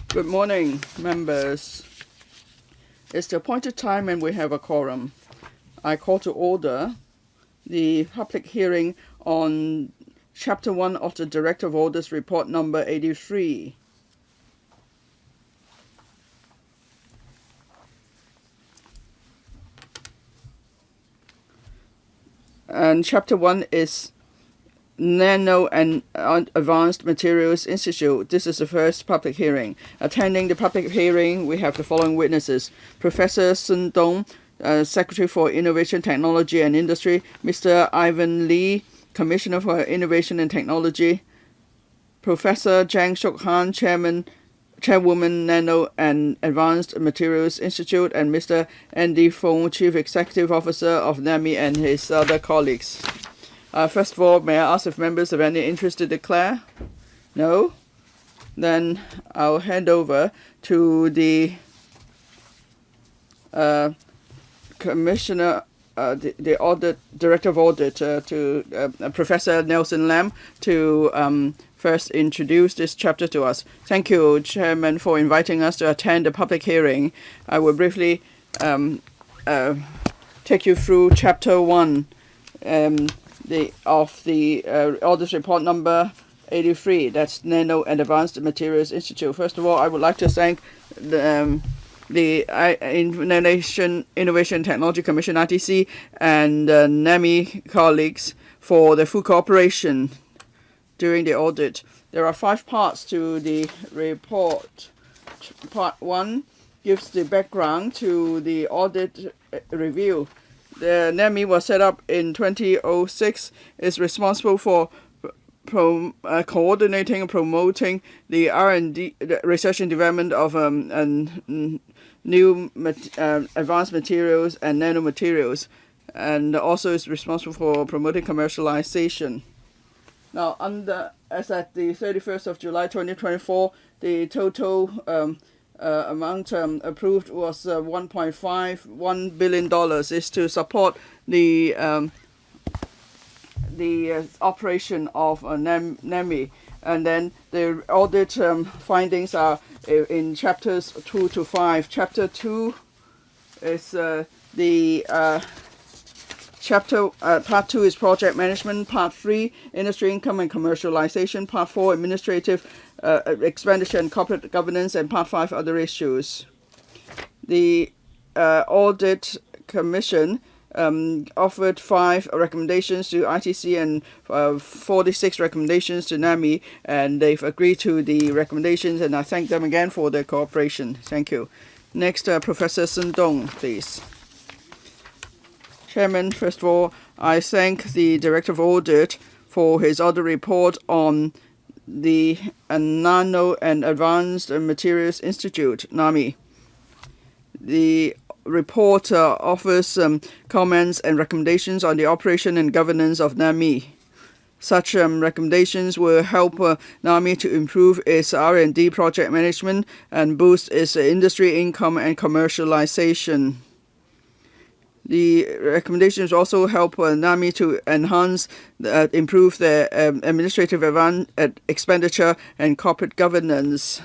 Good morning, members. It's the appointed time and we have a quorum. I call to order the public hearing on Chapter 1 of the Director of Audit's Report number 83. And Chapter 1 is Nano and Advanced Materials Institute. This is the first public hearing. Attending the public hearing, we have the following witnesses. Professor Sun Dong, Secretary for Innovation, Technology and Industry. Mr. Ivan Lee, Commissioner for Innovation and Technology. Professor Zhang Shukhan, Chairwoman, Nano and Advanced Materials Institute. And Mr. Andy Fong, Chief Executive Officer of NAMI and his other colleagues. First of all, may I ask if members have any interest to declare? No? Then I'll hand over to the Commissioner, the Audit Director of Audit, to Professor Nelson Lam, to first introduce this chapter to us. Thank you, Chairman, for inviting us to attend the public hearing. I will briefly take you through Chapter 1. The Audit Report number 83. That's Nano and Advanced Materials Institute. First of all, I would like to thank the Innovation Technology Commission (ITC) and NAMI colleagues for their full cooperation during the audit. There are 5 parts to the report. Part 1 gives the background to the audit review. The NAMI was set up in 2006, is responsible for coordinating and promoting the R&D, the research and development of new advanced materials and nanomaterials, and also is responsible for promoting commercialization. Now, as at the 31st of July 2024, the total amount approved was $1.51 billion, is to support the operation of NAMI. And then the audit findings are in chapters 2 to 5. Chapter 2 is Part 2 is project management. Part 3, industry income and commercialization. Part 4, administrative expenditure and corporate governance. And Part 5, other issues. The Audit Commission offered 5 recommendations to ITC and 46 recommendations to NAMI, and they've agreed to the recommendations, and I thank them again for their cooperation. Thank you. Next, Professor Sun Dong, please. Chairman, first of all, I thank the Director of Audit for his audit report on the Nano and Advanced Materials Institute, NAMI. The report offers comments and recommendations on the operation and governance of NAMI. Such recommendations will help NAMI to improve its R&D project management and boost its industry income and commercialization. The recommendations also help NAMI to improve their administrative expenditure and corporate governance.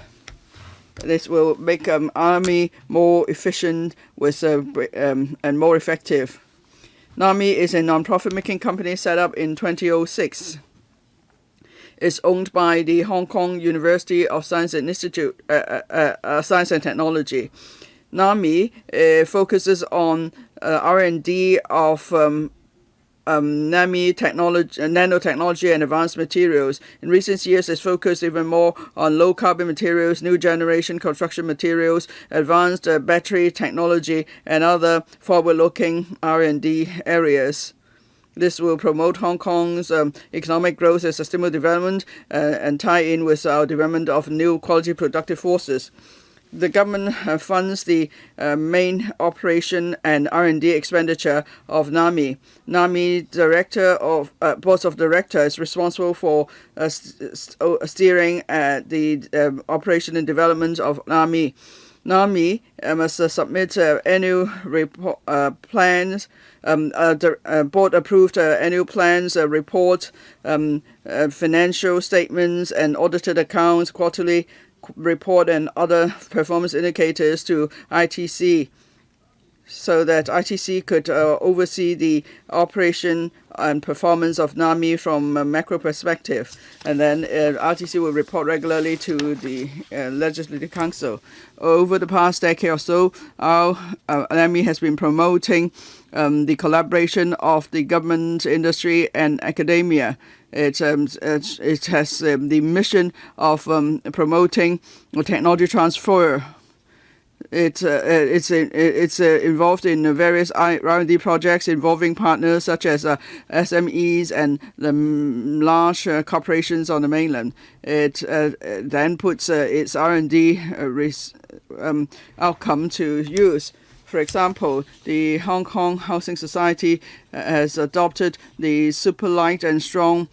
This will make NAMI more efficient and more effective. NAMI is a non-profit-making company set up in 2006. It's owned by the Hong Kong University of Science and Science and Technology. NAMI focuses on R&D of nanotechnology and advanced materials. In recent years, it's focused even more on low-carbon materials, new generation construction materials, advanced battery technology, and other forward-looking R&D areas. This will promote Hong Kong's economic growth and sustainable development and tie in with our development of new quality productive forces. The government funds the main operation and R&D expenditure of NAMI. NAMI Board of Directors is responsible for steering the operation and development of NAMI. NAMI must submit annual plans, board-approved annual plans, report, financial statements, and audited accounts, quarterly report and other performance indicators to ITC, so that ITC could oversee the operation and performance of NAMI from a macro perspective. And then ITC will report regularly to the Legislative Council. Over the past decade or so, our NAMI has been promoting the collaboration of the government, industry, and academia. It has the mission of promoting technology transfer. It's involved in various R&D projects involving partners such as SMEs and the large corporations on the mainland. It then puts its R&D outcome to use. For example, the Hong Kong Housing Society has adopted the super light and strong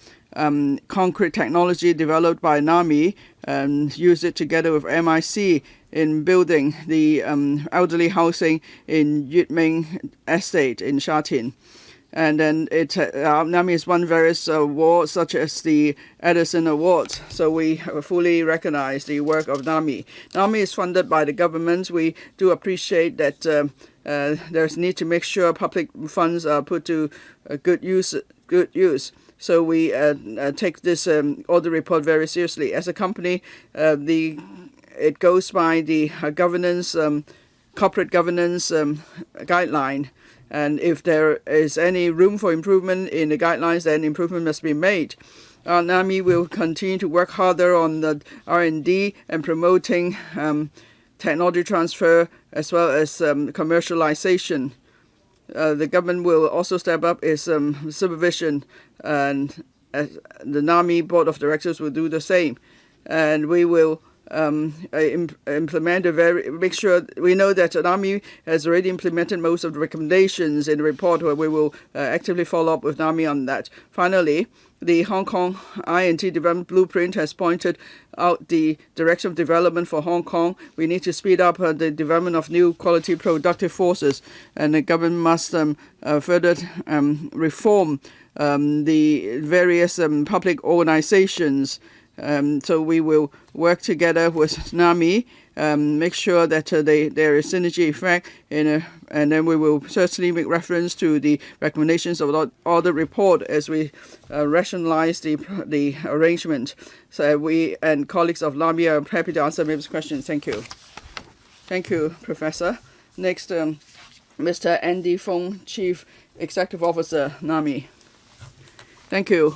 concrete technology developed by NAMI and used it together with MIC in building the elderly housing in Yut Ming Estate in Sha Tin. And then NAMI has won various awards such as the Edison Awards. So we fully recognize the work of NAMI. NAMI is funded by the government. We do appreciate that there's need to make sure public funds are put to good use. So we take this audit report very seriously. As a company, it goes by the governance, corporate governance guideline. And if there is any room for improvement in the guidelines, then improvement must be made. NAMI will continue to work harder on the R&D and promoting technology transfer as well as commercialization. The government will also step up its supervision, and the NAMI Board of Directors will do the same. And we will implement make sure we know that NAMI has already implemented most of the recommendations in the report, where we will actively follow up with NAMI on that. Finally, the Hong Kong I&T Development Blueprint has pointed out the direction of development for Hong Kong. We need to speed up the development of new quality productive forces, and the government must further reform the various public organizations. So we will work together with NAMI, make sure that there is synergy effect, and then we will certainly make reference to the recommendations of the audit report as we rationalize the arrangement. So we and colleagues of NAMI are happy to answer members' questions. Thank you. Thank you, Professor. Next, Mr. Andy Fong, Chief Executive Officer, NAMI. Thank you,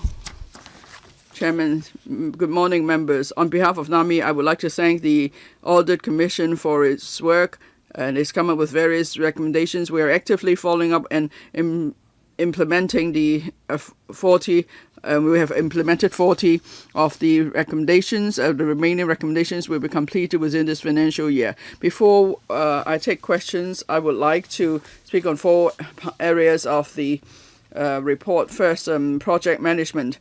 Chairman. Good morning, members. On behalf of NAMI, I would like to thank the Audit Commission for its work, and it's come up with various recommendations. We are actively following up and implementing the 40. We have implemented 40 of the recommendations. The remaining recommendations will be completed within this financial year. Before I take questions, I would like to speak on 4 areas of the report. First, project management.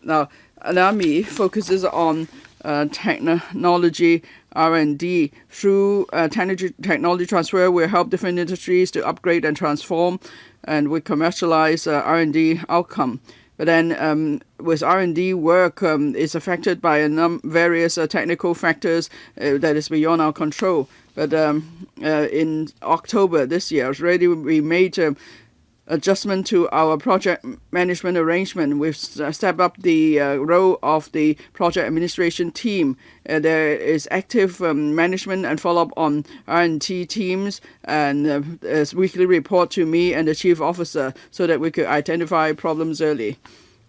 Now, NAMI focuses on technology R&D. Through technology transfer, we help different industries to upgrade and transform, and we commercialize R&D outcome. But then with R&D work, it's affected by various technical factors that is beyond our control. But in October this year, already we made adjustment to our project management arrangement. We've stepped up the role of the project administration team. There is active management and follow-up on R&T teams, and weekly report to me and the chief officer so that we could identify problems early.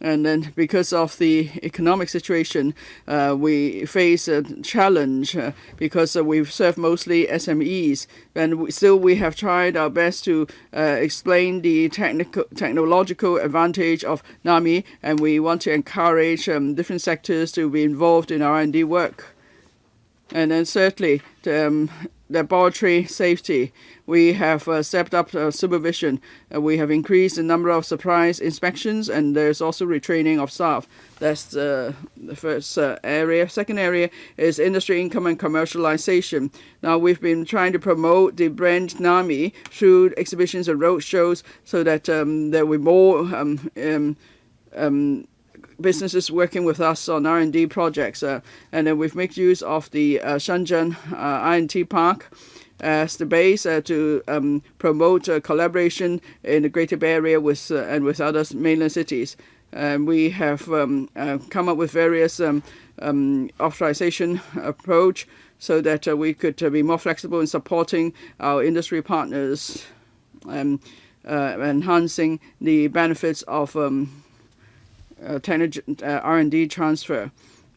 And then because of the economic situation, we face a challenge because we serve mostly SMEs. And still we have tried our best to explain the technological advantage of NAMI, and we want to encourage different sectors to be involved in R&D work. And then thirdly, laboratory safety. We have stepped up supervision. We have increased the number of surprise inspections, and there's also retraining of staff. That's the first area. Second area is industry income and commercialization. Now, we've been trying to promote the brand NAMI through exhibitions and road shows so that there will be more businesses working with us on R&D projects. And then we've made use of the Shenzhen R&D Park as the base to promote collaboration in the Greater Bay Area with and with other mainland cities. We have come up with various authorization approach so that we could be more flexible in supporting our industry partners, enhancing the benefits of R&D transfer.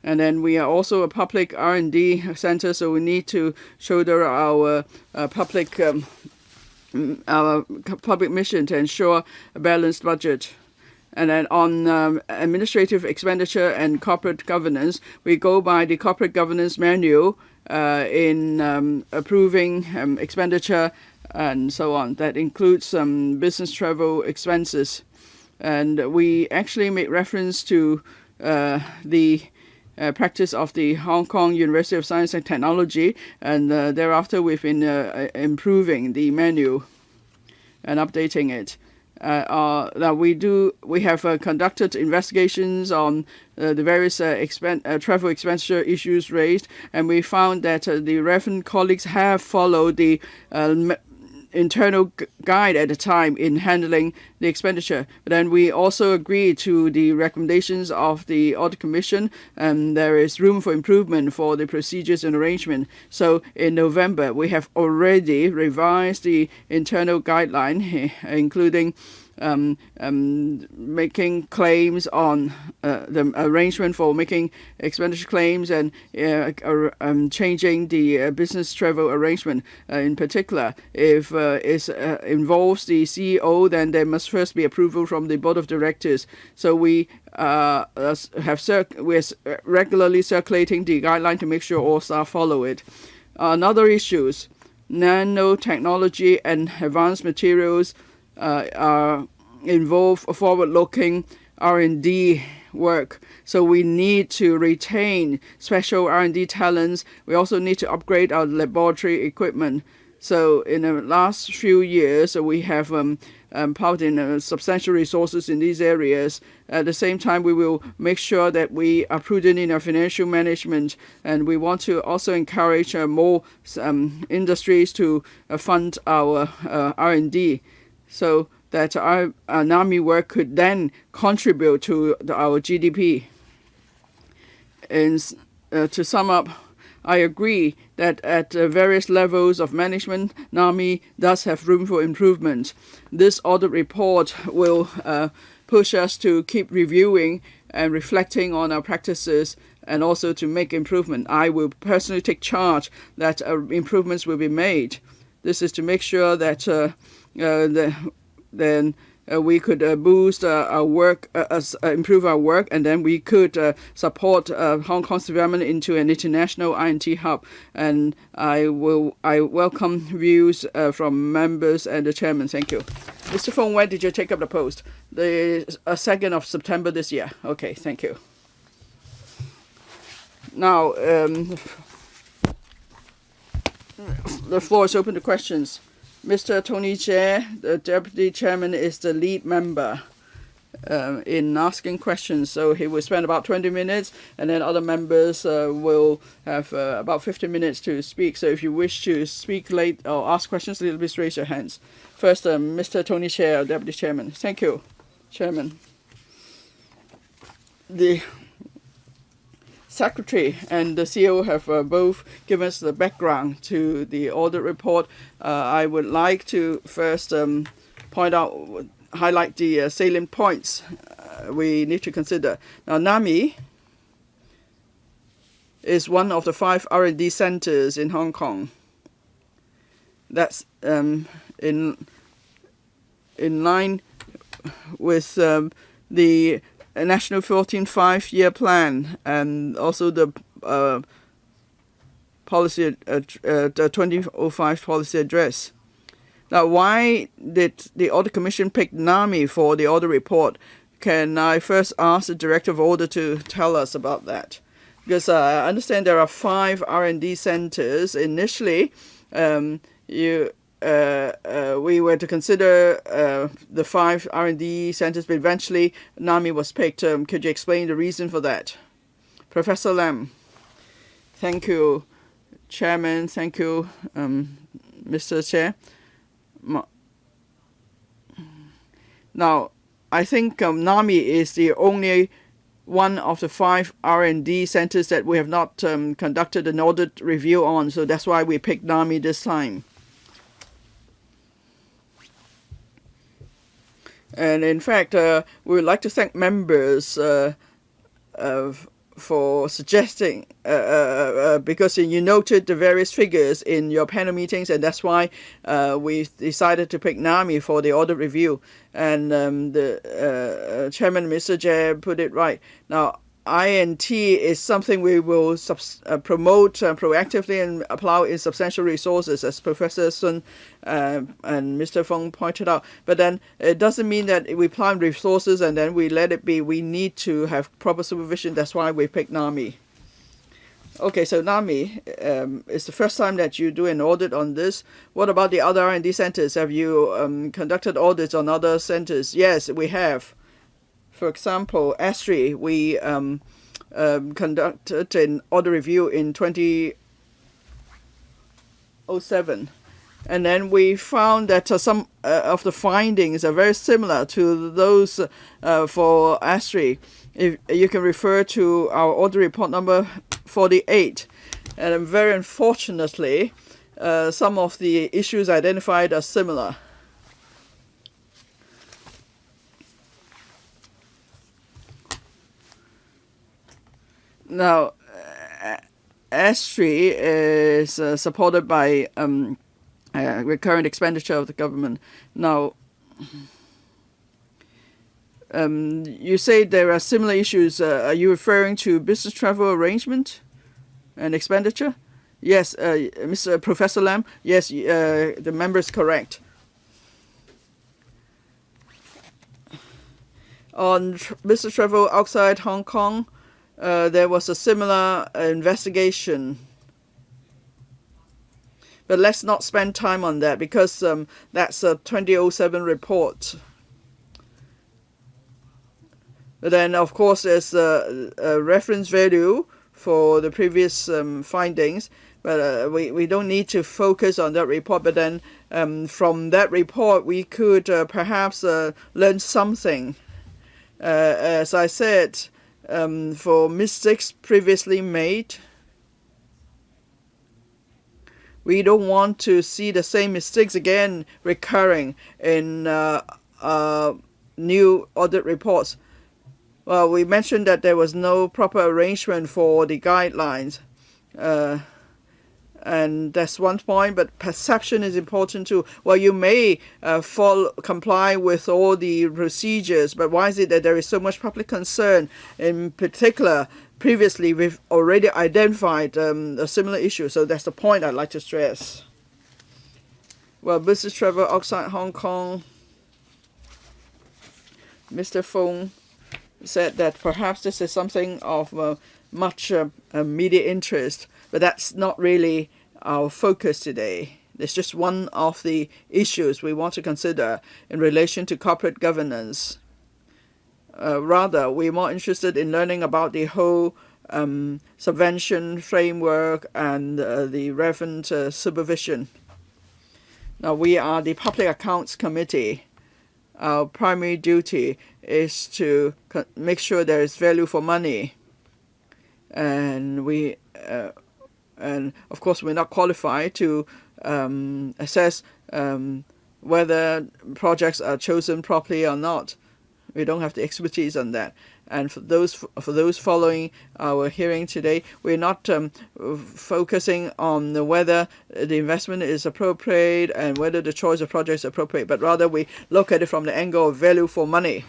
And then we are also a public R&D center, so we need to shoulder our public mission to ensure a balanced budget. And then on administrative expenditure and corporate governance, we go by the corporate governance manual in approving expenditure and so on. That includes some business travel expenses. And we actually make reference to the practice of the Hong Kong University of Science and Technology, and thereafter we've been improving the manual and updating it. Now we have conducted investigations on the various travel expenditure issues raised, and we found that the relevant colleagues have followed the internal guide at the time in handling the expenditure. But then we also agree to the recommendations of the Audit Commission, and there is room for improvement for the procedures and arrangement. So in November, we have already revised the internal guideline, including making claims on the arrangement for making expenditure claims and changing the business travel arrangement. In particular, if it involves the CEO, then there must first be approval from the board of directors. So we're regularly circulating the guideline to make sure all staff follow it. Another issues, nanotechnology and advanced materials are involve forward-looking R&D work. So we need to retain special R&D talents. We also need to upgrade our laboratory equipment. So in the last few years, we have poured in substantial resources in these areas. At the same time, we will make sure that we are prudent in our financial management, and we want to also encourage more industries to fund our R&D. So that our NAMI work could then contribute to our GDP. And to sum up, I agree that at various levels of management, NAMI does have room for improvement. This audit report will push us to keep reviewing and reflecting on our practices and also to make improvement. I will personally take charge that improvements will be made. This is to make sure that then we could boost our work, improve our work, and then we could support Hong Kong's development into an international I&T hub. And I welcome views from members and the chairman. Thank you. Mr. Fong, when did you take up the post? The 2nd of September this year. Okay, thank you. Now, the floor is open to questions. Mr. Tony Chair, the Deputy Chairman, is the lead member in asking questions. So he will spend about 20 minutes, and then other members will have about 15 minutes to speak. So if you wish to speak late or ask questions, please raise your hands. First, Mr. Tony Chair, Deputy Chairman. Thank you, Chairman. The Secretary and the CEO have both given us the background to the audit report. I would like to first highlight the salient points we need to consider. Now, NAMI is one of the 5 R&D centers in Hong Kong. That's in line with the National 14th Five-Year Plan and also the policy, the 2005 policy address. Now, why did the Audit Commission pick NAMI for the audit report? Can I first ask the Director of Audit to tell us about that? Because I understand there are 5 R&D centers. Initially, we were to consider the 5 R&D centers, but eventually NAMI was picked. Could you explain the reason for that? Professor Lam. Thank you, Chairman. Thank you, Mr. Chair. Now, I think NAMI is the only one of the 5 R&D centers that we have not conducted an audit review on, so that's why we picked NAMI this time. And in fact, we would like to thank members for suggesting, because you noted the various figures in your panel meetings, and that's why we decided to pick NAMI for the audit review. And the Chairman, Mr. Jay, put it right. Now, INT is something we will promote proactively and apply in substantial resources, as Professor Sun and Mr. Feng pointed out. But then it doesn't mean that we apply resources and then we let it be. We need to have proper supervision. That's why we picked NAMI. Okay, so NAMI, it's the first time that you do an audit on this. What about the other R&D centers? Have you conducted audits on other centers? Yes, we have. For example, ASTRI, we conducted an audit review in 2007. And then we found that some of the findings are very similar to those for ASTRI. If you can refer to our audit report number 48. And very unfortunately, some of the issues identified are similar. Now, ASTRI is supported by recurrent expenditure of the government. Now, you say there are similar issues. Are you referring to business travel arrangement and expenditure? Yes, Mr. Professor Lam. Yes, the member is correct. On business travel outside Hong Kong, there was a similar investigation. But let's not spend time on that because that's a 2007 report. But then, of course, there's a reference value for the previous findings. But we don't need to focus on that report. But then from that report, we could perhaps learn something. As I said, for mistakes previously made, we don't want to see the same mistakes again recurring in new audit reports. Well, we mentioned that there was no proper arrangement for the guidelines. And that's one point, but perception is important too. Well, you may comply with all the procedures, but why is it that there is so much public concern? In particular, previously we've already identified a similar issue, so that's the point I'd like to stress. Well, business travel outside Hong Kong, Mr. Feng said that perhaps this is something of much media interest, but that's not really our focus today. It's just one of the issues we want to consider in relation to corporate governance. Rather, we're more interested in learning about the whole subvention framework and the relevant supervision. Now, we are the Public Accounts Committee. Our primary duty is to make sure there is value for money. And and of course, we're not qualified to assess whether projects are chosen properly or not. We don't have the expertise on that. And for those following our hearing today, we're not focusing on whether the investment is appropriate and whether the choice of project is appropriate, but rather we look at it from the angle of value for money.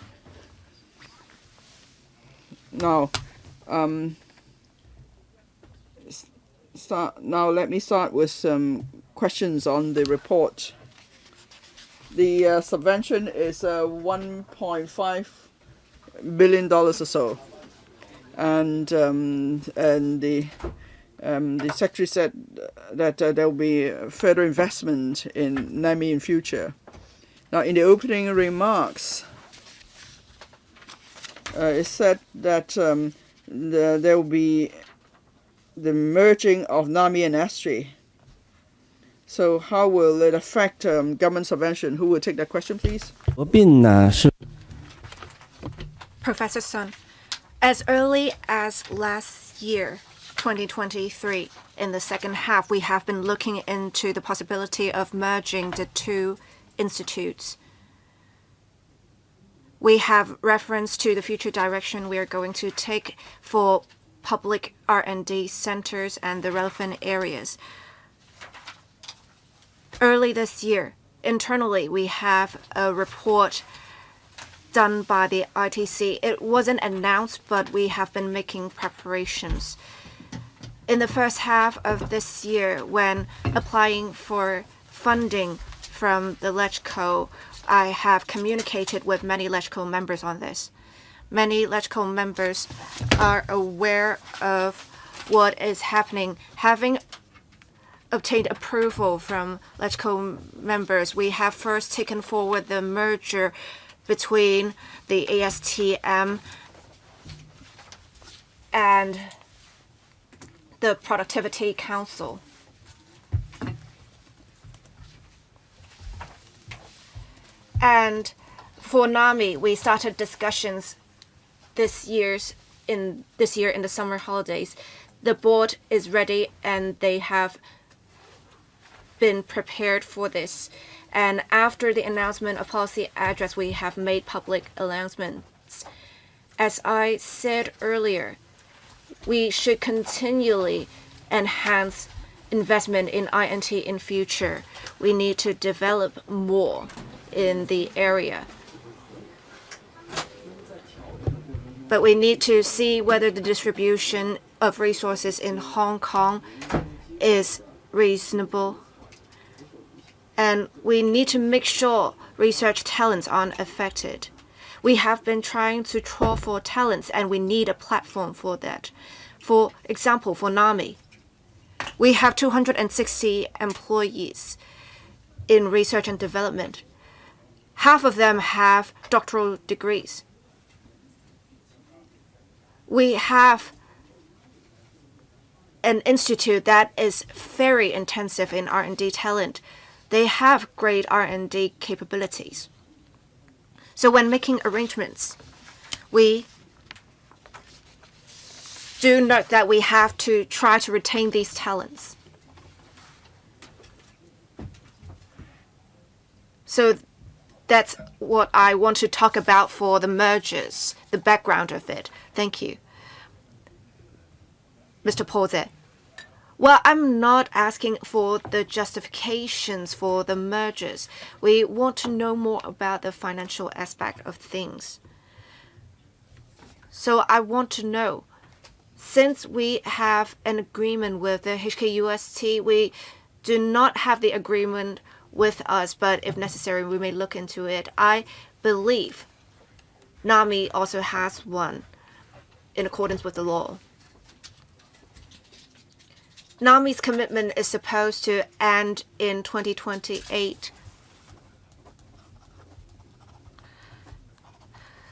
Now, let me start with some questions on the report. The subvention is $1.5 billion or so, and the The secretary said that there will be further investment in NAMI in future. Now, in the opening remarks, it said that there will be the merging of NAMI and ASTRI. So how will it affect government subvention? Who will take that question, please? Professor Sun, as early as last year, 2023, in the second half, we have been looking into the possibility of merging the two institutes. We have reference to the future direction we are going to take for public R&D centers and the relevant areas. Early this year, internally, we have a report done by the ITC. It wasn't announced, but we have been making preparations. In the first half of this year, when applying for funding from the LegCo, I have communicated with many LegCo members on this. Many LegCo members are aware of what is happening. Having obtained approval from LegCo members, we have first taken forward the merger between the ASTM and the Productivity Council. And for NAMI, we started discussions this year in the summer holidays. The board is ready and they have been prepared for this. And after the announcement of policy address, we have made public announcements. As I said earlier, we should continually enhance investment in INT in future. We need to develop more in the area. But we need to see whether the distribution of resources in Hong Kong is reasonable. And we need to make sure research talents aren't affected. We have been trying to draw for talents, and we need a platform for that. For example, for NAMI, we have 260 employees in research and development. Half of them have doctoral degrees. We have an institute that is very intensive in R&D talent. They have great R&D capabilities. So when making arrangements, we do note that we have to try to retain these talents. So that's what I want to talk about for the mergers, the background of it. Thank you. Mr. Pose. Well, I'm not asking for the justifications for the mergers. We want to know more about the financial aspect of things. So I want to know, since we have an agreement with the HKUST, we do not have the agreement with us, but if necessary, we may look into it. I believe NAMI also has one in accordance with the law. NAMI's commitment is supposed to end in 2028.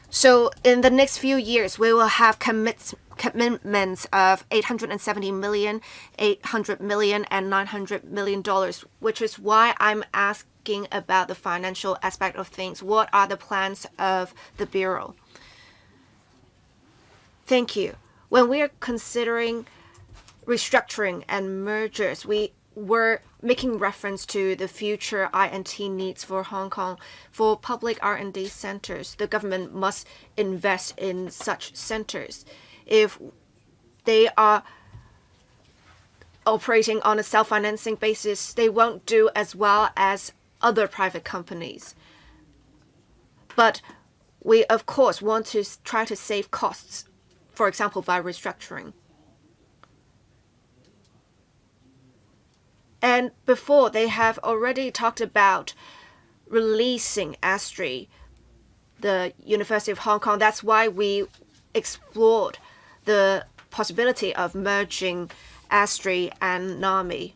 So in the next few years, we will have commitments of 870 million, 800 million, and $900 million, which is why I'm asking about the financial aspect of things. What are the plans of the Bureau? Thank you. When we are considering restructuring and mergers, we were making reference to the future INT needs for Hong Kong. For public R&D centers, the government must invest in such centers. If they are operating on a self-financing basis, they won't do as well as other private companies. But we, of course, want to try to save costs, for example, by restructuring. And before, they have already talked about releasing ASTRI, the University of Hong Kong. That's why we explored the possibility of merging Astri and NAMI.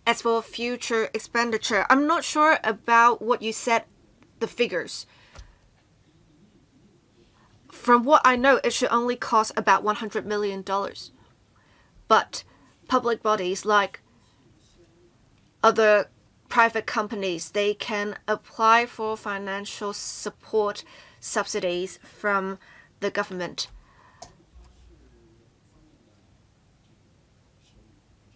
As for future expenditure, I'm not sure about what you said, the figures. From what I know, it should only cost about $100 million. But public bodies like other private companies, they can apply for financial support subsidies from the government.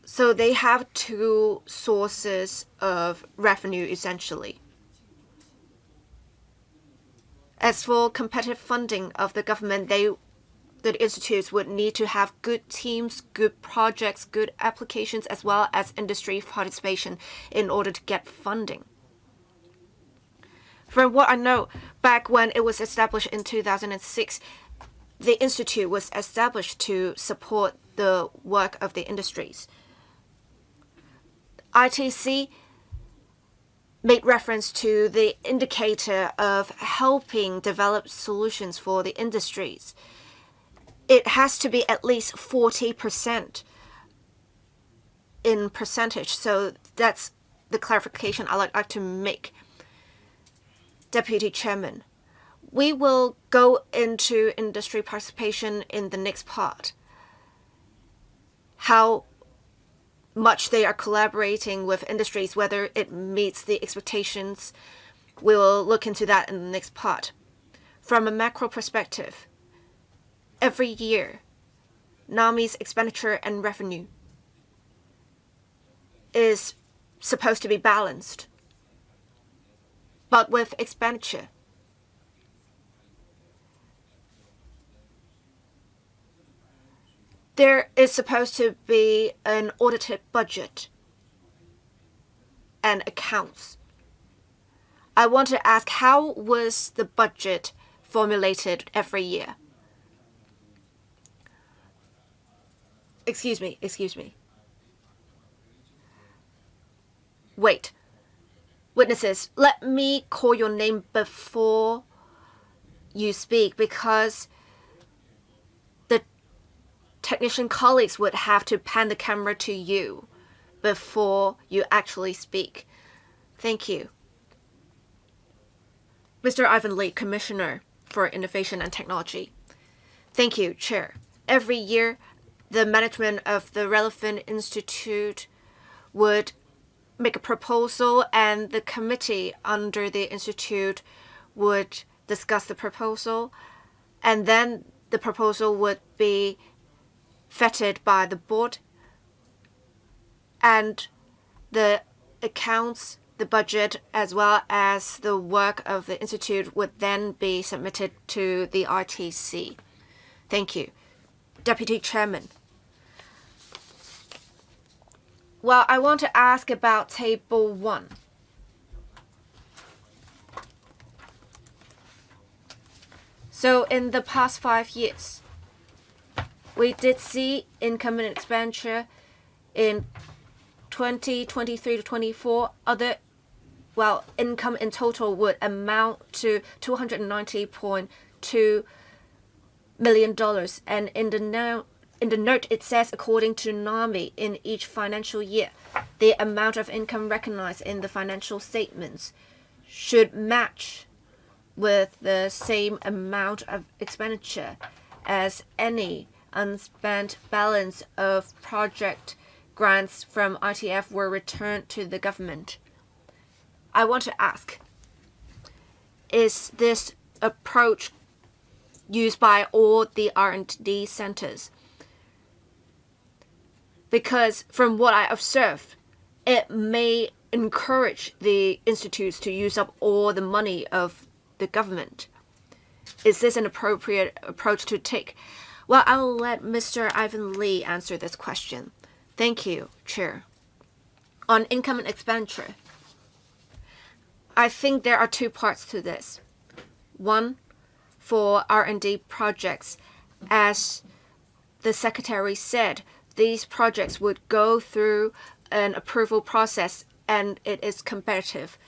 So they have two sources of revenue, essentially. As for competitive funding of the government, the institutes would need to have good teams, good projects, good applications, as well as industry participation in order to get funding. From what I know, back when it was established in 2006, the institute was established to support the work of the industries. ITC made reference to the indicator of helping develop solutions for the industries. It has to be at least 40% in percentage. So that's the clarification I'd like to make. Deputy Chairman, we will go into industry participation in the next part. How much they are collaborating with industries, whether it meets the expectations, we will look into that in the next part. From a macro perspective, every year, NAMI's expenditure and revenue is supposed to be balanced. But with expenditure, there is supposed to be an audited budget and accounts. I want to ask, how was the budget formulated every year? Excuse me. Wait. Witnesses, let me call your name before you speak, because the technician colleagues would have to pan the camera to you before you actually speak. Thank you. Mr. Ivan Lee, Commissioner for Innovation and Technology. Thank you, Chair. Every year, the management of the relevant institute would make a proposal, and the committee under the institute would discuss the proposal, and then the proposal would be vetted by the board, and the accounts, the budget, as well as the work of the institute would then be submitted to the RTC. Thank you. Deputy Chairman. Well, I want to ask about Table 1. So in the past 5 years, we did see income and expenditure in 2023 to 24. Income in total would amount to $290.2 million. And in the note, it says, according to NAMI, in each financial year, the amount of income recognized in the financial statements should match with the same amount of expenditure as any unspent balance of project grants from ITF were returned to the government. I want to ask, is this approach used by all the R&D centers? Because from what I observe, it may encourage the institutes to use up all the money of the government. Is this an appropriate approach to take? Well, I'll let Mr. Ivan Lee answer this question. Thank you, Chair. On income and expenditure, I think there are two parts to this. One, for R&D projects, as the Secretary said, these projects would go through an approval process and it is competitive.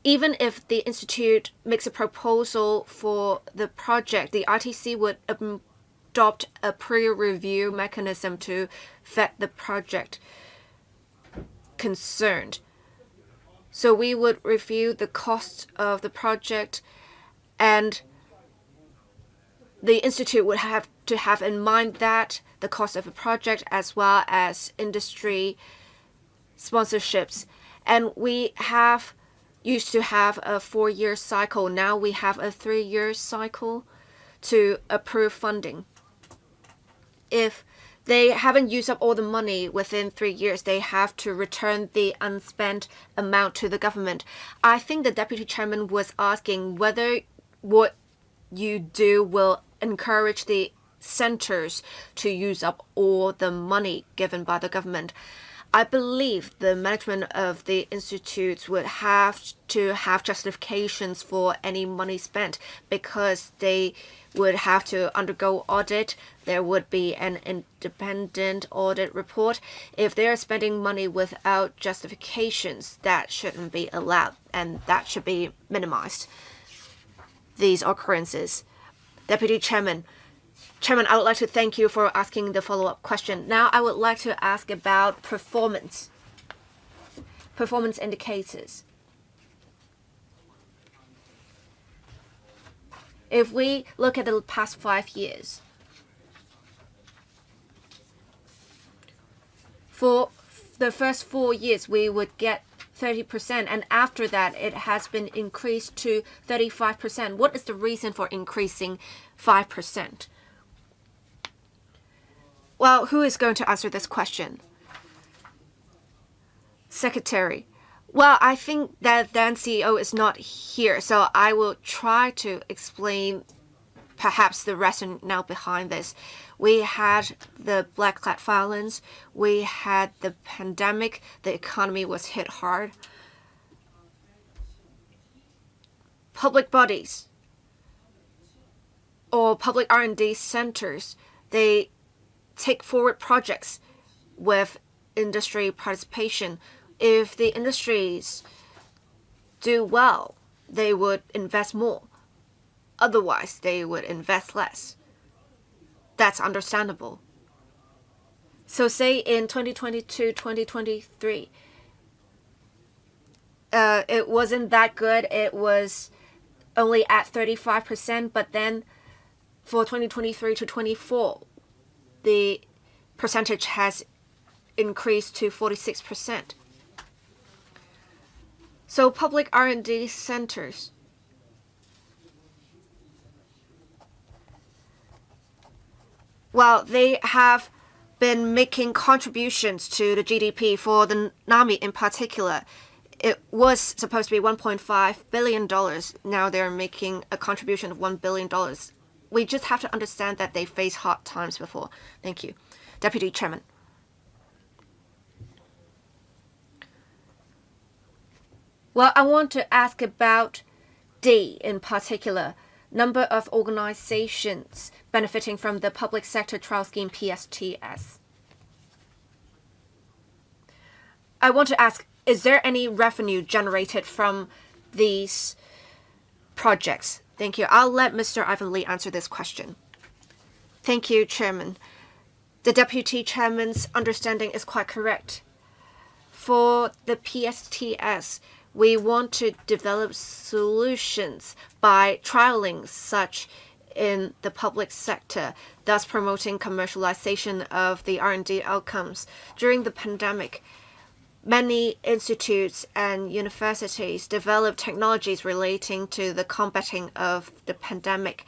Even if the institute makes a proposal for the project, the RTC would adopt a pre-review mechanism to vet the project concerned. So we would review the cost of the project, and the institute would have to have in mind that the cost of a project as well as industry sponsorships. And we have used to have a 4-year cycle. Now we have a 3-year cycle to approve funding. If they haven't used up all the money within 3 years, they have to return the unspent amount to the government. I think the deputy chairman was asking whether what you do will encourage the centers to use up all the money given by the government. I believe the management of the institutes would have to have justifications for any money spent, because they would have to undergo audit. There would be an independent audit report. If they're spending money without justifications, that shouldn't be allowed, and that should be minimized, these occurrences. Deputy Chairman, I would like to thank you for asking the follow-up question. Now I would like to ask about performance indicators. If we look at the past 5 years, for the first 4 years we would get 30%, and after that it has been increased to 35%. What is the reason for increasing 5%? Well, who is going to answer this question? Secretary. Well, I think that then CEO is not here, so I will try to explain perhaps the rationale behind this. We had the black cat violence, we had the pandemic, the economy was hit hard. Public bodies or public R&D centers, they take forward projects with industry participation. If the industries do well, they would invest more. Otherwise, they would invest less. That's understandable. So say in 2022, 2023, it wasn't that good. It was only at 35%, but then for 2023 to 24, the percentage has increased to 46%. So public R&D centers, well, they have been making contributions to the GDP. For the NAMI in particular, it was supposed to be $1.5 billion. Now they're making a contribution of $1 billion. We just have to understand that they faced hard times before. Thank you. Deputy Chairman. Well, I want to ask about D in particular, number of organizations benefiting from the public sector trial scheme PSTS. I want to ask, is there any revenue generated from these projects? Thank you. I'll let Mr. Ivan Lee answer this question. Thank you, Chairman. The Deputy Chairman's understanding is quite correct. For the PSTS, we want to develop solutions by trialing such in the public sector, thus promoting commercialization of the R&D outcomes. During the pandemic, many institutes and universities developed technologies relating to the combating of the pandemic.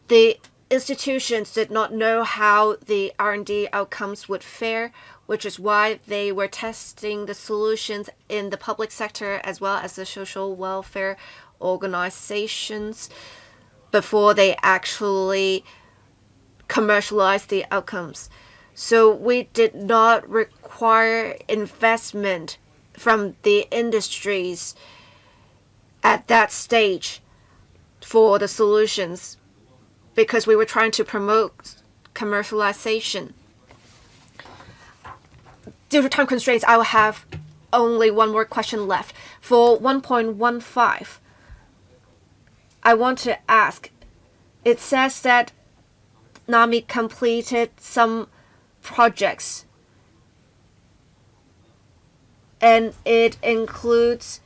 The institutions did not know how the R&D outcomes would fare, which is why they were testing the solutions in the public sector as well as the social welfare organizations before they actually commercialized the outcomes. So we did not require investment from the industries at that stage for the solutions because we were trying to promote commercialization. Due to time constraints, I will have only one more question left. For 1.15, I want to ask, it says that NAMI completed some projects, and it includes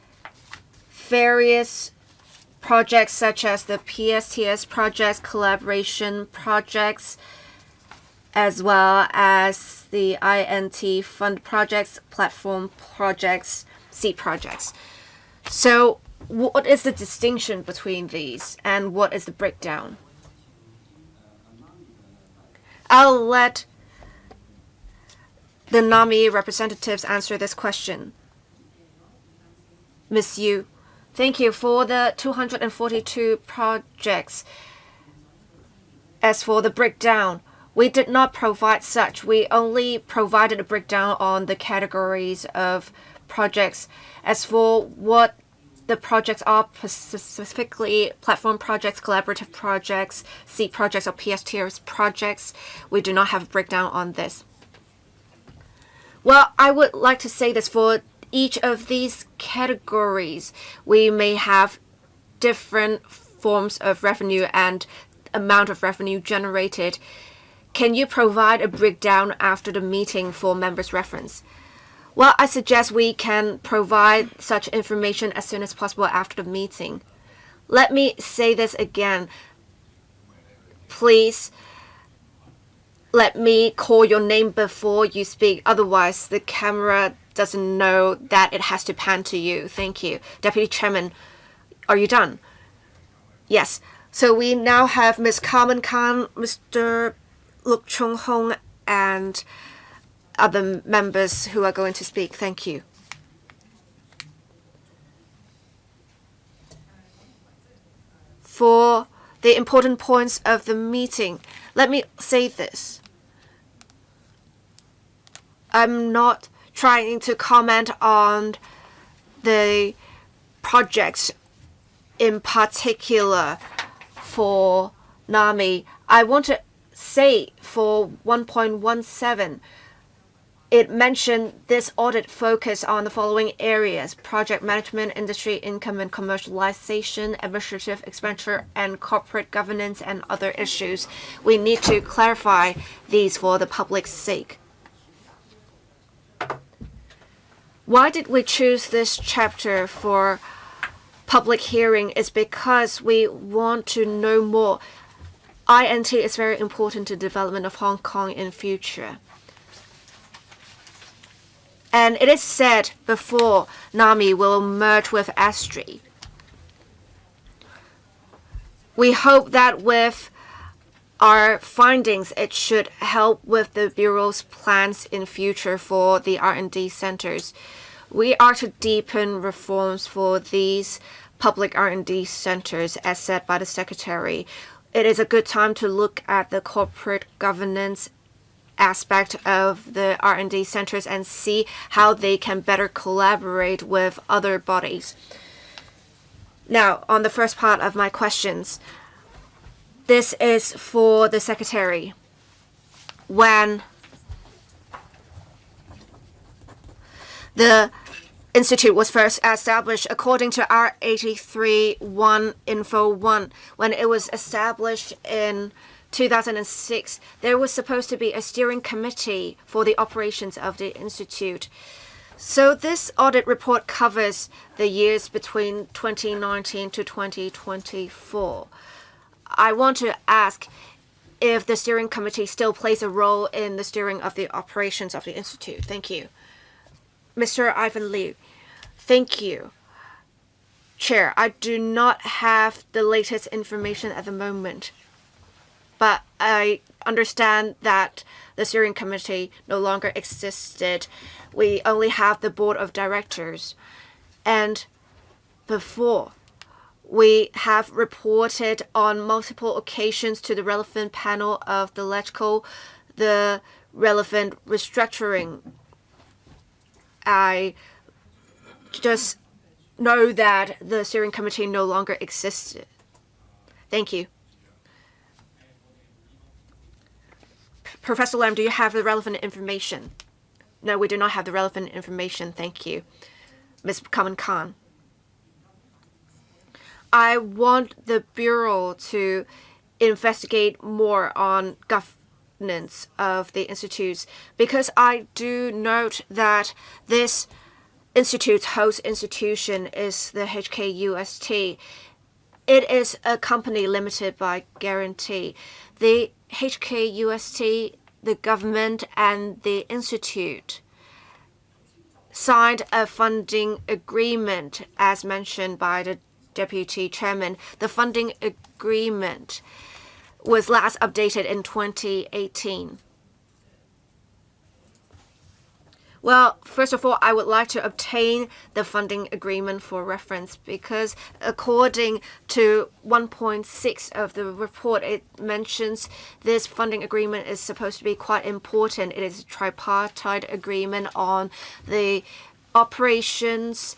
various projects such as the PSTS projects, collaboration projects, as well as the INT fund projects, platform projects, seed projects. So what is the distinction between these and what is the breakdown? I'll let the NAMI representatives answer this question. Ms. Yu, thank you for the 242 projects. As for the breakdown, we did not provide such. We only provided a breakdown on the categories of projects. As for what the projects are, specifically platform projects, collaborative projects, seed projects, or PSTS projects, we do not have a breakdown on this. Well, I would like to say this: for each of these categories, we may have different forms of revenue and amount of revenue generated. Can you provide a breakdown after the meeting for members' reference? Well, I suggest we can provide such information as soon as possible after the meeting. Let me say this again. Please let me call your name before you speak. Otherwise, the camera doesn't know that it has to pan to you. Thank you. Deputy Chairman, are you done? Yes. So we now have Ms. Carmen Khan, Mr. Luk Chung Hong, and other members who are going to speak. Thank you. For the important points of the meeting, let me say this. I'm not trying to comment on the projects in particular for NAMI. I want to say for 1.17, it mentioned this audit focus on the following areas: project management, industry income and commercialization, administrative expenditure, and corporate governance, and other issues. We need to clarify these for the public's sake. Why did we choose this chapter for public hearing? Is because we want to know more. INT is very important to the development of Hong Kong in future. And it is said before NAMI will merge with ASTRI. We hope that with our findings, it should help with the Bureau's plans in future for the R&D centers. We are to deepen reforms for these public R&D centers, as said by the Secretary. It is a good time to look at the corporate governance aspect of the R&D centers and see how they can better collaborate with other bodies. Now, on the first part of my questions, this is for the Secretary. When the Institute was first established, according to R83-1 Info 1, when it was established in 2006, there was supposed to be a steering committee for the operations of the Institute. So this audit report covers the years between 2019 to 2024. I want to ask if the steering committee still plays a role in the steering of the operations of the Institute. Thank you. Mr. Ivan Liu, thank you. Chair, I do not have the latest information at the moment, but I understand that the steering committee no longer existed. We only have the board of directors. And before, we have reported on multiple occasions to the relevant panel of the LegCo the relevant restructuring. I just know that the steering committee no longer existed. Thank you. Professor Lam, do you have the relevant information? No, we do not have the relevant information. Thank you. Ms. Carmen Khan. I want the Bureau to investigate more on governance of the institutes, because I do note that this institute's host institution is the HKUST. It is a company limited by guarantee. The HKUST, the government, and the institute signed a funding agreement, as mentioned by the deputy chairman. The funding agreement was last updated in 2018. Well, first of all, I would like to obtain the funding agreement for reference, because according to 1.6 of the report, it mentions this funding agreement is supposed to be quite important. It is a tripartite agreement on the operations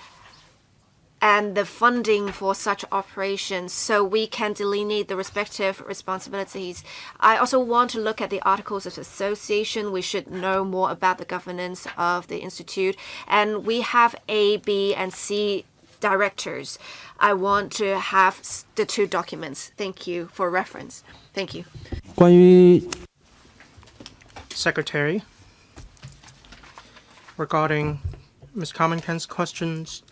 and the funding for such operations, so we can delineate the respective responsibilities. I also want to look at the Articles of Association. We should know more about the governance of the Institute. And we have A, B, and C directors. I want to have the two documents. Thank you for reference. Thank you. 關於 Secretary, regarding Ms. Carmencan's questions,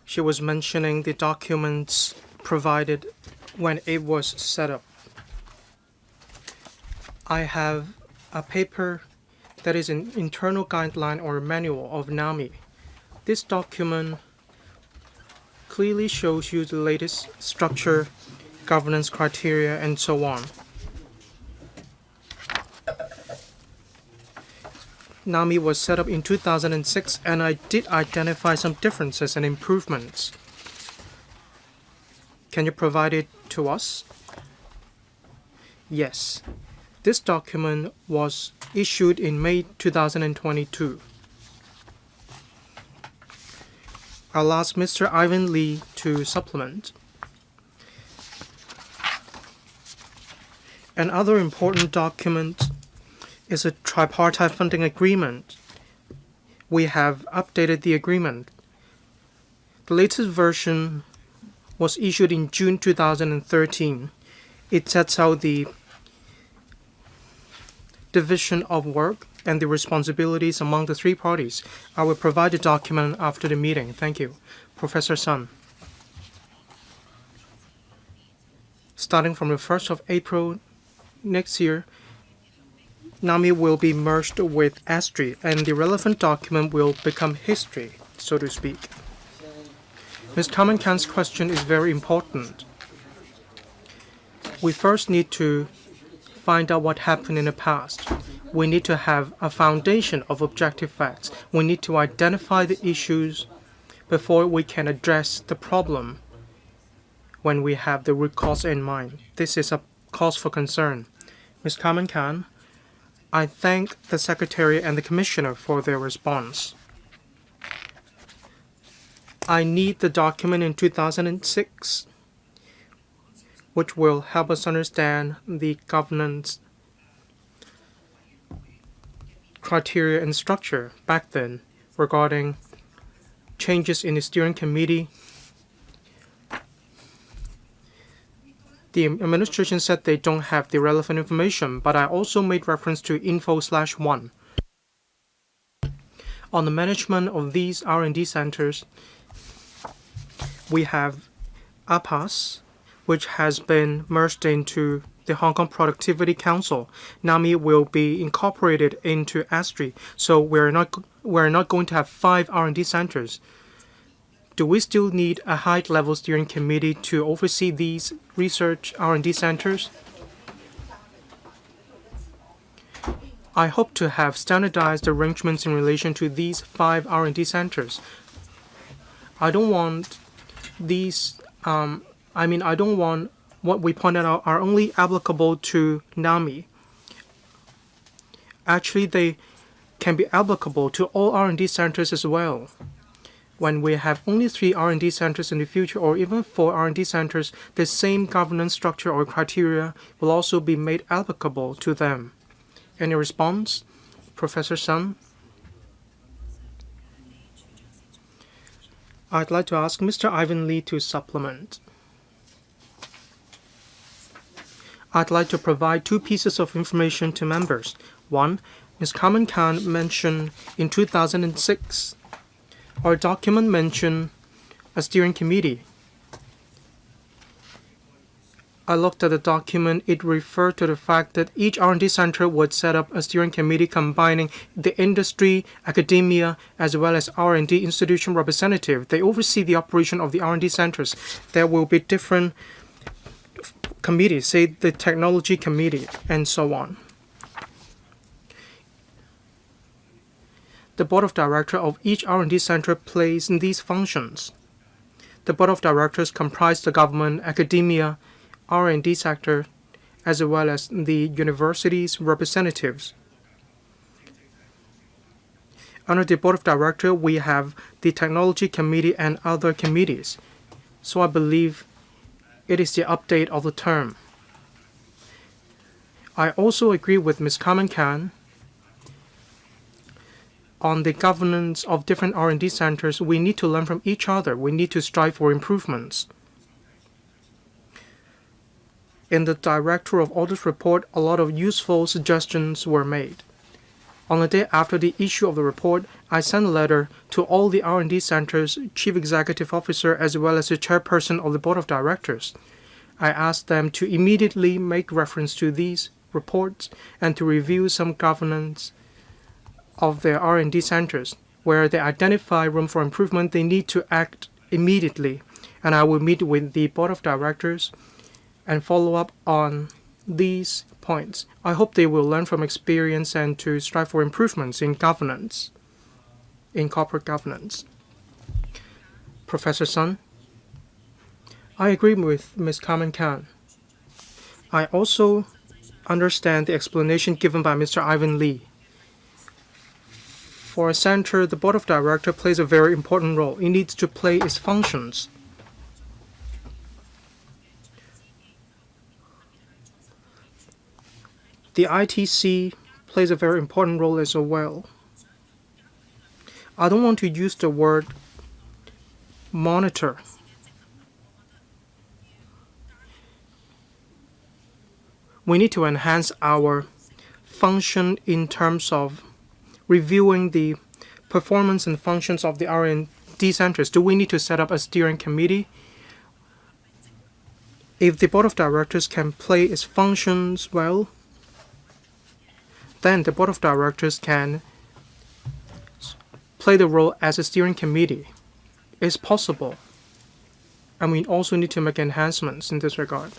she was mentioning the documents provided when it was set up. I have a paper that is an internal guideline or manual of NAMI. This document clearly shows you the latest structure, governance criteria, and so on. NAMI was set up in 2006, and I did identify some differences and improvements. Can you provide it to us? Yes. This document was issued in May 2022. I'll ask Mr. Ivan Lee to supplement. Another important document is a tripartite funding agreement. We have updated the agreement. The latest version was issued in June 2013. It sets out the division of work and the responsibilities among the three parties. I will provide the document after the meeting. Thank you. Professor Sun. Starting from the 1st of April next year, NAMI will be merged with ASTRI, and the relevant document will become history, so to speak. Ms. Carmencan's question is very important. We first need to find out what happened in the past. We need to have a foundation of objective facts. We need to identify the issues before we can address the problem when we have the root cause in mind. This is a cause for concern. Ms. Carmencan, I thank the Secretary and the Commissioner for their response. I need the document in 2006, which will help us understand the governance criteria and structure back then regarding changes in the steering committee. The administration said they don't have the relevant information, but I also made reference to info/1. On the management of these R&D centers, we have APAS, which has been merged into the Hong Kong Productivity Council. NAMI will be incorporated into ASTRI, so we're not going to have 5 R&D centers. Do we still need a high-level steering committee to oversee these research R&D centers? I hope to have standardized arrangements in relation to these 5 R&D centers. I don't want these, I don't want what we pointed out are only applicable to NAMI. Actually, they can be applicable to all R&D centers as well. When we have only 3 R&D centers in the future, or even 4 R&D centers, the same governance structure or criteria will also be made applicable to them. Any response? Professor Sun? I'd like to ask Mr. Ivan Lee to supplement. I'd like to provide two pieces of information to members. One, Ms. Carmen Khan mentioned in 2006, our document mentioned a steering committee. I looked at the document. It referred to the fact that each R&D center would set up a steering committee combining the industry, academia, as well as R&D institution representative. They oversee the operation of the R&D centers. There will be different committees, say the technology committee, and so on. The board of directors of each R&D center plays in these functions. The board of directors comprise the government, academia, R&D sector, as well as the university's representatives. Under the board of directors, we have the technology committee and other committees. So I believe it is the update of the term. I also agree with Ms. Carmen Khan on the governance of different R&D centers. We need to learn from each other. We need to strive for improvements. In the Director of Audit report, a lot of useful suggestions were made. On the day after the issue of the report, I sent a letter to all the R&D centers, chief executive officer, as well as the chairperson of the board of directors. I asked them to immediately make reference to these reports and to review some governance of their R&D centers. Where they identify room for improvement, they need to act immediately. And I will meet with the board of directors and follow up on these points. I hope they will learn from experience and to strive for improvements in governance, in corporate governance. Professor Sun, I agree with Ms. Carmen Khan. I also understand the explanation given by Mr. Ivan Lee. For a center, the board of directors plays a very important role. It needs to play its functions. The ITC plays a very important role as well. I don't want to use the word monitor. We need to enhance our function in terms of reviewing the performance and functions of the R&D centers. Do we need to set up a steering committee? If the board of directors can play its functions well, then the board of directors can play the role as a steering committee. It's possible. And we also need to make enhancements in this regard.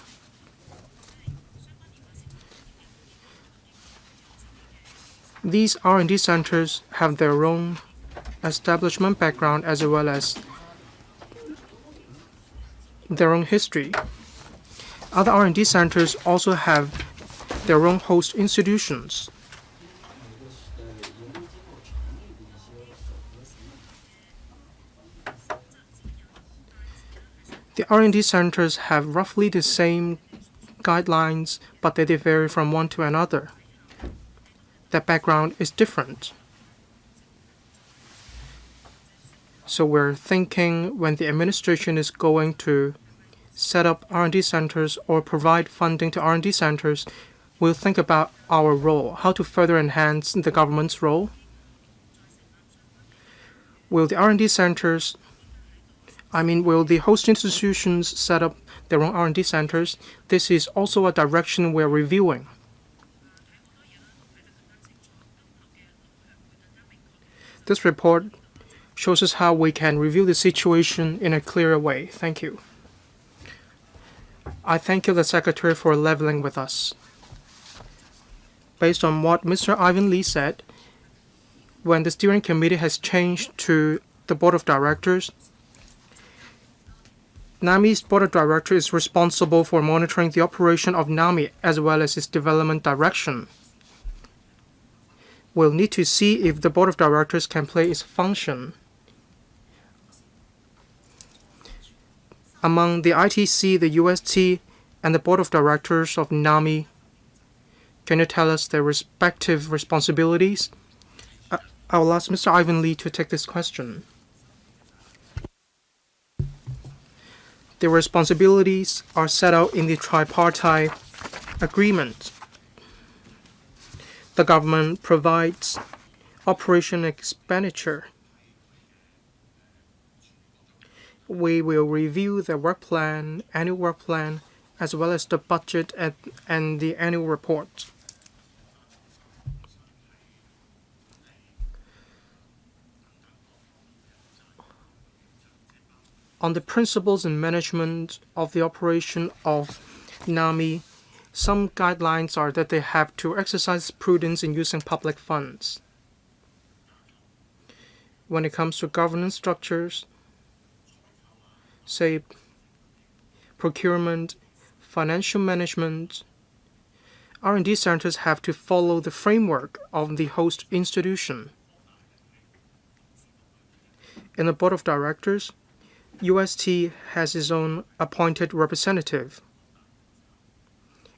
These R&D centers have their own establishment background as well as their own history. Other R&D centers also have their own host institutions. The R&D centers have roughly the same guidelines, but they vary from one to another. Their background is different. So we're thinking when the administration is going to set up R&D centers or provide funding to R&D centers, we'll think about our role, how to further enhance the government's role. Will the R&D centers will the host institutions set up their own R&D centers? This is also a direction we're reviewing. This report shows us how we can review the situation in a clearer way. Thank you. I thank you, the Secretary, for leveling with us. Based on what Mr. Ivan Lee said, when the steering committee has changed to the board of directors, NAMI's board of directors is responsible for monitoring the operation of NAMI as well as its development direction. We'll need to see if the board of directors can play its function. Among the ITC, the UST, and the board of directors of NAMI, can you tell us their respective responsibilities? I will ask Mr. Ivan Lee to take this question. The responsibilities are set out in the tripartite agreement. The government provides operation expenditure. We will review the work plan, annual work plan, as well as the budget and the annual report. On the principles and management of the operation of NAMI, some guidelines are that they have to exercise prudence in using public funds. When it comes to governance structures, say procurement, financial management, R&D centers have to follow the framework of the host institution. In the board of directors, UST has its own appointed representative.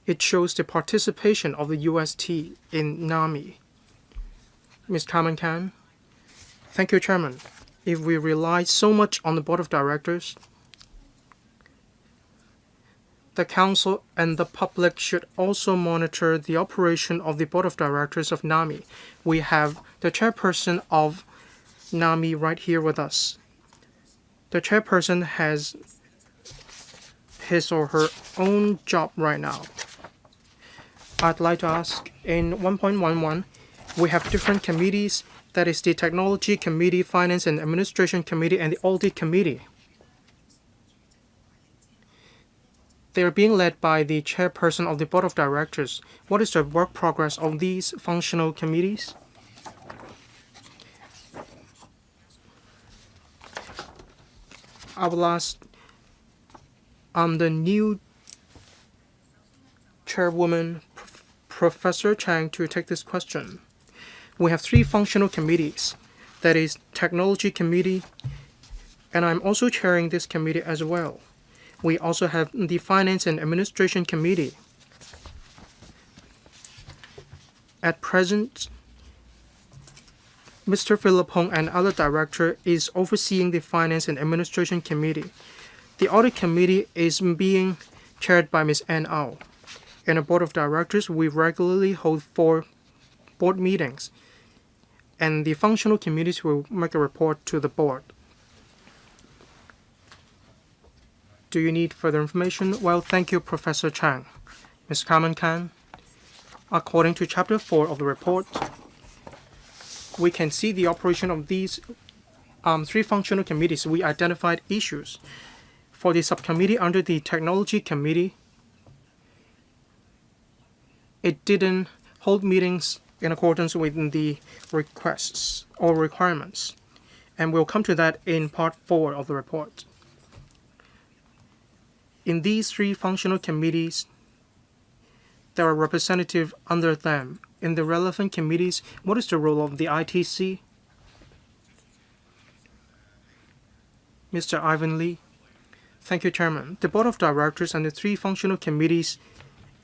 It shows the participation of the UST in NAMI. Ms. Carmen Khan. Thank you, Chairman. If we rely so much on the board of directors, the council and the public should also monitor the operation of the board of directors of NAMI. We have the chairperson of NAMI right here with us. The chairperson has his or her own job right now. I'd like to ask, in 1.11, we have different committees. That is the Technology Committee, Finance and Administration Committee, and the Audit Committee. They are being led by the chairperson of the board of directors. What is the work progress of these functional committees? I will ask the new chairwoman, Professor Chang, to take this question. We have 3 functional committees. That is Technology Committee, and I'm also chairing this committee as well. We also have the Finance and Administration Committee. At present, Mr. Philip Hong, another director, is overseeing the Finance and Administration Committee. The Audit Committee is being chaired by Ms. Ann Au. In the Board of Directors, we regularly hold 4 board meetings, and the functional committees will make a report to the board. Do you need further information? Well, thank you, Professor Chang. Ms. Carmen Khan, according to Chapter 4 of the report, we can see the operation of these 3 functional committees. We identified issues. For the subcommittee under the Technology Committee, it didn't hold meetings in accordance with the requests or requirements. And we'll come to that in Part 4 of the report. In these 3 functional committees, there are representatives under them. In the relevant committees, what is the role of the ITC? Mr. Ivan Lee. Thank you, Chairman. The Board of Directors and the 3 functional committees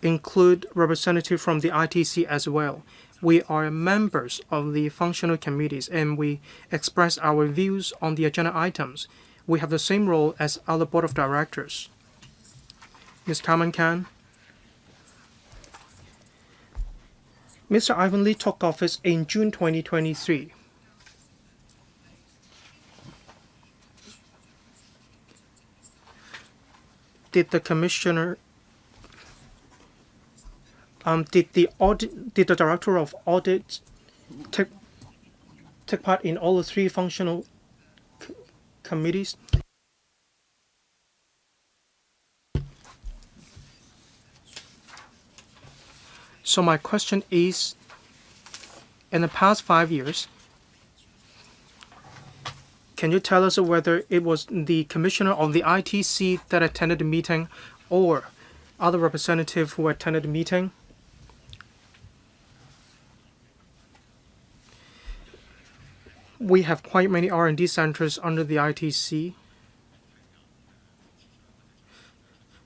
include representatives from the ITC as well. We are members of the functional committees and we express our views on the agenda items. We have the same role as other Board of Directors. Ms. Carmen Khan. Mr. Ivan Lee took office in June 2023. Did the commissioner, did the director of audit take part in all the 3 functional committees? So my question is, in the past 5 years, can you tell us whether it was the commissioner of the ITC that attended the meeting or other representatives who attended the meeting? We have quite many R&D centers under the ITC.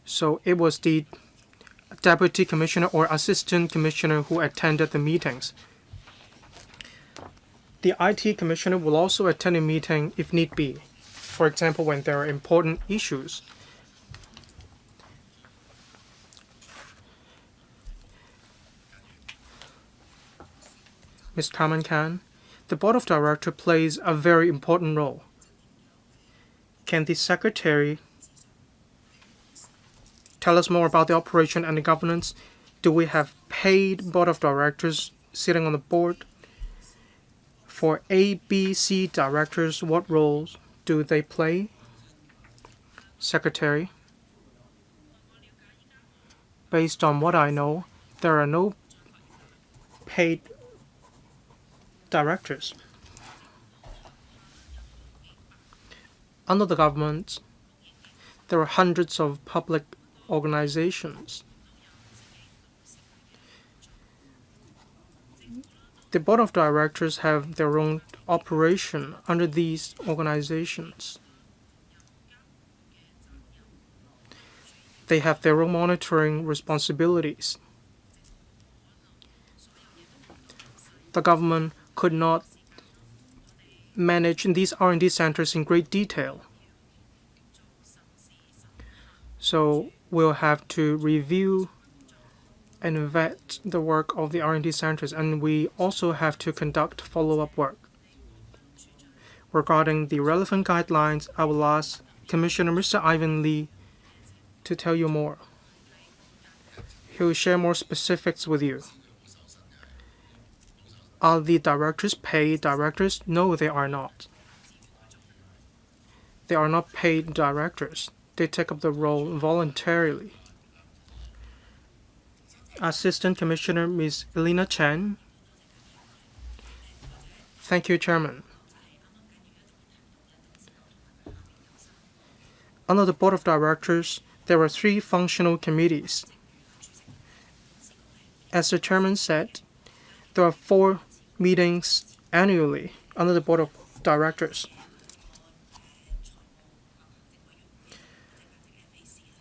So it was the deputy commissioner or assistant commissioner who attended the meetings. The IT commissioner will also attend a meeting if need be. For example, when there are important issues. Ms. Kaman Khan, the Board of Directors plays a very important role. Can the Secretary tell us more about the operation and the governance? Do we have paid Board of Directors sitting on the board? For A, B, C directors, what roles do they play? Secretary, based on what I know, there are no paid directors. Under the government, there are hundreds of public organizations. The Board of Directors have their own operation under these organizations. They have their own monitoring responsibilities. The government could not manage these R&D centers in great detail. So we'll have to review and vet the work of the R&D centers, and we also have to conduct follow-up work. Regarding the relevant guidelines, I will ask Commissioner Mr. Ivan Lee to tell you more. He will share more specifics with you. Are the directors paid directors? No, they are not. They are not paid directors. They take up the role voluntarily. Assistant Commissioner Ms. Elena Chen. Thank you, Chairman. Under the Board of Directors, there are 3 functional committees. As the Chairman said, there are 4 meetings annually under the Board of Directors.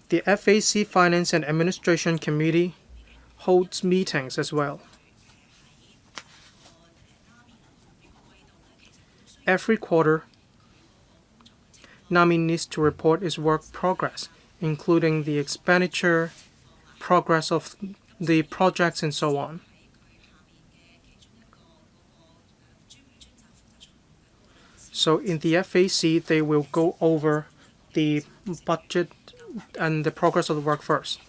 The FAC Finance and Administration Committee holds meetings as well. Every quarter, NAMI needs to report its work progress, including the expenditure, progress of the projects, and so on. So in the FAC, they will go over the budget and the progress of the work first.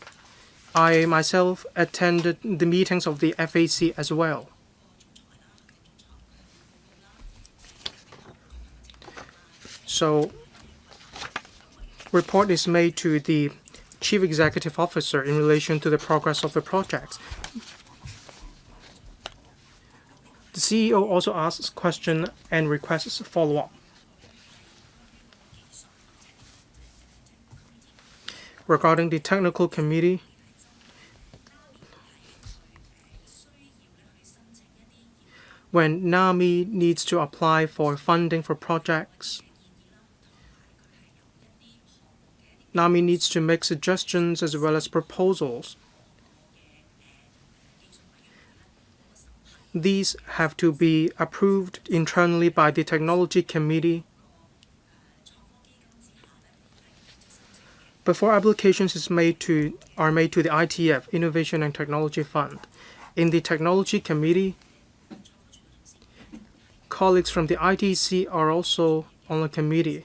I myself attended the meetings of the FAC as well. So report is made to the Chief Executive Officer in relation to the progress of the projects. The CEO also asks questions and requests follow-up. Regarding the technical committee, when NAMI needs to apply for funding for projects, NAMI needs to make suggestions as well as proposals. These have to be approved internally by the Technology Committee before applications are made to the ITF, Innovation and Technology Fund. In the Technology Committee, colleagues from the ITC are also on the committee.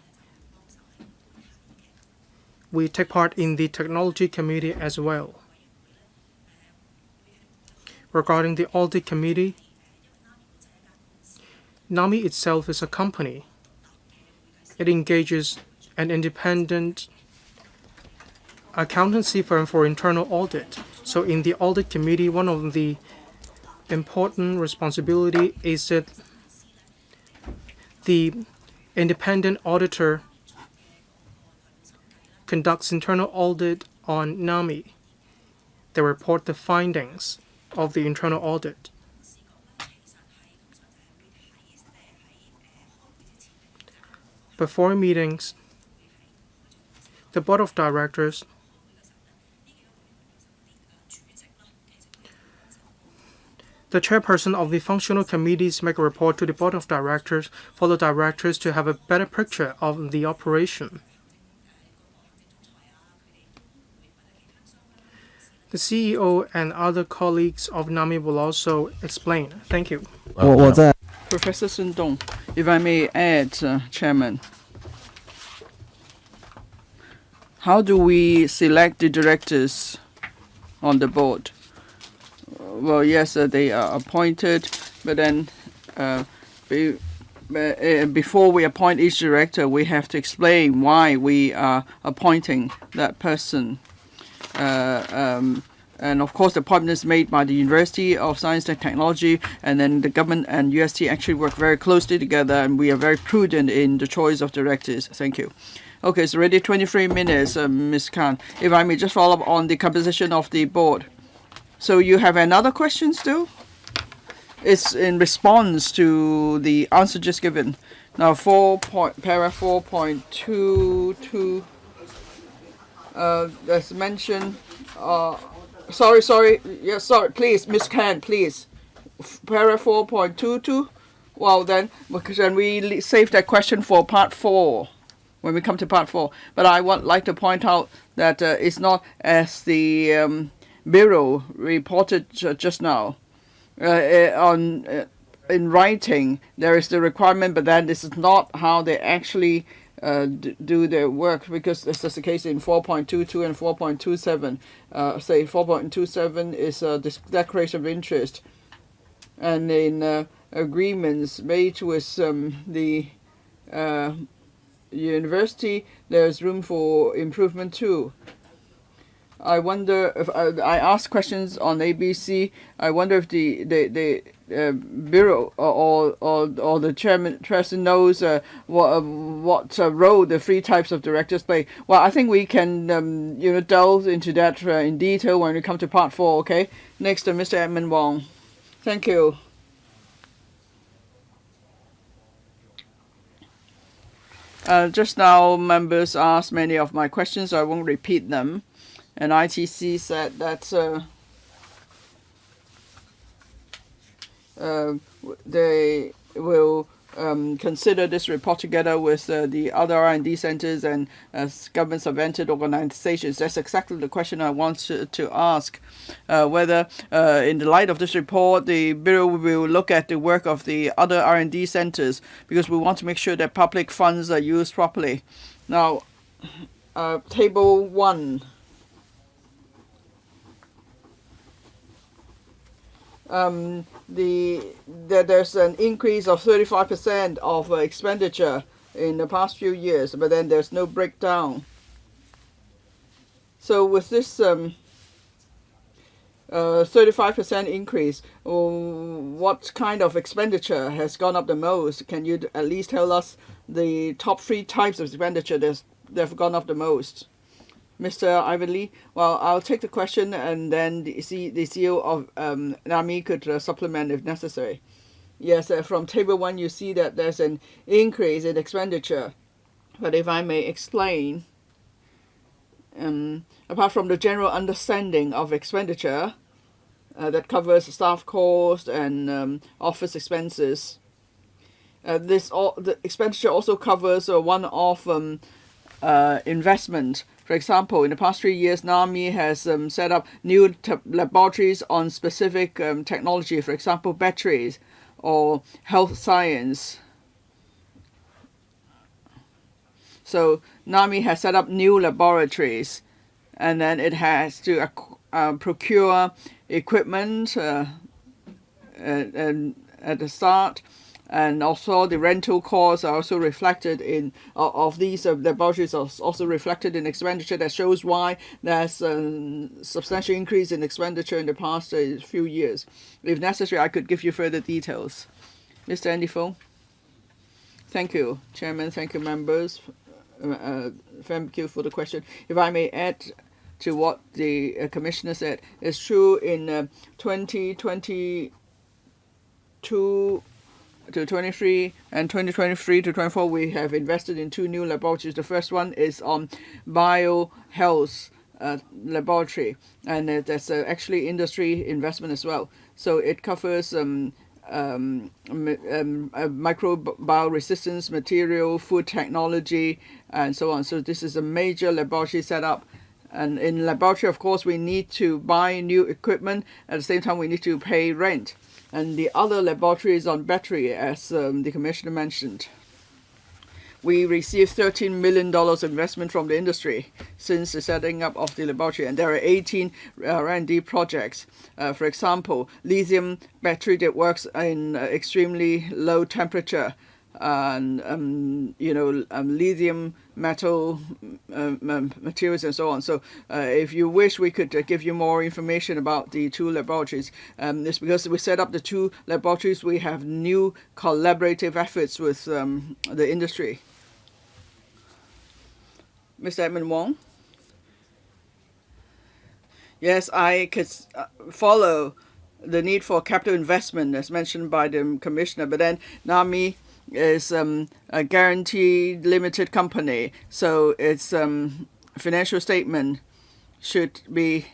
We take part in the Technology Committee as well. Regarding the Audit Committee, NAMI itself is a company. It engages an independent accountancy firm for internal audit. So in the Audit Committee, one of the important responsibility is that the independent auditor conducts internal audit on NAMI. They report the findings of the internal audit. Before meetings, the Board of Directors the chairperson of the functional committees make a report to the Board of Directors for the directors to have a better picture of the operation. The CEO and other colleagues of NAMI will also explain. Thank you. 我在 Professor Sun Dong, if I may add, Chairman, how do we select the directors on the board? Well, yes, they are appointed, but then before we appoint each director, we have to explain why we are appointing that person. And of course, the appointment is made by the University of Science and Technology, and then the government and UST actually work very closely together, and we are very prudent in the choice of directors. Thank you. Okay, it's already 23 minutes, Ms. Khan. If I may just follow up on the composition of the board. So you have another question still? It's in response to the answer just given. Now, para 4.22, that's mentioned. Sorry. Yes, sorry. Please, Ms. Khan, please. Para 4.22. Well, then, can we save that question for part 4? When we come to part 4. But I would like to point out that it's not as the Bureau reported just now. In writing, there is the requirement, but then this is not how they actually do their work, because this is the case in 4.22 and 4.27. Say 4.27 is a declaration of interest, and in agreements made with the university, there's room for improvement too. I wonder if I ask questions on ABC. I wonder if the bureau or the chairperson knows what role the three types of directors play. Well, I think we can delve into that in detail when we come to part 4. Okay. Next, Mr. Edmund Wong. Thank you. Just now, members asked many of my questions, so I won't repeat them. And ITC said that they will consider this report together with the other R&D centers and government-subvented organizations. That's exactly the question I want to ask, whether in the light of this report, the Bureau will look at the work of the other R&D centers, because we want to make sure that public funds are used properly. Now, Table 1. There's an increase of 35% of expenditure in the past few years, but then there's no breakdown. So with this 35% increase, what kind of expenditure has gone up the most? Can you at least tell us the top 3 types of expenditure that have gone up the most? Mr. Ivan Lee, well, I'll take the question, and then the CEO of NAMI could supplement if necessary. Yes, from Table 1, you see that there's an increase in expenditure. But if I may explain, apart from the general understanding of expenditure that covers staff cost and office expenses, the expenditure also covers one-off investment. For example, in the past 3 years, NAMI has set up new laboratories on specific technology, for example, batteries or health science. So NAMI has set up new laboratories, and then it has to procure equipment and at the start. And also the rental costs are also reflected in of these laboratories are also reflected in expenditure. That shows why there's a substantial increase in expenditure in the past few years. If necessary, I could give you further details. Mr. Andy Fong. Thank you, Chairman. Thank you, members. Thank you for the question. If I may add to what the Commissioner said, it's true in 2022 to 23 and 2023 to 24, we have invested in 2 new laboratories. The first one is on biohealth laboratory, and that's actually industry investment as well. So it covers microbial resistance material, food technology, and so on. So this is a major laboratory setup. And in laboratory, of course, we need to buy new equipment. At the same time, we need to pay rent. And the other laboratory is on battery, as the Commissioner mentioned. We received $13 million investment from the industry since the setting up of the laboratory, and there are 18 R&D projects. For example, lithium battery that works in extremely low temperature, and lithium metal materials and so on. So if you wish, we could give you more information about the two laboratories. It's because we set up the two laboratories, we have new collaborative efforts with the industry. Mr. Edmund Wong? Yes, I could follow the need for capital investment as mentioned by the Commissioner, but then NAMI is a guaranteed limited company, so its financial statement should be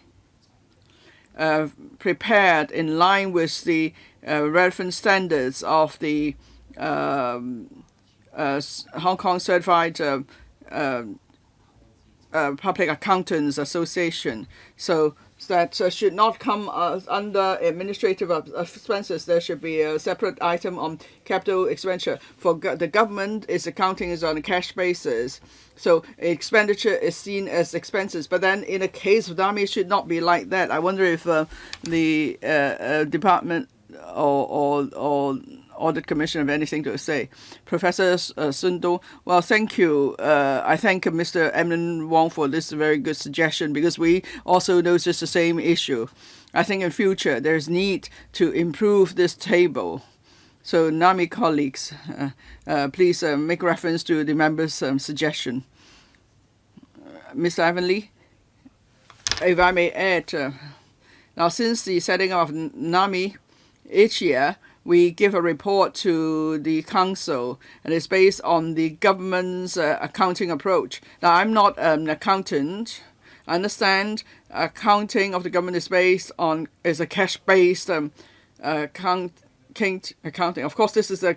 prepared in line with the relevant standards of the Hong Kong Certified Public Accountants Association. So that should not come under administrative expenses. There should be a separate item on capital expenditure. For the government, its accounting is on a cash basis. So expenditure is seen as expenses. But then in a case of NAMI, it should not be like that. I wonder if the department or Audit Commission have anything to say. Professor Sun Dong, well, thank you. I thank Mr. Edmund Wong for this very good suggestion, because we also notice the same issue. I think in future there's need to improve this table. So NAMI colleagues, please make reference to the members' suggestion. Mr. Ivan Lee, if I may add, now since the setting up of NAMI, each year we give a report to the council, and it's based on the government's accounting approach. Now, I'm not an accountant. I understand accounting of the government is a cash-based accounting. Of course, this is a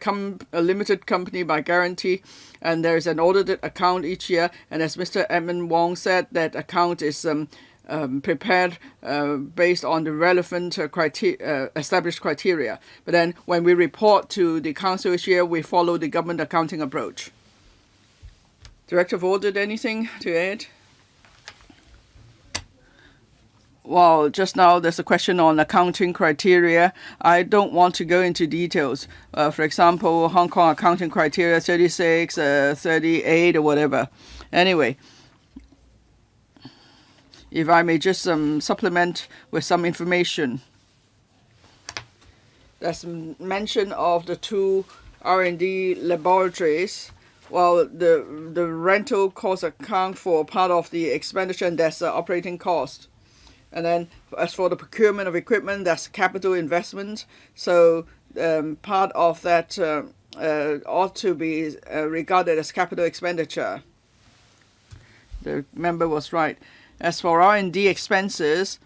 limited company by guarantee, and there's an audited account each year. And as Mr. Edmund Wong said, that account is prepared based on the relevant established criteria. But then when we report to the council each year, we follow the government accounting approach. Director of Audit, anything to add? Well, just now there's a question on accounting criteria. I don't want to go into details. For example, Hong Kong accounting criteria 36, 38 or whatever. Anyway, if I may just supplement with some information. There's mention of the two R&D laboratories. Well, the rental costs account for part of the expenditure, and that's operating cost. And then as for the procurement of equipment, that's capital investment. So part of that ought to be regarded as capital expenditure. The member was right. As for R&D expenses,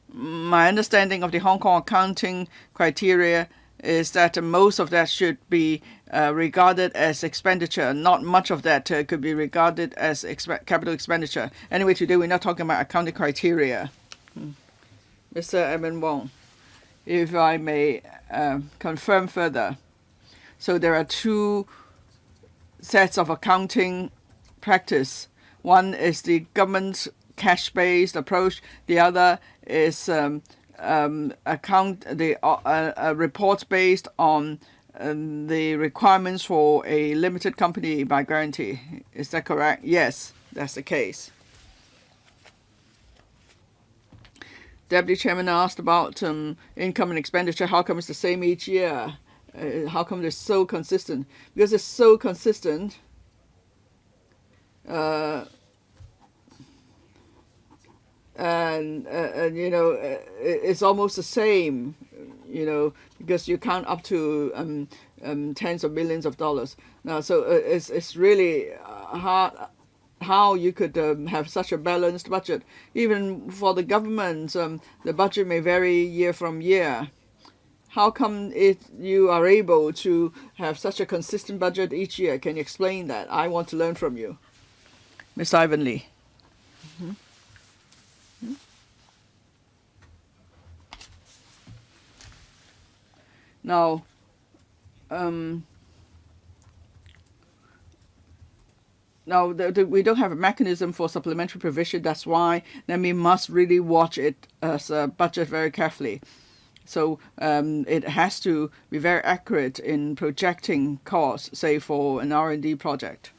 my understanding of the Hong Kong accounting criteria is that most of that should be regarded as expenditure. Not much of that could be regarded as capital expenditure. Anyway, today we're not talking about accounting criteria. Mr. Edmund Wong, if I may confirm further. So there are two sets of accounting practice. One is the government's cash-based approach. The other is reports based on the requirements for a limited company by guarantee. Is that correct? Yes, that's the case. Deputy Chairman asked about income and expenditure. How come it's the same each year? How come they're so consistent? Because it's so consistent. And it's almost the same, because you count up to tens of millions of dollars. Now, so it's really hard how you could have such a balanced budget. Even for the government, the budget may vary year from year. How come you are able to have such a consistent budget each year? Can you explain that? I want to learn from you. Ms. Ivan Lee. Now, we don't have a mechanism for supplementary provision. That's why then we must really watch it as a budget very carefully. So it has to be very accurate in projecting costs, say for an R&D project.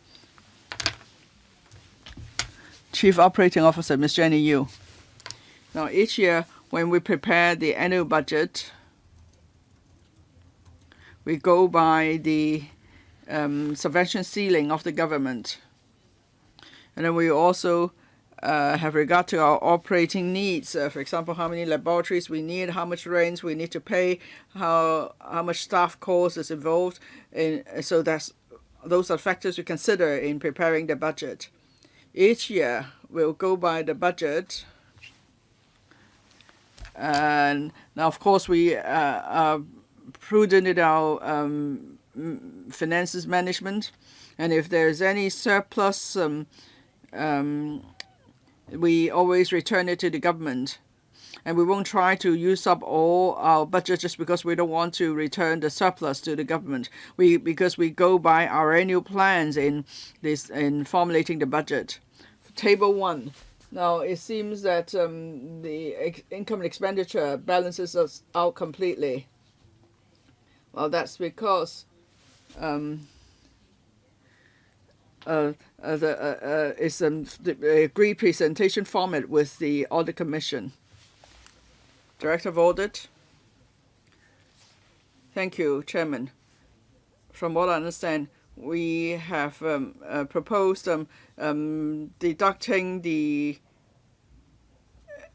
Chief Operating Officer, Ms. Jenny Yu. Now, each year when we prepare the annual budget, we go by the subvention ceiling of the government. And then we also have regard to our operating needs. For example, how many laboratories we need, how much rent we need to pay, how much staff cost is involved. So those are factors we consider in preparing the budget. Each year, we'll go by the budget. And now, of course, we are prudent in our finances management. And if there's any surplus, we always return it to the government. And we won't try to use up all our budget just because we don't want to return the surplus to the government. Because we go by our annual plans in formulating the budget. Table 1. Now, it seems that the income and expenditure balances us out completely. Well, that's because it's the agreed presentation format with the Audit Commission. Director of Audit. Thank you, Chairman. From what I understand, we have proposed deducting the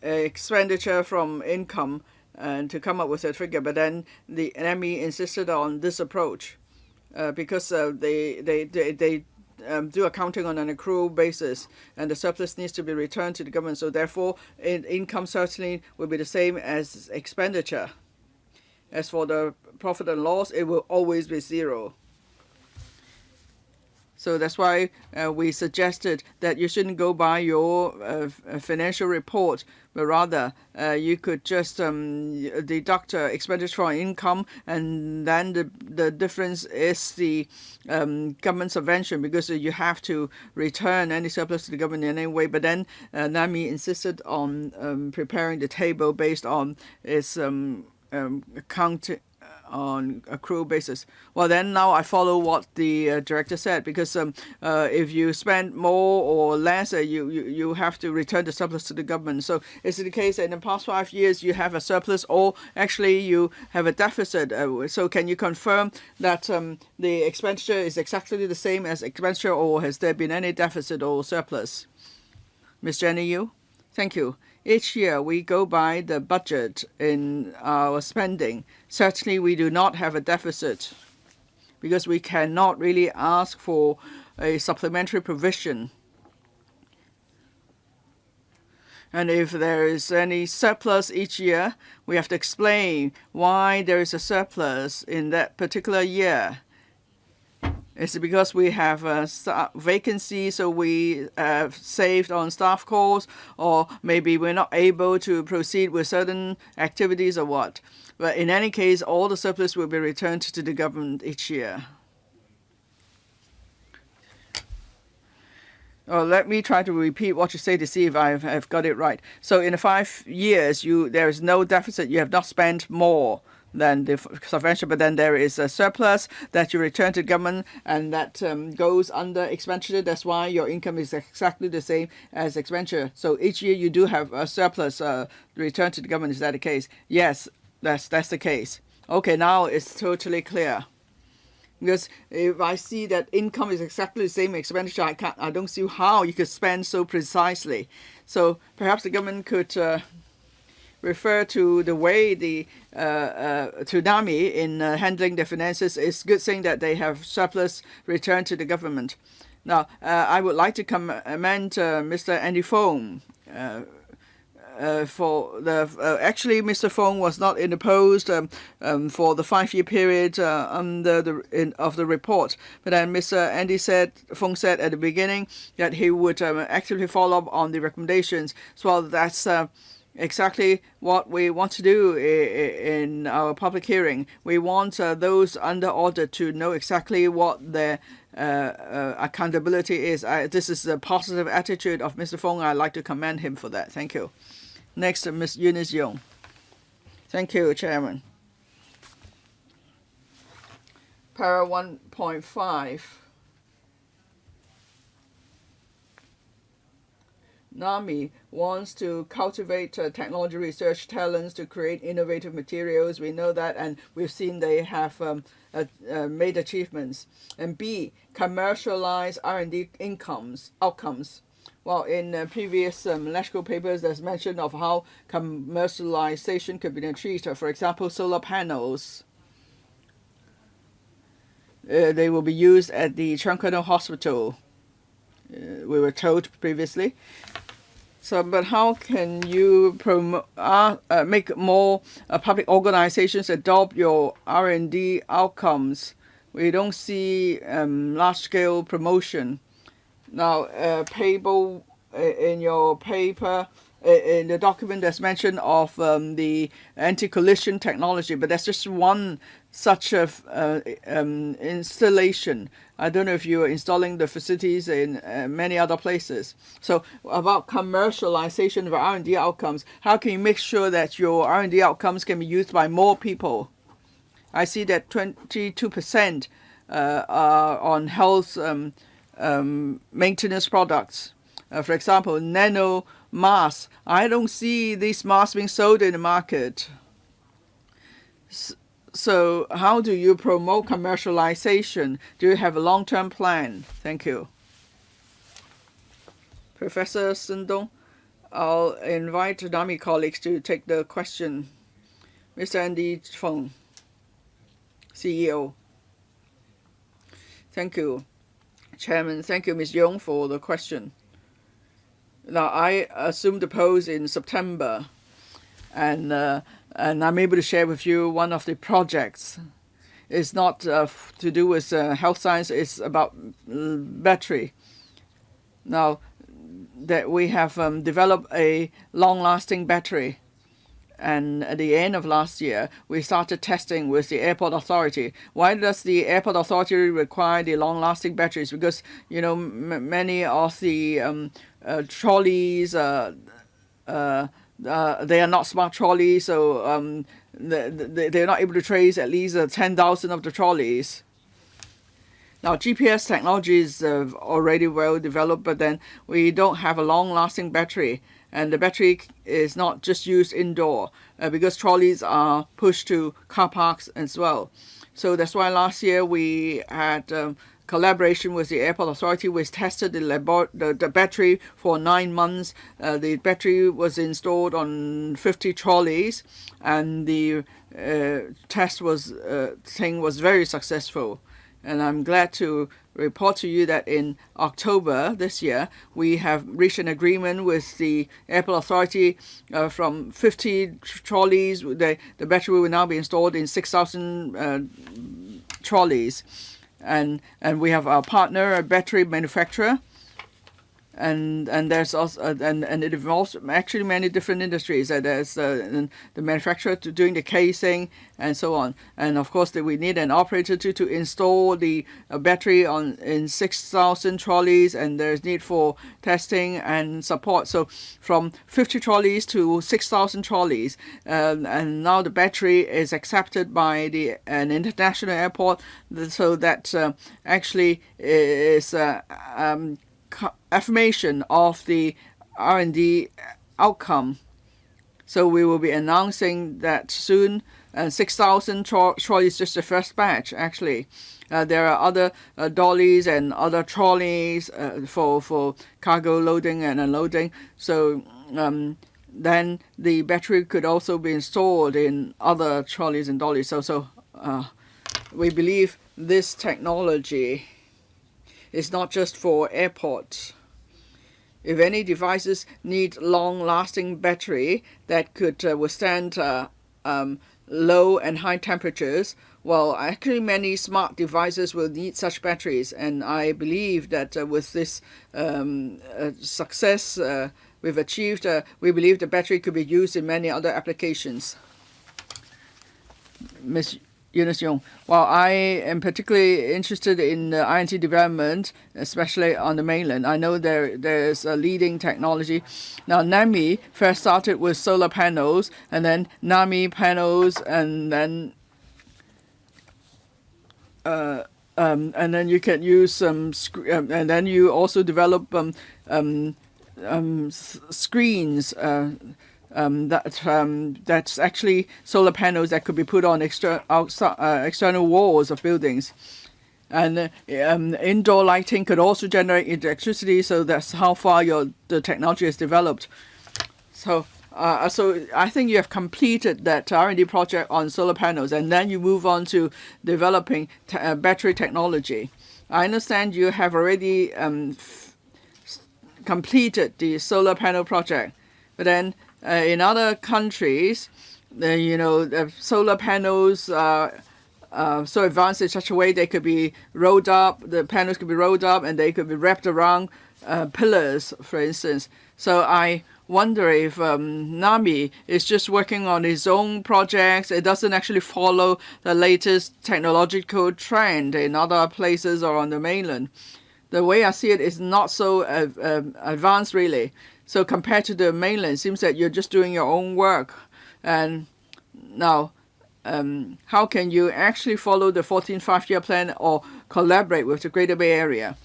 expenditure from income and to come up with a figure, but then the enemy insisted on this approach because they do accounting on an accrual basis, and the surplus needs to be returned to the government. So therefore, income certainly will be the same as expenditure. As for the profit and loss, it will always be zero. So that's why we suggested that you shouldn't go by your financial report, but rather you could just deduct expenditure from income, and then the difference is the government subvention, because you have to return any surplus to the government in any way. But then NAMI insisted on preparing the table based on its accounting on accrual basis. Well, then now I follow what the director said, because if you spend more or less, you have to return the surplus to the government. So is it the case that in the past 5 years you have a surplus, or actually you have a deficit? So can you confirm that the expenditure is exactly the same as expenditure, or has there been any deficit or surplus? Ms. Jenny Yu? Thank you. Each year we go by the budget in our spending. Certainly we do not have a deficit, because we cannot really ask for a supplementary provision. And if there is any surplus each year, we have to explain why there is a surplus in that particular year. Is it because we have a vacancy, so we have saved on staff costs, or maybe we're not able to proceed with certain activities, or what? But in any case, all the surplus will be returned to the government each year. Let me try to repeat what you say to see if I've got it right. So in the 5 years, there is no deficit. You have not spent more than the subvention, but then there is a surplus that you return to government, and that goes under expenditure. That's why your income is exactly the same as expenditure. So each year you do have a surplus returned to the government. Is that the case? Yes, that's the case. Okay, now it's totally clear. Because if I see that income is exactly the same expenditure, I don't see how you could spend so precisely. So perhaps the government could refer to the way the NAMI in handling the finances. Is good saying that they have surplus returned to the government. Now, I would like to commend Mr. Andy Fong for the actually Mr. Fong was not in the post for the 5-year period under of the report, but then Mr. Andy Fong said at the beginning that he would actively follow up on the recommendations. So that's exactly what we want to do in our public hearing. We want those under audit to know exactly what their accountability is. This is a positive attitude of Mr. Fong. I'd like to commend him for that. Thank you. Next, Ms. Eunice Yong. Thank you, Chairman. Para 1.5. NAMI wants to cultivate technology research talents to create innovative materials. We know that, and we've seen they have made achievements. And B, commercialize R&D outcomes. Well, in previous electrical papers, there's mention of how commercialization could be achieved. For example, solar panels. They will be used at the Chunkano Hospital. We were told previously. So, but how can you make more public organizations adopt your R&D outcomes? We don't see large-scale promotion. Now, payable in your paper, in the document, there's mention of the anti-collision technology, but that's just one such a installation. I don't know if you are installing the facilities in many other places. So about commercialization of R&D outcomes, how can you make sure that your R&D outcomes can be used by more people? I see that 22% are on health maintenance products. For example, nano masks. I don't see these masks being sold in the market. So how do you promote commercialization? Do you have a long-term plan? Thank you. Professor Sundong, I'll invite NAMI colleagues to take the question. Mr. Andy Feng, CEO. Thank you, Chairman. Thank you, Ms. Yong, for the question. Now, I assumed the post in September, and I'm able to share with you one of the projects. It's not to do with health science, it's about battery. Now, that we have developed a long-lasting battery. And at the end of last year, we started testing with the airport authority. Why does the airport authority require the long-lasting batteries? Because, many of the trolleys, they are not smart trolleys, so they're not able to trace at least 10,000 of the trolleys. Now, GPS technology is already well developed, but then we don't have a long-lasting battery. And the battery is not just used indoor because trolleys are pushed to car parks as well. So that's why last year we had collaboration with the airport authority. We tested the battery for 9 months. The battery was installed on 50 trolleys, and the test was very successful. And I'm glad to report to you that in October this year, we have reached an agreement with the airport authority from 50 trolleys. The battery will now be installed in 6,000 trolleys. And we have our partner, a battery manufacturer. And there's also and it involves actually many different industries. There's the manufacturer doing the casing and so on. And of course, we need an operator to install the battery in 6,000 trolleys, and there's need for testing and support. So from 50 trolleys to 6,000 trolleys, and now the battery is accepted by an international airport, so that actually is affirmation of the R&D outcome. So we will be announcing that soon. 6,000 trolleys, just the first batch, actually. There are other dollies and other trolleys for cargo loading and unloading. So then the battery could also be installed in other trolleys and dollies. So we believe this technology is not just for airports. If any devices need long-lasting battery that could withstand low and high temperatures, well, actually, many smart devices will need such batteries, and I believe that with this success we've achieved, we believe the battery could be used in many other applications. Ms. Eunice Yong, while I am particularly interested in INT development, especially on the mainland, I know there's a leading technology. Now, NAMI first started with solar panels, and then NAMI panels, and then you can use some, and then you also develop screens. That's actually solar panels that could be put on external walls of buildings. And indoor lighting could also generate electricity, so that's how far the technology has developed. So I think you have completed that R&D project on solar panels, and then you move on to developing battery technology. I understand you have already completed the solar panel project, but then in other countries, the solar panels are so advanced in such a way they could be rolled up. The panels could be rolled up, and they could be wrapped around pillars, for instance. So I wonder if NAMI is just working on its own projects. It doesn't actually follow the latest technological trend in other places or on the mainland. The way I see it is not so advanced, really. So compared to the mainland, it seems that you're just doing your own work. And now, how can you actually follow the 14th Five-Year Plan or collaborate with the Greater Bay Area?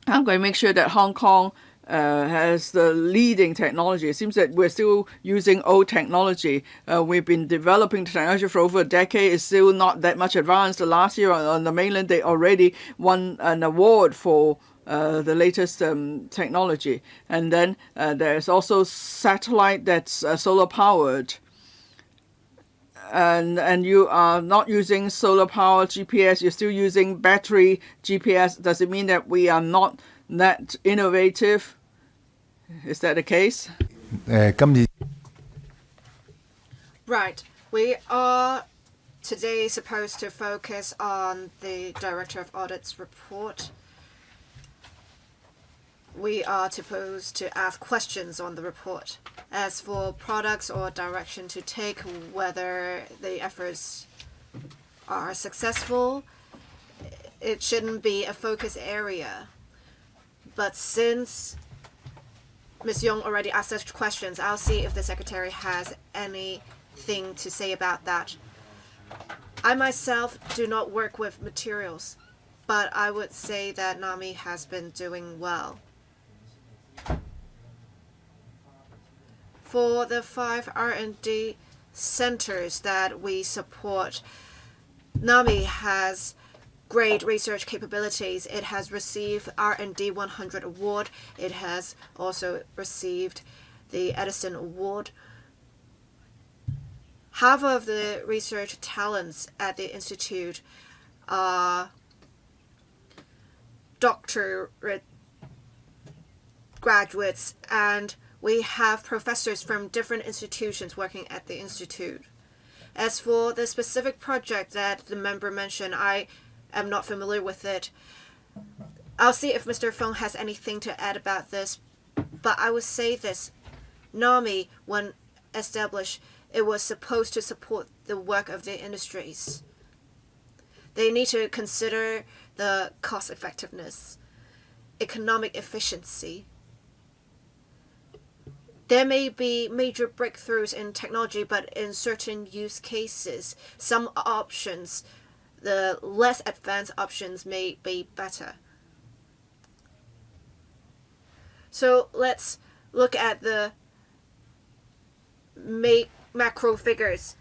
I'm going to make sure that Hong Kong has the leading technology. It seems that we're still using old technology. We've been developing technology for over a decade. It's still not that much advanced. Last year on the mainland, they already won an award for the latest technology. And then there's also satellite that's solar powered. And you are not using solar power GPS, you're still using battery GPS. Does it mean that we are not that innovative? Is that the case? Right. We are today supposed to focus on the Director of Audit's report. We are supposed to ask questions on the report. As for products or direction to take, whether the efforts are successful, it shouldn't be a focus area. But since Ms. Yong already asked such questions, I'll see if the Secretary has anything to say about that. I myself do not work with materials, but I would say that NAMI has been doing well. For the 5 R&D centers that we support, NAMI has great research capabilities. It has received R&D 100 award. It has also received the Edison Award. Half of the research talents at the institute are doctorate graduates, and we have professors from different institutions working at the institute. As for the specific project that the member mentioned, I am not familiar with it. I'll see if Mr. Feng has anything to add about this, but I would say this. NAMI, when established, it was supposed to support the work of the industries. They need to consider the cost effectiveness, economic efficiency. There may be major breakthroughs in technology, but in certain use cases, some options, the less advanced options, may be better. So let's look at the macro figures.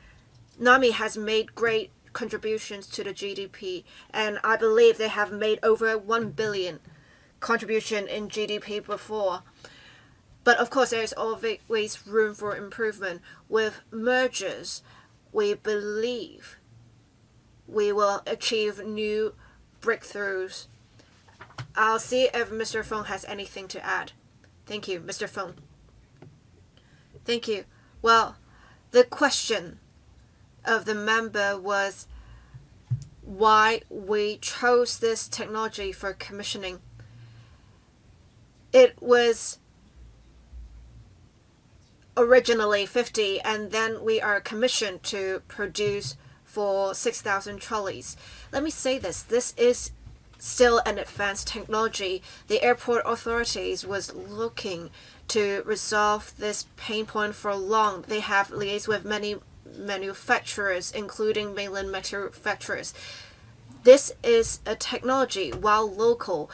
NAMI has made great contributions to the GDP, and I believe they have made over 1 billion contribution in GDP before. But of course, there is always room for improvement. With mergers, we believe we will achieve new breakthroughs. I'll see if Mr. Feng has anything to add. Thank you, Mr. Feng. Thank you. Well, the question of the member was why we chose this technology for commissioning. It was originally 50, and then we are commissioned to produce for 6,000 trolleys. Let me say this is still an advanced technology. The airport authorities was looking to resolve this pain point for long. They have liaised with many manufacturers, including mainland manufacturers. This is a technology, while local,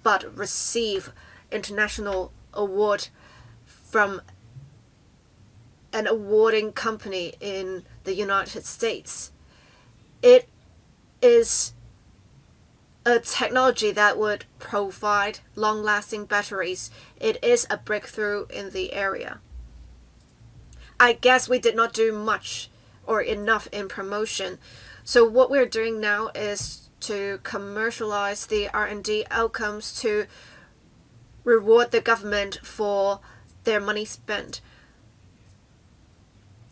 but receive international award from an awarding company in the United States. It is a technology that would provide long-lasting batteries. It is a breakthrough in the area. I guess we did not do much or enough in promotion. So what we're doing now is to commercialize the R&D outcomes to reward the government for their money spent.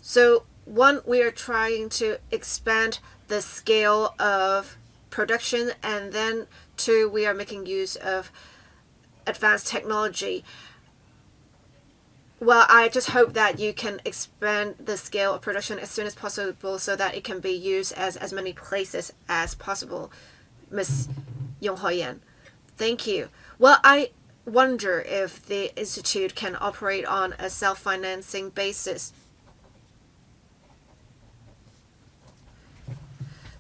So one, we are trying to expand the scale of production, and then two, we are making use of advanced technology. Well, I just hope that you can expand the scale of production as soon as possible so that it can be used as many places as possible. Ms. Yong Hoyan, thank you. Well, I wonder if the Institute can operate on a self-financing basis.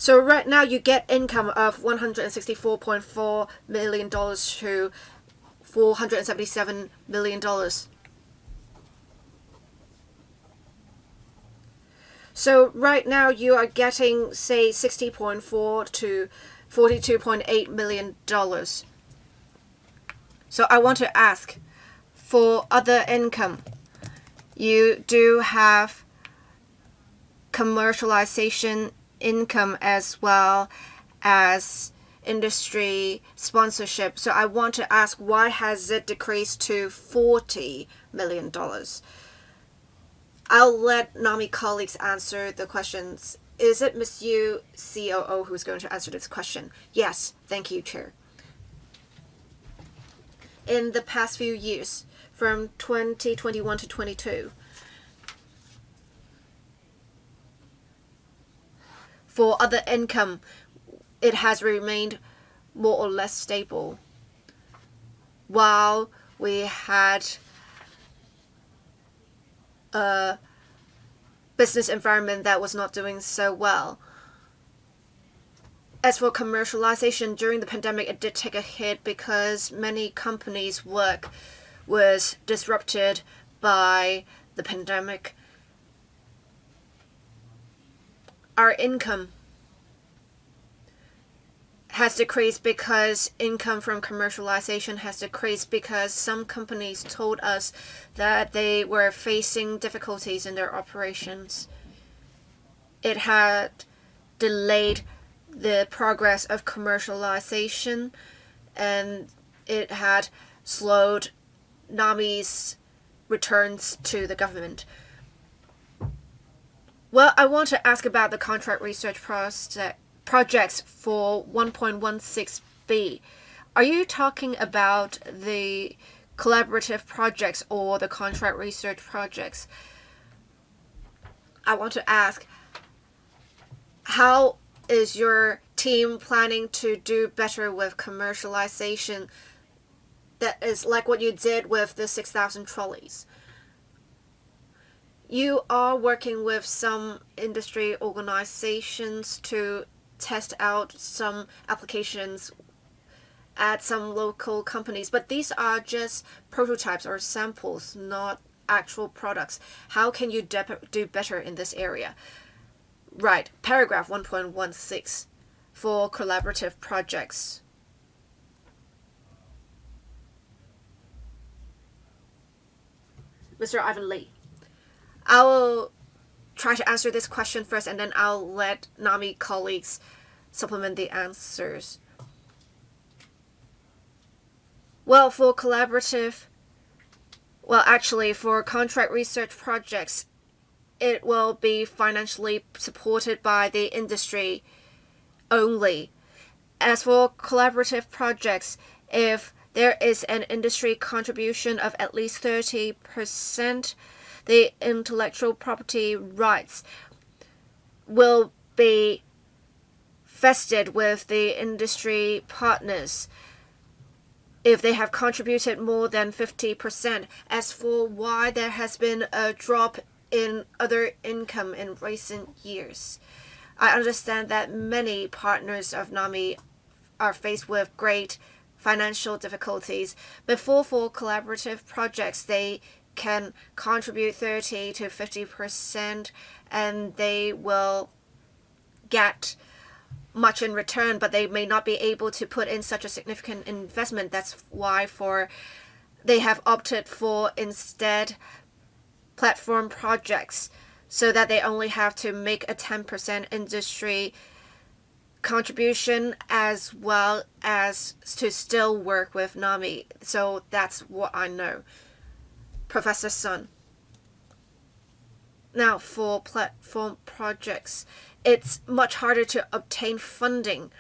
So right now you get income of $164.4 million to $477 million. So right now you are getting, say, $60.4 to $42.8 million. So I want to ask, for other income, you do have commercialization income as well as industry sponsorship. So I want to ask, why has it decreased to $40 million? I'll let NAMI colleagues answer the questions. Is it Ms. Yu, COO, who's going to answer this question? Yes, thank you, Chair. In the past few years, from 2021 to 22, for other income, it has remained more or less stable, while we had a business environment that was not doing so well. As for commercialization, during the pandemic, it did take a hit because many companies' work was disrupted by the pandemic. Our income has decreased because income from commercialization has decreased because some companies told us that they were facing difficulties in their operations. It had delayed the progress of commercialization, and it had slowed NAMI's returns to the government. Well, I want to ask about the contract research projects for 1.16b. Are you talking about the collaborative projects or the contract research projects? I want to ask, how is your team planning to do better with commercialization that is like what you did with the 6,000 trolleys? You are working with some industry organizations to test out some applications at some local companies, but these are just prototypes or samples, not actual products. How can you do better in this area? Right, paragraph 1.16 for collaborative projects. Mr. Ivan Lee, I will try to answer this question first, and then I'll let NAMI colleagues supplement the answers. Well, for contract research projects, it will be financially supported by the industry only. As for collaborative projects, if there is an industry contribution of at least 30%, the intellectual property rights will be vested with the industry partners if they have contributed more than 50%. As for why there has been a drop in other income in recent years, I understand that many partners of NAMI are faced with great financial difficulties. Before, for collaborative projects, they can contribute 30 to 50% and they will get much in return, but they may not be able to put in such a significant investment. That's why they have opted for instead platform projects, so that they only have to make a 10% industry contribution as well as to still work with NAMI. So that's what I know. Professor Sun. Now, for platform projects, it's much harder to obtain funding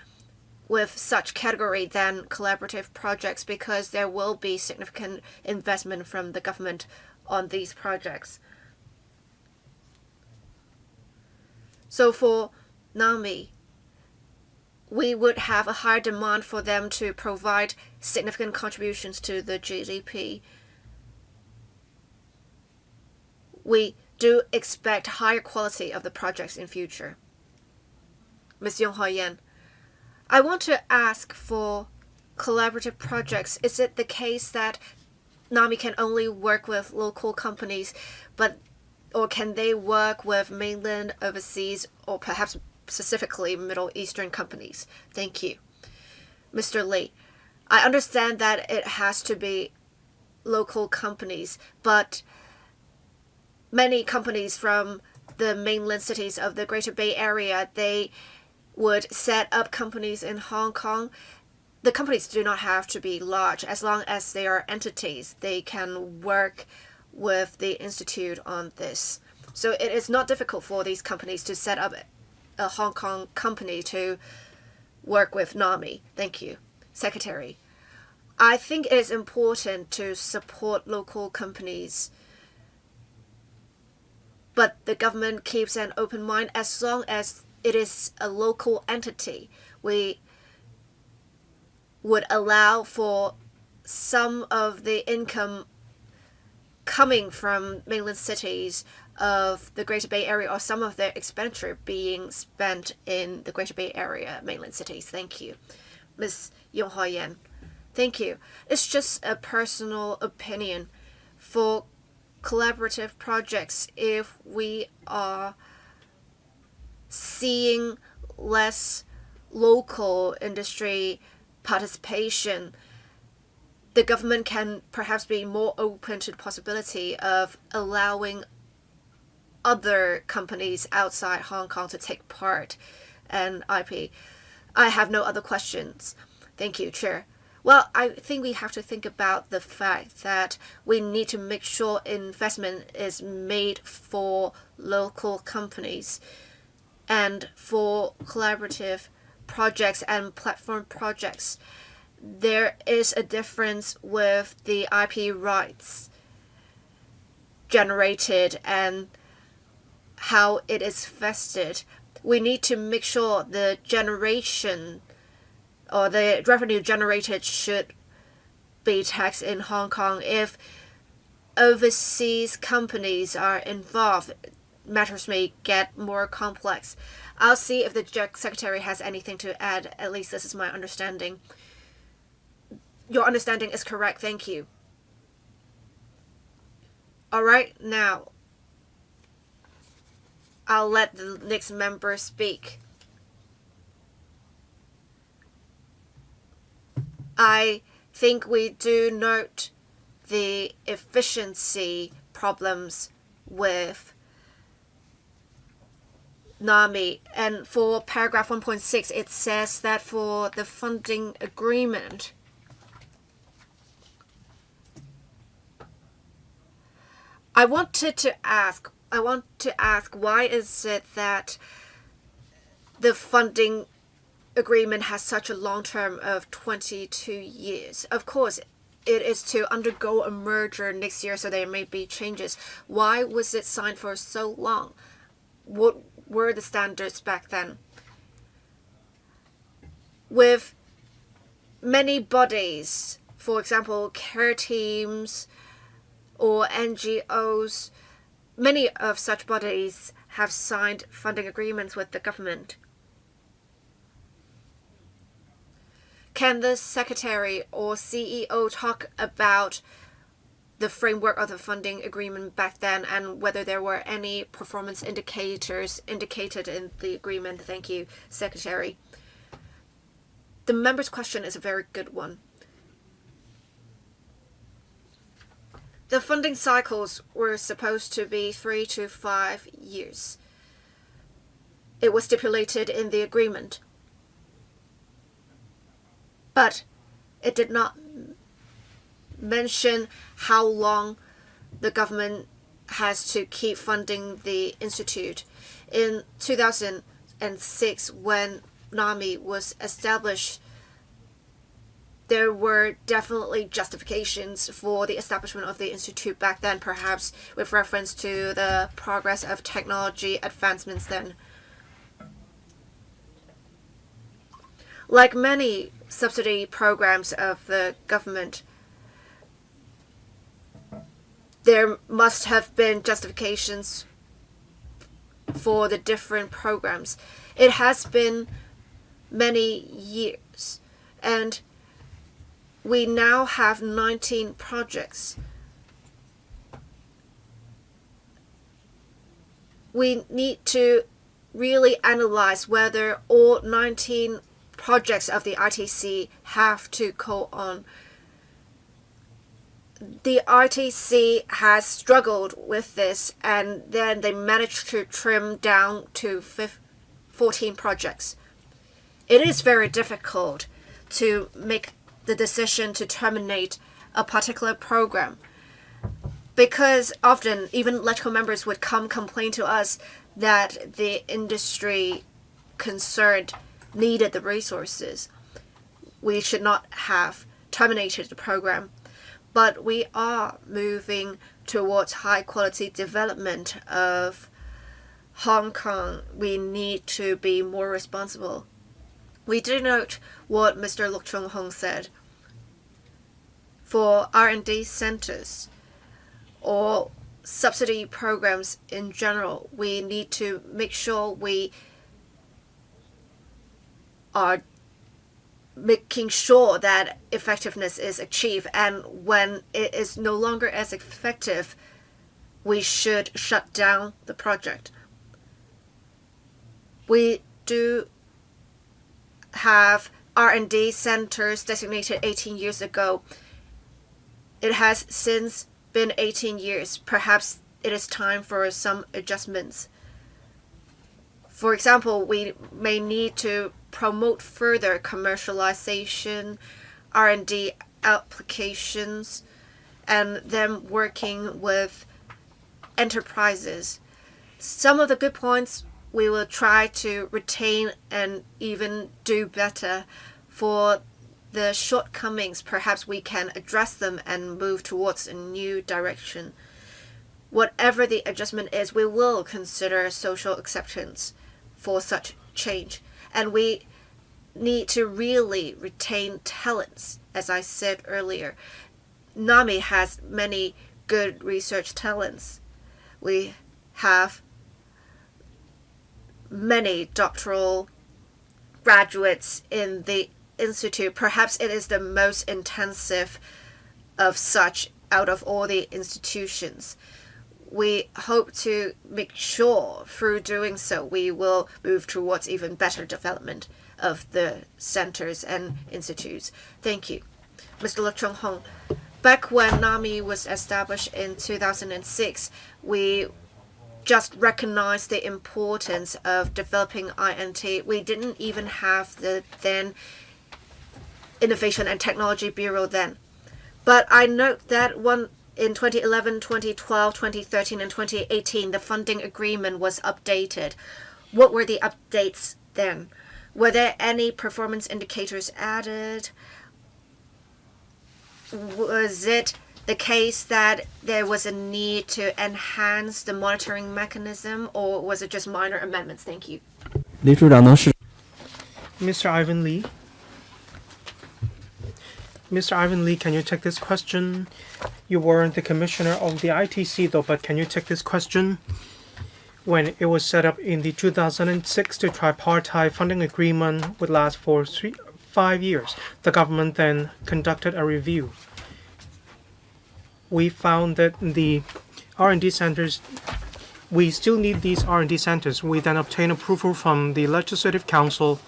with such category than collaborative projects because there will be significant investment from the government on these projects. So for NAMI, we would have a higher demand for them to provide significant contributions to the GDP. We do expect higher quality of the projects in future. Ms. Yong Hao-Yan, I want to ask for collaborative projects. Is it the case that NAMI can only work with local companies, or can they work with mainland, overseas, or perhaps specifically Middle Eastern companies? Thank you. Mr. Lee, I understand that it has to be local companies, but many companies from the mainland cities of the Greater Bay Area, they would set up companies in Hong Kong. The companies do not have to be large. As long as they are entities, they can work with the Institute on this. So it is not difficult for these companies to set up a Hong Kong company to work with NAMI. Thank you. Secretary, I think it is important to support local companies, but the government keeps an open mind. As long as it is a local entity, we would allow for some of the income coming from mainland cities of the Greater Bay Area, or some of their expenditure being spent in the Greater Bay Area mainland cities. Thank you. Ms. Yong Hao-Yan. Thank you. It's just a personal opinion. For collaborative projects, if we are seeing less local industry participation, the government can perhaps be more open to the possibility of allowing other companies outside Hong Kong to take part in IP. I have no other questions. Thank you, Chair. Well, I think we have to think about the fact that we need to make sure investment is made for local companies, and for collaborative projects and platform projects, there is a difference with the IP rights generated and how it is vested. We need to make sure the generation or the revenue generated should be taxed in Hong Kong. If overseas companies are involved, matters may get more complex. I'll see if the Secretary has anything to add. At least this is my understanding. Your understanding is correct. Thank you. All right, now I'll let the next member speak. I think we do note the efficiency problems with NAMI. And for paragraph 1.6, it says that for the funding agreement, I want to ask, why is it that the funding agreement has such a long term of 22 years. Of course, it is to undergo a merger next year, so there may be changes. Why was it signed for so long? What were the standards back then? With many bodies, for example, care teams or NGOs, many of such bodies have signed funding agreements with the government. Can the secretary or CEO talk about the framework of the funding agreement back then and whether there were any performance indicators indicated in the agreement? Thank you, Secretary. The member's question is a very good one. The funding cycles were supposed to be 3 to 5 years. It was stipulated in the agreement. But it did not mention how long the government has to keep funding the institute. In 2006, when NAMI was established, there were definitely justifications for the establishment of the institute back then, perhaps with reference to the progress of technology advancements then. Like many subsidy programs of the government, there must have been justifications for the different programs. It has been many years, and we now have 19 projects. We need to really analyze whether all 19 projects of the ITC have to go on. The ITC has struggled with this, and then they managed to trim down to 14 projects. It is very difficult to make the decision to terminate a particular program, because often even electrical members would come complain to us that the industry concerned needed the resources. We should not have terminated the program, but we are moving towards high quality development of Hong Kong. We need to be more responsible. We do note what Mr. Luk Chung Hong said. For R&D centers or subsidy programs in general, we need to make sure we are making sure that effectiveness is achieved, and when it is no longer as effective, we should shut down the project. We do have R&D centers designated 18 years ago. It has since been 18 years. Perhaps it is time for some adjustments. For example, we may need to promote further commercialization, R&D applications, and them working with enterprises. Some of the good points we will try to retain and even do better. For the shortcomings, perhaps we can address them and move towards a new direction. Whatever the adjustment is, we will consider social acceptance for such change. And we need to really retain talents, as I said earlier. NAMI has many good research talents. We have many doctoral graduates in the institute. Perhaps it is the most intensive of such out of all the institutions. We hope to make sure through doing so we will move towards even better development of the centers and institutes. Thank you. Mr. Luk Chung Hong, back when NAMI was established in 2006, we just recognized the importance of developing INT. We didn't even have the then Innovation and Technology Bureau then. But I note that in 2011, 2012, 2013, and 2018, the funding agreement was updated. What were the updates then? Were there any performance indicators added? Was it the case that there was a need to enhance the monitoring mechanism, or was it just minor amendments? Thank you. Mr. Ivan Lee. Mr. Ivan Lee, can you take this question? You weren't the commissioner of the ITC though, but can you take this question? When it was set up in the 2006, the tripartite funding agreement would last for 5 years. The government then conducted a review. We found that the R&D centers, we still need these R&D centers. We then obtained approval from the Legislative Council.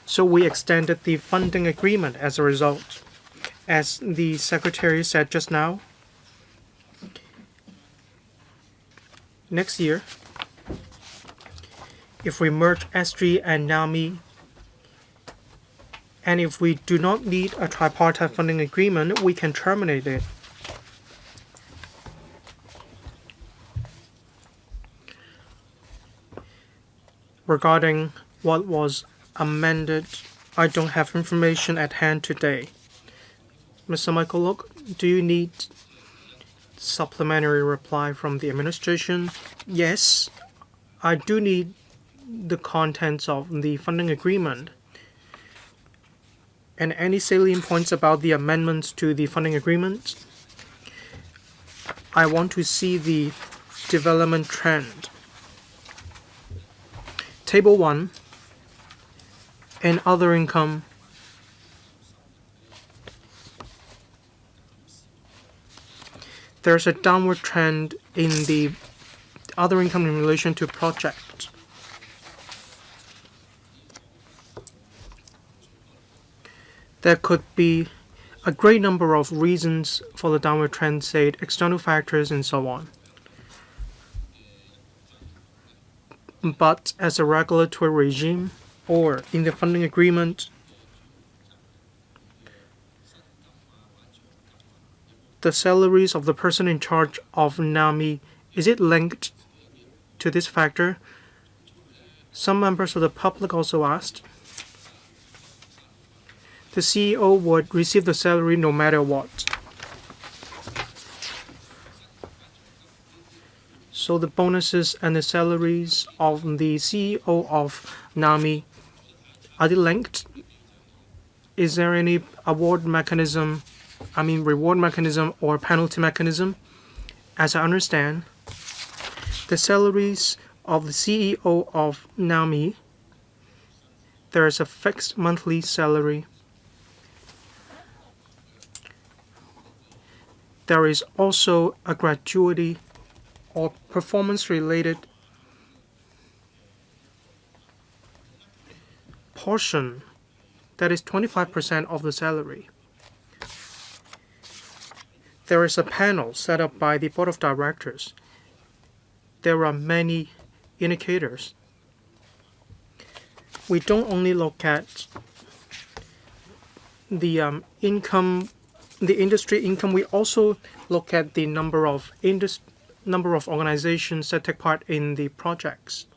So we extended the funding agreement as a result. As the Secretary said just now, next year, if we merge S3 and NAMI, and if we do not need a tripartite funding agreement, we can terminate it. Regarding what was amended, I don't have information at hand today. Mr. Michael Look, do you need supplementary reply from the administration? Yes, I do need the contents of the funding agreement and any salient points about the amendments to the funding agreement. I want to see the development trend. Table 1 and other income. There's a downward trend in the other income in relation to project. There could be a great number of reasons for the downward trend, say external factors and so on. But as a regulatory regime or in the funding agreement, the salaries of the person in charge of NAMI, is it linked to this factor? Some members of the public also asked. The CEO would receive the salary no matter what. So the bonuses and the salaries of the CEO of NAMI, are they linked? Is there any reward mechanism or penalty mechanism? As I understand, the salaries of the CEO of NAMI, there is a fixed monthly salary. There is also a gratuity or performance-related portion that is 25% of the salary. There is a panel set up by the board of directors. There are many indicators. We don't only look at the industry income. We also look at the number of organizations that take part in the projects.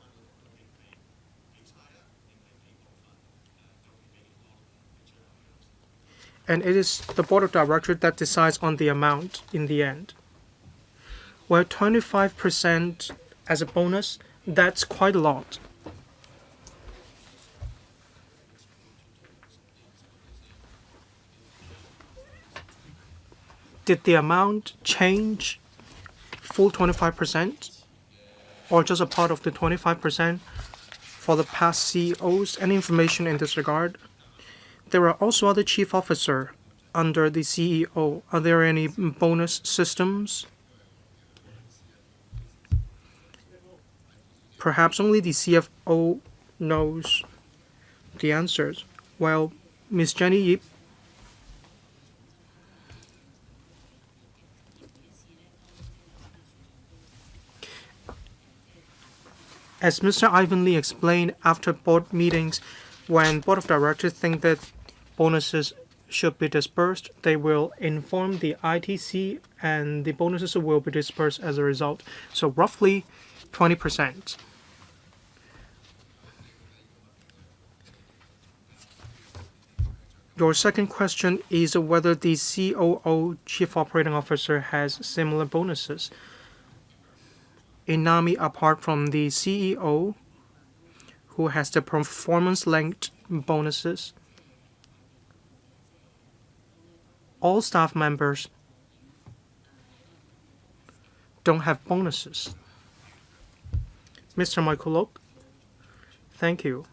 And it is the board of directors that decides on the amount in the end. Well, 25% as a bonus, that's quite a lot. Did the amount change full 25% or just a part of the 25% for the past CEOs? Any information in this regard? There are also other chief officers under the CEO. Are there any bonus systems? Perhaps only the CFO knows the answers. Well, Ms. Jenny Yip, as Mr. Ivan Lee explained after board meetings, when board of directors think that bonuses should be dispersed, they will inform the ITC and the bonuses will be dispersed as a result. So roughly 20%. Your second question is whether the COO, Chief Operating Officer, has similar bonuses. In NAMI, apart from the CEO, who has the performance-linked bonuses, all staff members don't have bonuses. Mr. Michael Lok, thank you.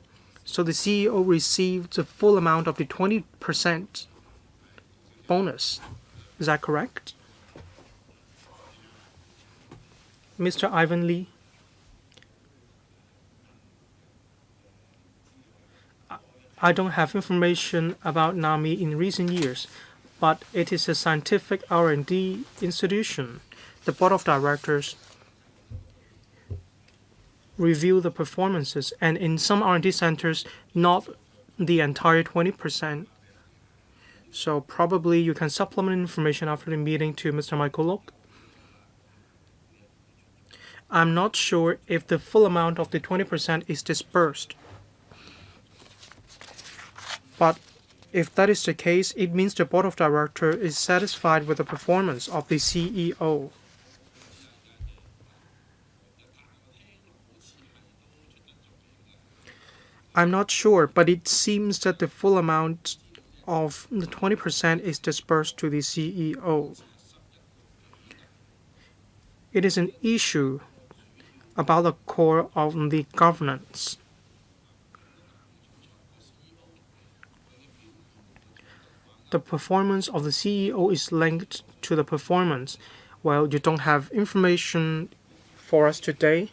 So the CEO received the full amount of the 20% bonus. Is that correct? Mr. Ivan Lee, I don't have information about NAMI in recent years, but it is a scientific R&D institution. The board of directors review the performances, and in some R&D centers, not the entire 20%. So probably you can supplement information after the meeting to Mr. Michael Lok. I'm not sure if the full amount of the 20% is dispersed. But if that is the case, it means the board of directors is satisfied with the performance of the CEO. I'm not sure, but it seems that the full amount of the 20% is dispersed to the CEO. It is an issue about the core of the governance. The performance of the CEO is linked to the performance. Well, you don't have information for us today.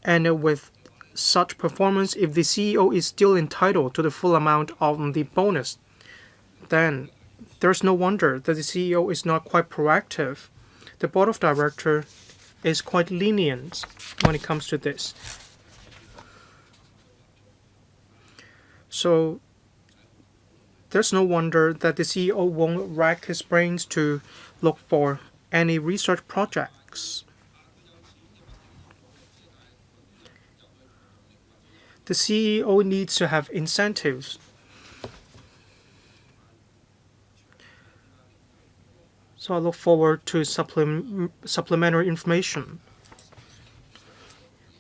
And with such performance, if the CEO is still entitled to the full amount of the bonus, then there's no wonder that the CEO is not quite proactive. The board of directors is quite lenient when it comes to this. So there's no wonder that the CEO won't rack his brains to look for any research projects. The CEO needs to have incentives. So I look forward to supplementary information.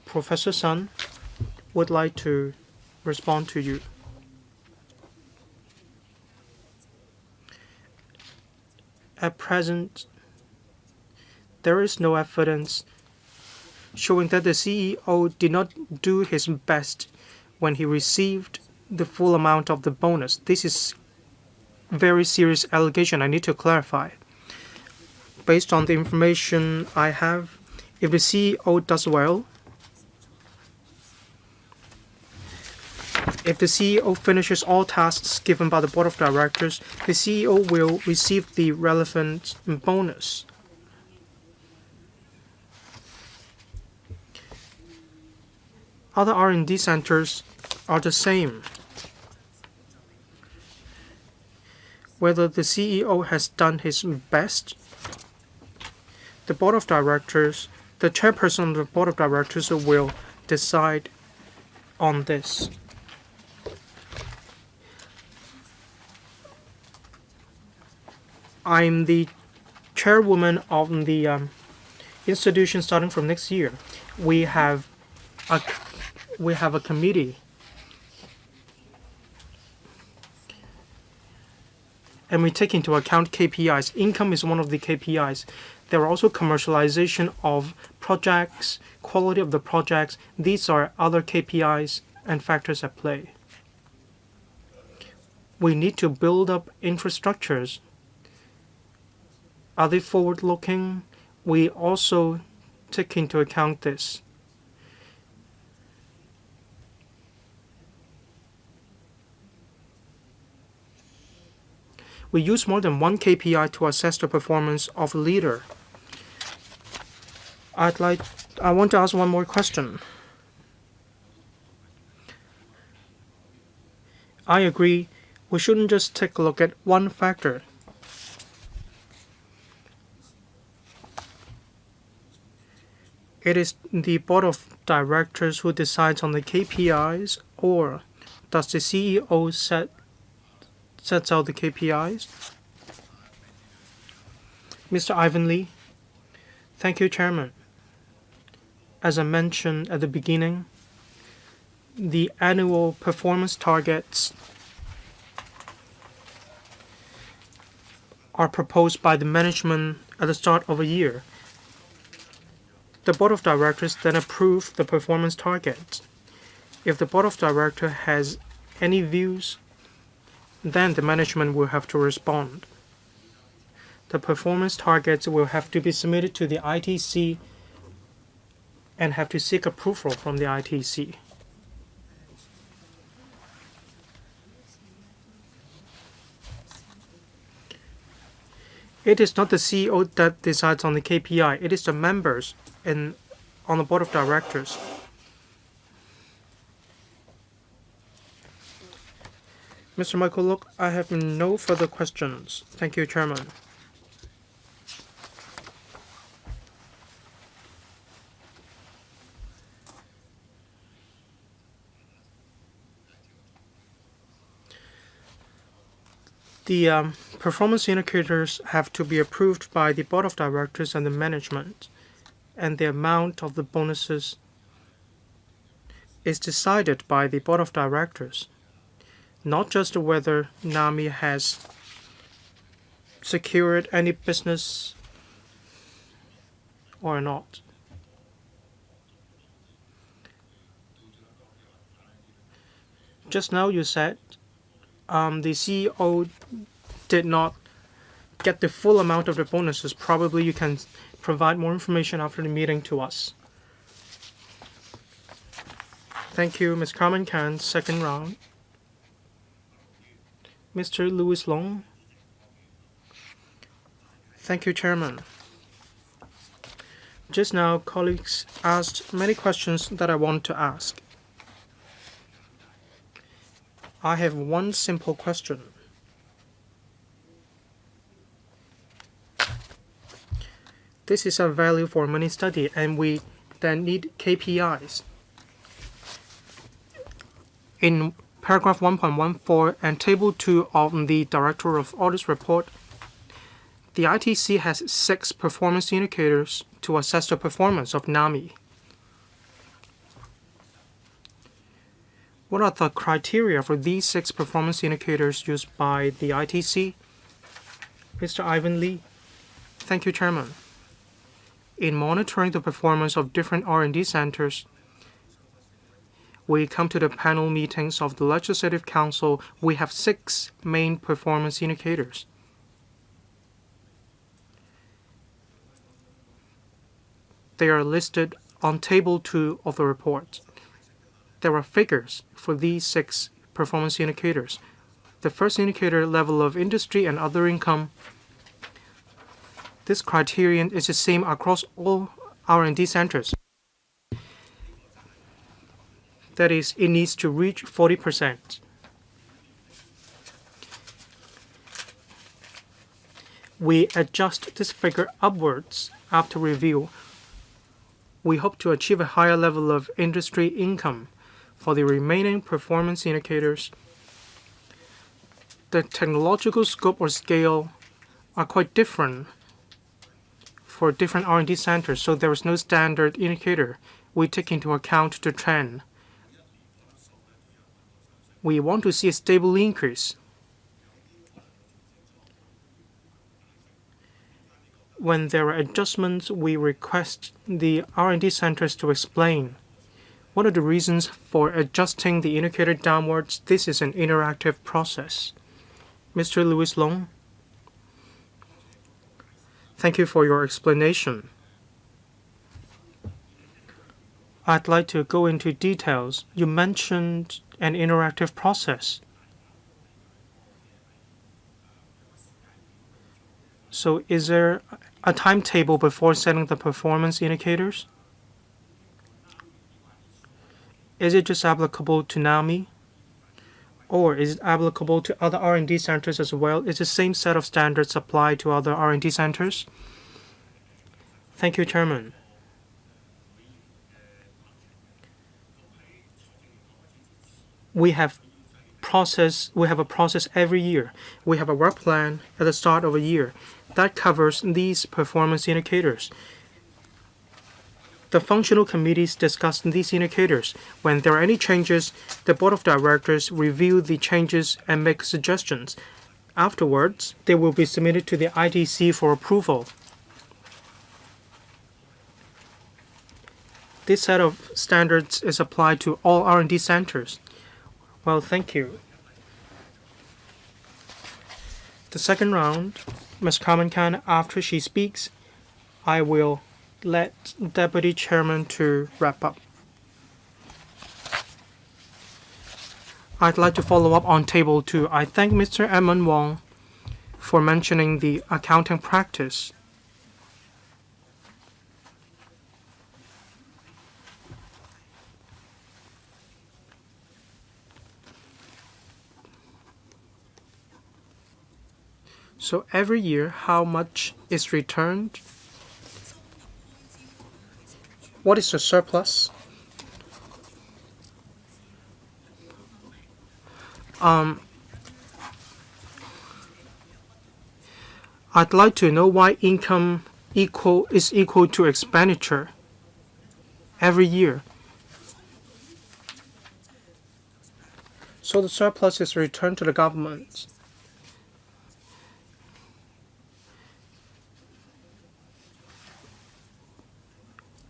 Professor Sun would like to respond to you. At present, there is no evidence showing that the CEO did not do his best when he received the full amount of the bonus. This is a very serious allegation. I need to clarify. Based on the information I have, if the CEO does well, if the CEO finishes all tasks given by the board of directors, the CEO will receive the relevant bonus. Other R&D centers are the same. Whether the CEO has done his best, the board of directors, the chairperson of the board of directors will decide on this. I'm the chairwoman of the institution starting from next year. We have a committee, and we take into account KPIs. Income is one of the KPIs. There are also commercialization of projects, quality of the projects. These are other KPIs and factors at play. We need to build up infrastructures. Are they forward-looking? We also take into account this. We use more than one KPI to assess the performance of a leader. I want to ask one more question. I agree, we shouldn't just take a look at one factor. It is the board of directors who decides on the KPIs or Does the CEO sets out the KPIs? Mr. Ivan Lee. Thank you, Chairman. As I mentioned at the beginning, the annual performance targets are proposed by the management at the start of a year. The Board of Directors then approve the performance targets. If the Board of Directors has any views, then the management will have to respond. The performance targets will have to be submitted to the ITC and have to seek approval from the ITC. It is not the CEO that decides on the KPI. It is the members on the Board of Directors. Mr. Michael Look, I have no further questions. Thank you, Chairman. The performance indicators have to be approved by the Board of Directors and the management, and the amount of the bonuses is decided by the Board of Directors, not just whether NAMI has secured any business or not. Just now you said the CEO did not get the full amount of the bonuses. Probably you can provide more information after the meeting to us. Thank you, Ms. Carmen Can. Second round. Mr. Louis Long. Thank you, Chairman. Just now, colleagues asked many questions that I want to ask. I have one simple question. This is a value for money study, and we then need KPIs. In paragraph 1.14 and table 2 of the Director of Audit's report, the ITC has 6 performance indicators to assess the performance of NAMI. What are the criteria for these 6 performance indicators used by the ITC? Mr. Ivan Lee. Thank you, Chairman. In monitoring the performance of different R&D centers, we come to the panel meetings of the Legislative Council. We have 6 main performance indicators. They are listed on table 2 of the report. There are figures for these 6 performance indicators. The first indicator, level of industry and other income. This criterion is the same across all R&D centers. That is, it needs to reach 40%. We adjust this figure upwards after review. We hope to achieve a higher level of industry income. For the remaining performance indicators, the technological scope or scale are quite different for different R&D centers, so there is no standard indicator. We take into account the trend. We want to see a stable increase. When there are adjustments, we request the R&D centers to explain. What are the reasons for adjusting the indicator downwards? This is an interactive process. Mr. Louis Long. Thank you for your explanation. I'd like to go into details. You mentioned an interactive process. So is there a timetable before setting the performance indicators? Is it just applicable to NAMI? Or is it applicable to other R&D centers as well? Is the same set of standards applied to other R&D centers? Thank you, Chairman. We have have a process every year. We have a work plan at the start of a year that covers these performance indicators. The functional committees discuss these indicators. When there are any changes, the board of directors review the changes and make suggestions. Afterwards, they will be submitted to the ITC for approval. This set of standards is applied to all R&D centers. Well, thank you. The second round, Ms. Carmen Khan, after she speaks, I will let Deputy Chairman to wrap up. I'd like to follow up on table 2. I thank Mr. Edmund Wong for mentioning the accounting practice. So every year, how much is returned? What is the surplus? I'd like to know why income is equal to expenditure every year. So the surplus is returned to the government.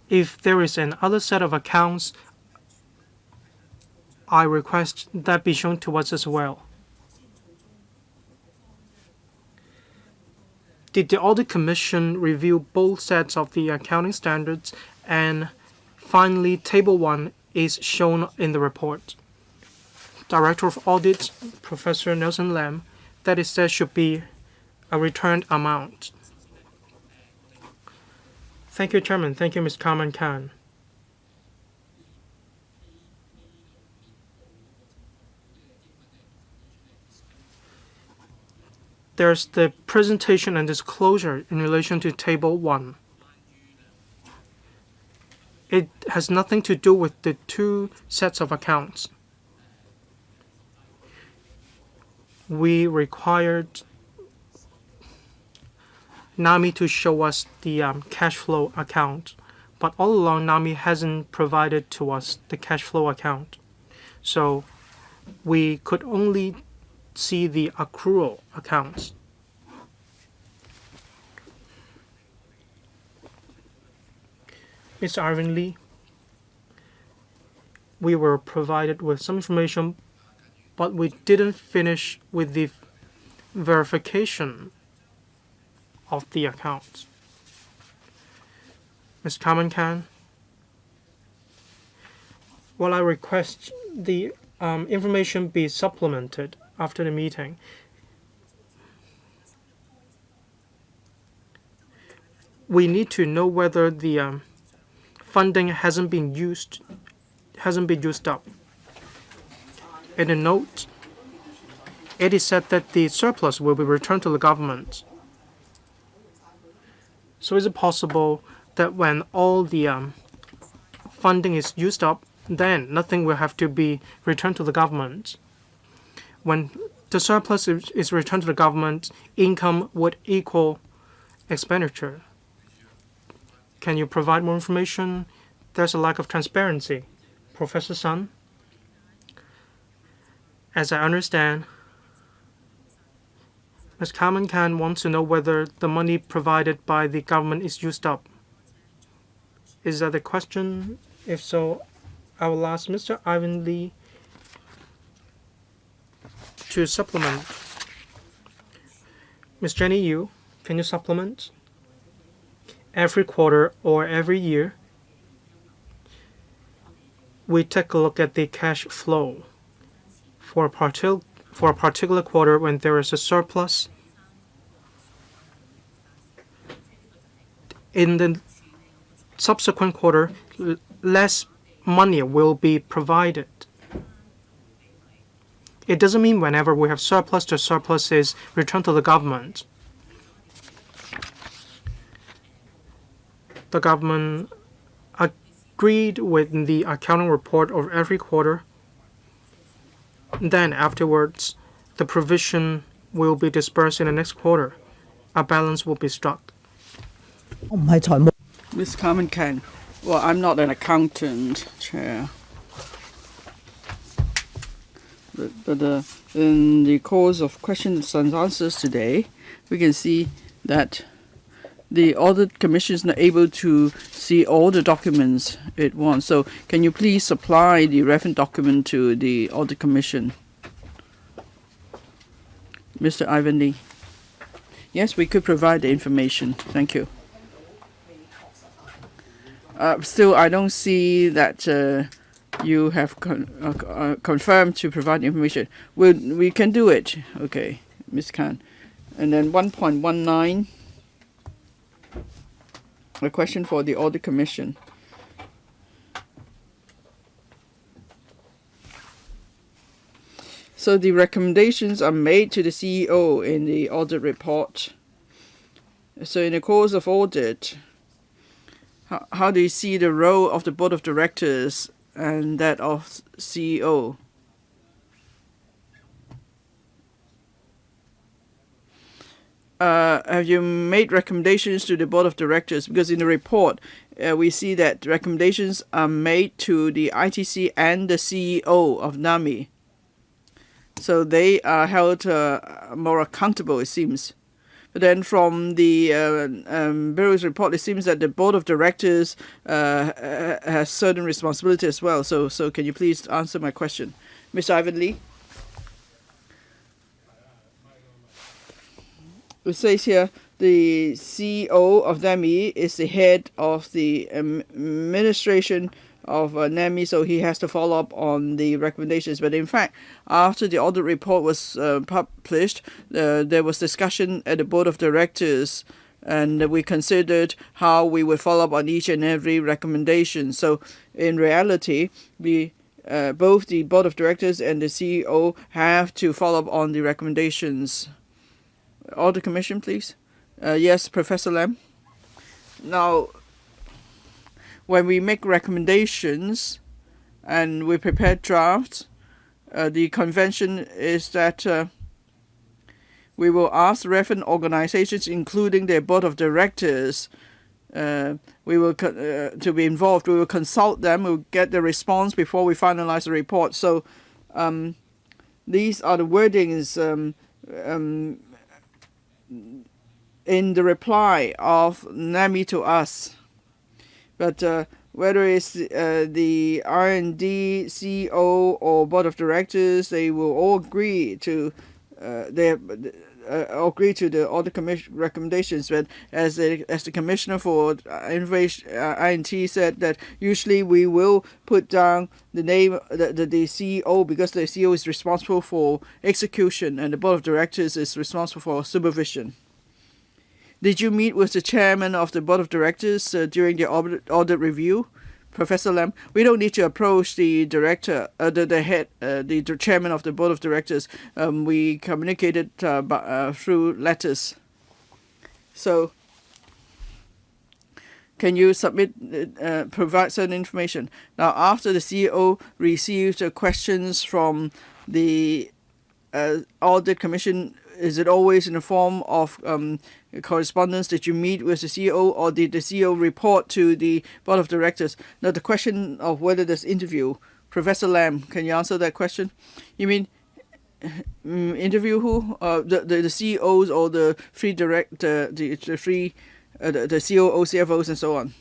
If there is another set of accounts, I request that be shown to us as well. Did the Audit Commission review both sets of the accounting standards? And finally, Table 1 is shown in the report. Director of Audit, Professor Nelson Lam, that is there should be a returned amount. Thank you, Chairman. Thank you, Ms. Carmen Khan. There's the presentation and disclosure in relation to Table 1. It has nothing to do with the two sets of accounts. We required NAMI to show us the cash flow account, but all along NAMI hasn't provided to us the cash flow account. So we could only see the accrual accounts. Mr. Arvin Lee, we were provided with some information, but we didn't finish with the verification of the accounts. Ms. Carmen Khan, well, I request the information be supplemented after the meeting. We need to know whether the funding hasn't been used up. In the note, it is said that the surplus will be returned to the government. So is it possible that when all the funding is used up, then nothing will have to be returned to the government? When the surplus is returned to the government, income would equal expenditure. Can you provide more information? There's a lack of transparency. Professor Sun, as I understand, Ms. Carmen Khan wants to know whether the money provided by the government is used up. Is that the question? If so, I will ask Mr. Ivan Lee to supplement. Ms. Jenny Yu, can you supplement? Every quarter or every year, we take a look at the cash flow for a particular quarter. When there is a surplus, in the subsequent quarter, less money will be provided. It doesn't mean whenever we have surplus, the surplus is returned to the government. The government agreed with the accounting report of every quarter. Then afterwards, the provision will be dispersed in the next quarter. A balance will be struck. 我唔係財務 Ms. Carmen Kang. Well, I'm not an accountant, Chair. But in the course of questions and answers today, we can see that the Audit Commission is not able to see all the documents it wants. So can you please supply the relevant document to the Audit Commission? Mr. Ivan Lee. Yes, we could provide the information. Thank you. Still, I don't see that you have confirmed to provide information. We can do it. Okay, Ms. Khan. And then 1.19, a question for the Audit Commission. So the recommendations are made to the CEO in the audit report. So in the course of audit, how do you see the role of the board of directors and that of CEO? Have you made recommendations to the board of directors? Because in the report, we see that recommendations are made to the ITC and the CEO of NAMI. So they are held more accountable, it seems. But then from the Bureau's report, it seems that the board of directors has certain responsibility as well. So can you please answer my question? Mr. Ivan Lee? It says here the CEO of NAMI is the head of the administration of NAMI, so he has to follow up on the recommendations. But in fact, after the audit report was published, there was discussion at the board of directors, and we considered how we would follow up on each and every recommendation. So in reality, both the board of directors and the CEO have to follow up on the recommendations. Audit Commission, please. Yes, Professor Lam. Now, when we make recommendations and we prepare drafts, the convention is that we will ask relevant organizations, including their board of directors, to be involved. We will consult them. We'll get the response before we finalize the report. So these are the wordings in the reply of NAMI to us. But whether it's the R&D, CEO, or board of directors, they will all agree to the audit commission recommendations. But as the commissioner for innovation, INT said that usually we will put down the name the CEO, because the CEO is responsible for execution and the board of directors is responsible for supervision. Did you meet with the chairman of the board of directors during the audit review, Professor Lam? We don't need to approach the director, the chairman of the board of directors. We communicated through letters. So, can you provide certain information? Now, after the CEO received questions from the audit commission, is it always in the form of correspondence? Did you meet with the CEO, or did the CEO report to the board of directors? Now, the question of whether there's interview, Professor Lam, can you answer that question? You mean interview who? The CEOs or the the COO, CFOs, and so on?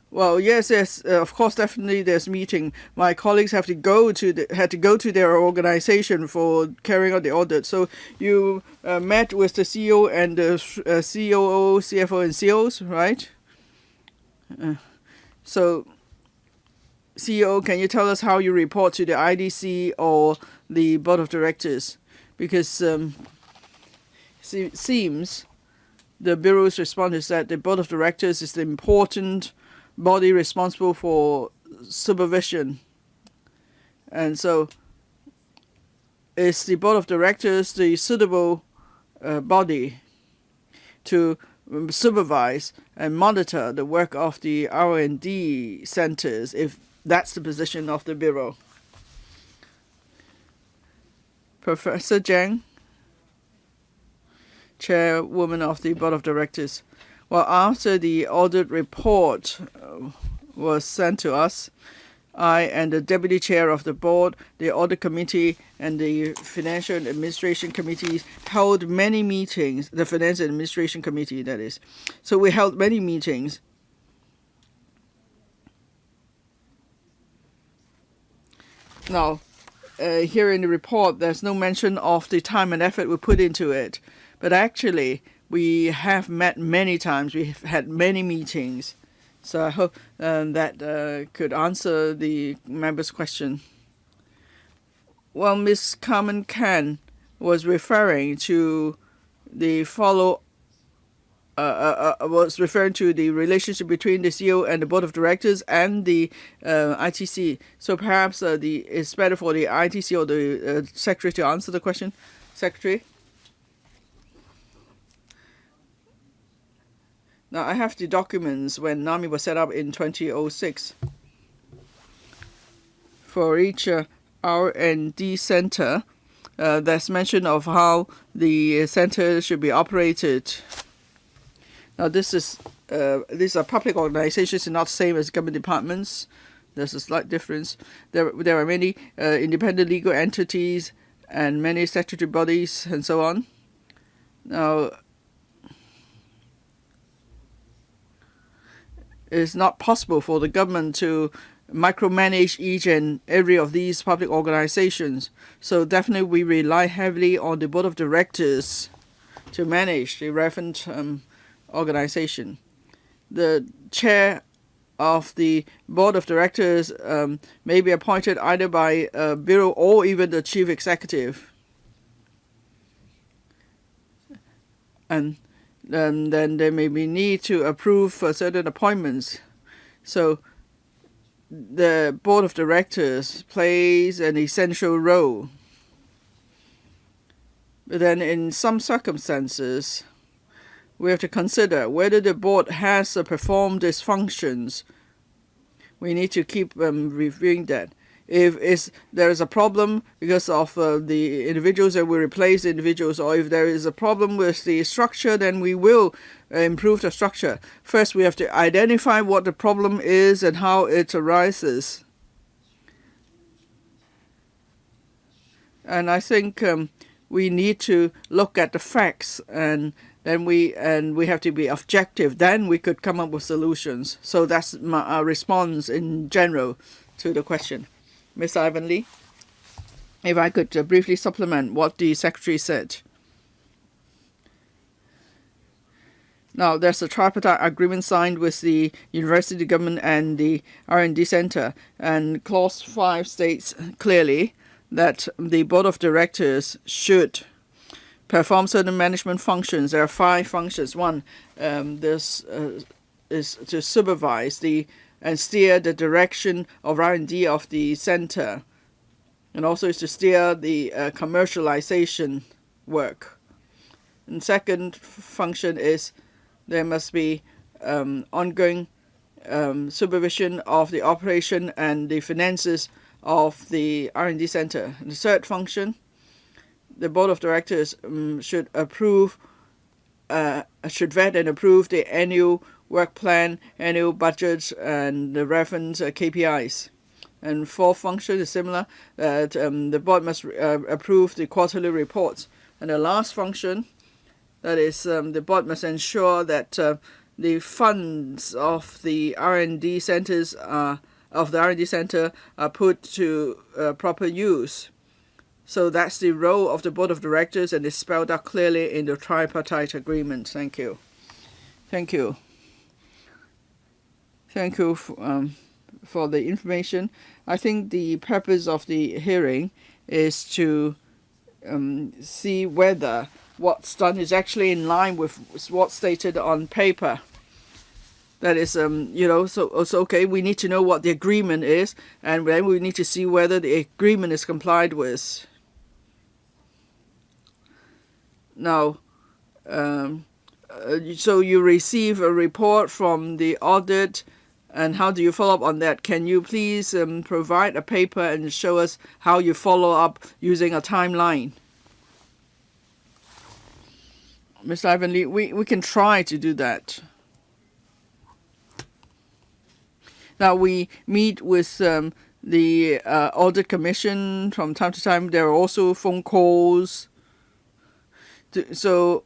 Well, yes, of course, definitely there's meeting. My colleagues had to go to their organization for carrying out the audit. So you met with the CEO and the COO, CFO, and COs, right? So CEO, can you tell us how you report to the IDC or the board of directors? Because it seems the Bureau's response is that the board of directors is the important body responsible for supervision. And so is the board of directors the suitable body to supervise and monitor the work of the R&D centers, if that's the position of the Bureau? Professor Zhang, Chairwoman of the Board of Directors. Well, after the audit report was sent to us, I and the Deputy Chair of the Board, the Audit Committee, and the Financial and Administration Committees held many meetings, the Finance and Administration Committee, that is. So we held many meetings. Now, here in the report, there's no mention of the time and effort we put into it. But actually, we have met many times. We've had many meetings. So I hope that could answer the member's question. Well, Ms. Carmen Can was referring to the was referring to the relationship between the CEO and the Board of Directors and the ITC. So perhaps it's better for the ITC or the Secretary to answer the question. Secretary? Now, I have the documents when NAMI was set up in 2006. For each R&D center, there's mention of how the center should be operated. Now, these are public organizations, not the same as government departments. There's a slight difference. There are many independent legal entities and many statutory bodies and so on. Now, it's not possible for the government to micromanage each and every of these public organizations. So definitely we rely heavily on the Board of Directors to manage the relevant organization. The chair of the Board of Directors may be appointed either by a bureau or even the chief executive. And then there may be need to approve for certain appointments. So the Board of Directors plays an essential role. But then in some circumstances, we have to consider whether the board has performed its functions. We need to keep reviewing that. If there is a problem because of the individuals, that we replace the individuals, or if there is a problem with the structure, then we will improve the structure. First, we have to identify what the problem is and how it arises. And I think we need to look at the facts, and then we have to be objective. Then we could come up with solutions. So that's my response in general to the question. Ms. Ivan Lee, if I could briefly supplement what the Secretary said. Now, there's a tripartite agreement signed with the university government and the R&D Center, and Clause 5 states clearly that the Board of Directors should perform certain management functions. There are 5 functions. One, this is to supervise and steer the direction of R&D of the center, and also is to steer the commercialization work. And second function is there must be ongoing supervision of the operation and the finances of the R&D center. And the third function, the Board of Directors should vet and approve the annual work plan, annual budgets, and the reference KPIs. And fourth function is similar, that the board must approve the quarterly reports. And the last function, that is, the board must ensure that the funds of the R&D centers are put to proper use. So that's the role of the Board of Directors, and it's spelled out clearly in the tripartite agreement. Thank you. Thank you. Thank you for the information. I think the purpose of the hearing is to see whether what's done is actually in line with what's stated on paper. That is, so it's okay. We need to know what the agreement is, and then we need to see whether the agreement is complied with. Now, so you receive a report from the audit And how do you follow up on that? Can you please provide a paper and show us how you follow up using a timeline? Mr. Ivan Lee, we can try to do that. Now, we meet with the Audit Commission from time to time. There are also phone calls. So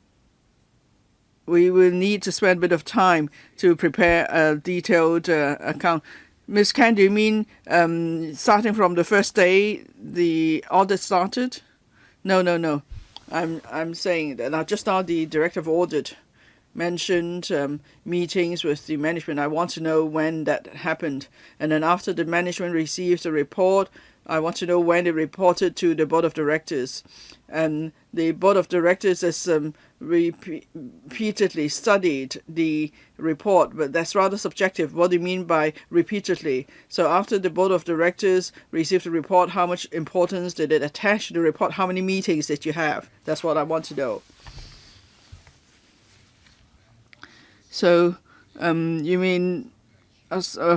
we will need to spend a bit of time to prepare a detailed account. Ms. Kan, do you mean starting from the first day the audit started? No. I'm saying that just now the Director of Audit mentioned meetings with the management. I want to know when that happened. And then after the management receives the report, I want to know when it reported to the Board of Directors. And the Board of Directors has repeatedly studied the report, but that's rather subjective. What do you mean by repeatedly? So after the Board of Directors received the report, how much importance did it attach to the report? How many meetings did you have? That's what I want to know. So you mean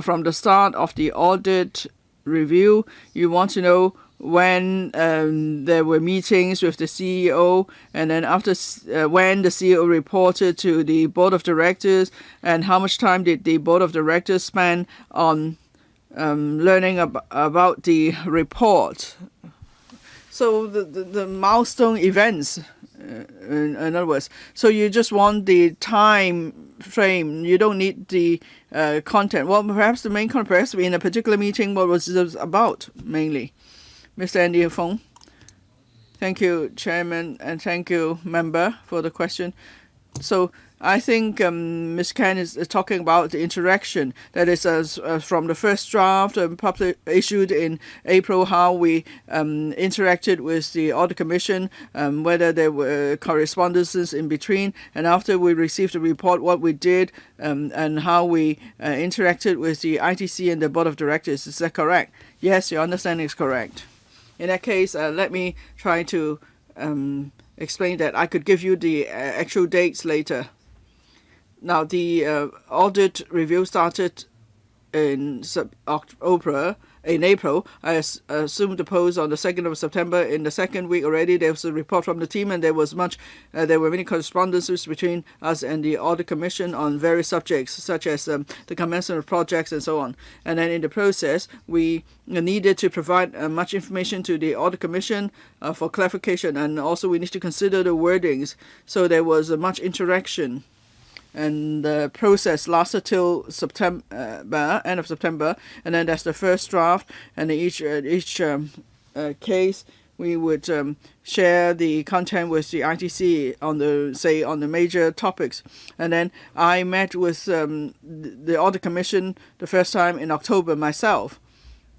from the start of the audit review, you want to know when there were meetings with the CEO, and then after when the CEO reported to the Board of Directors, and how much time did the Board of Directors spend on learning about the report. So the milestone events, in other words. So you just want the time frame. You don't need the content. Well, perhaps the main content, perhaps in a particular meeting, what was it about mainly? Mr. Andy Fong. Thank you, Chairman, and thank you, Member, for the question. So I think Ms. Kan is talking about the interaction. That is from the first draft issued in April, how we interacted with the Audit Commission, whether there were correspondences in between, and after we received the report, what we did and how we interacted with the ITC and the Board of Directors. Is that correct? Yes, your understanding is correct. In that case, let me try to explain that. I could give you the actual dates later. Now, the audit review started in April. I assumed the post on the 2nd of September. In the second week already, there was a report from the team, and there were many correspondences between us and the Audit Commission on various subjects, such as the commencement of projects and so on. And then in the process, we needed to provide much information to the Audit Commission for clarification, and also we need to consider the wordings. So there was much interaction. And the process lasted till September, end of September, and then that's the first draft. And in each case, we would share the content with the ITC on the major topics. And then I met with the Audit Commission the first time in October myself.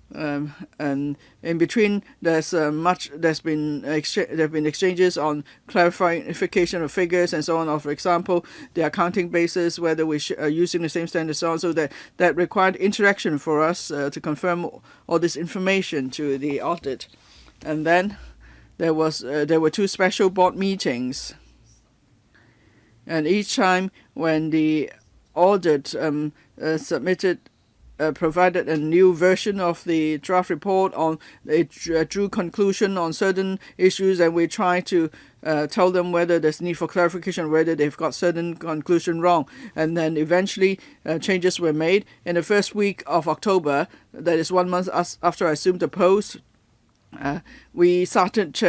And in between, there have been exchanges on clarification of figures and so on. For example, the accounting basis, whether we are using the same standards, so on. So that required interaction for us to confirm all this information to the audit. And then there were two special board meetings. And each time when the audit provided a new version of the draft report it drew conclusion on certain issues, and we try to tell them whether there's need for clarification, whether they've got certain conclusion wrong. And then eventually changes were made. In the first week of October, that is 1 month after I assumed the post, we started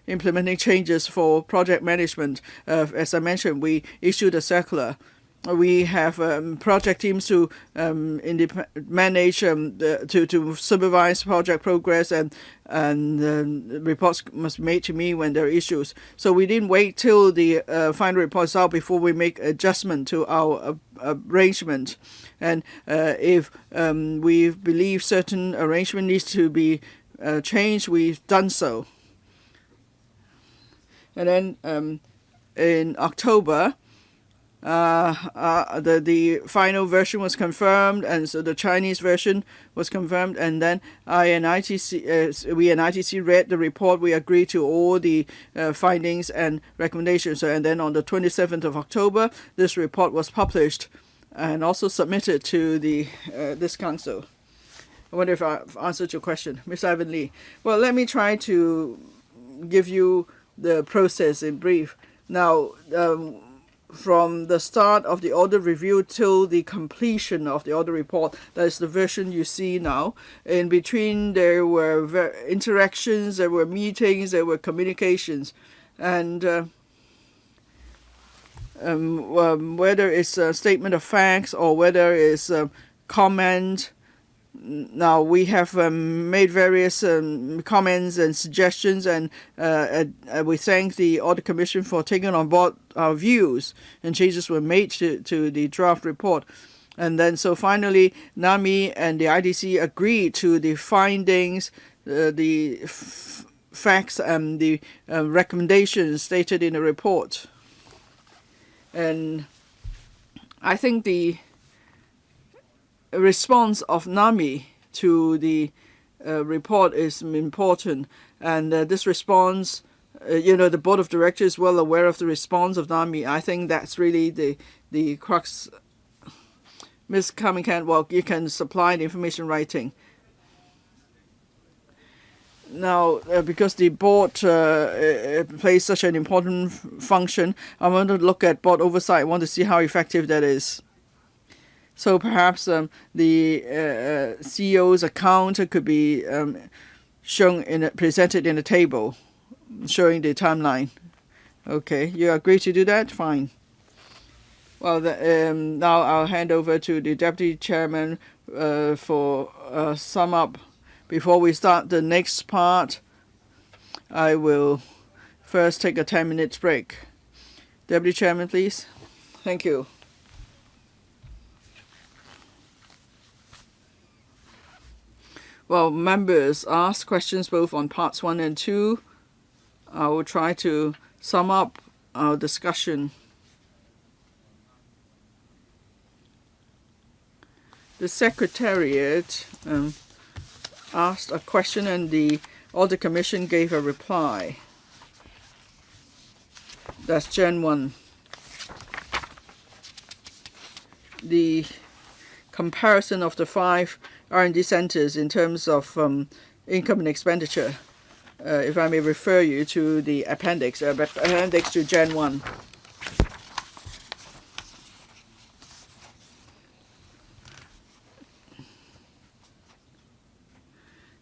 implementing changes for project management. As I mentioned, we issued a circular. We have project teams to manage to supervise project progress, and reports must be made to me when there are issues. So we didn't wait till the final report is out before we make adjustment to our arrangement. And if we believe certain arrangement needs to be changed, we've done so. And then in October, the final version was confirmed, and so the Chinese version was confirmed. And then we and ITC read the report. We agreed to all the findings and recommendations. And then on the 27th of October, this report was published and also submitted to this council. I wonder if I've answered your question, Ms. Ivan Lee. Well, let me try to give you the process in brief. Now, from the start of the audit review till the completion of the audit report, that is the version you see now. In between, there were interactions, there were meetings, there were communications, and whether it's a statement of facts or whether it's a comment. Now we have made various comments and suggestions, and we thank the Audit Commission for taking on board our views, and changes were made to the draft report. And then so finally, NAMI and the IDC agreed to the findings, the facts, and the recommendations stated in the report. And I think the response of NAMI to the report is important, and this response, the board of directors is well aware of the response of NAMI. I think that's really the crux. Ms. Cumming-Kent, well, you can supply the information writing. Now, because the board plays such an important function, I want to look at board oversight. I want to see how effective that is. So perhaps the CEO's account could be presented in a table, showing the timeline. Okay, you agree to do that? Fine. Well, now I'll hand over to the Deputy Chairman for sum up. Before we start the next part, I will first take a 10-minute break. Deputy Chairman, please. Thank you. Well, members asked questions both on parts 1 and 2. I will try to sum up our discussion. The Secretariat asked a question and the Audit Commission gave a reply. That's Gen 1. The comparison of the 5 R&D centers in terms of income and expenditure, if I may refer you to the appendix to Gen 1.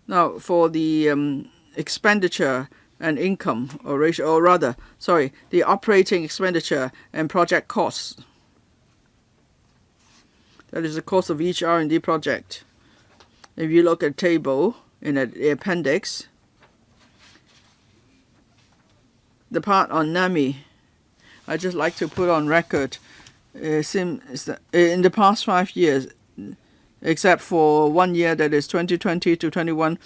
Now, for the expenditure and income, or ratio, or rather, sorry, the operating expenditure and project costs. That is the cost of each R&D project. If you look at table in the appendix, the part on NAMI, I just like to put on record, in the past 5 years, except for 1 year, that is 2020 to 21,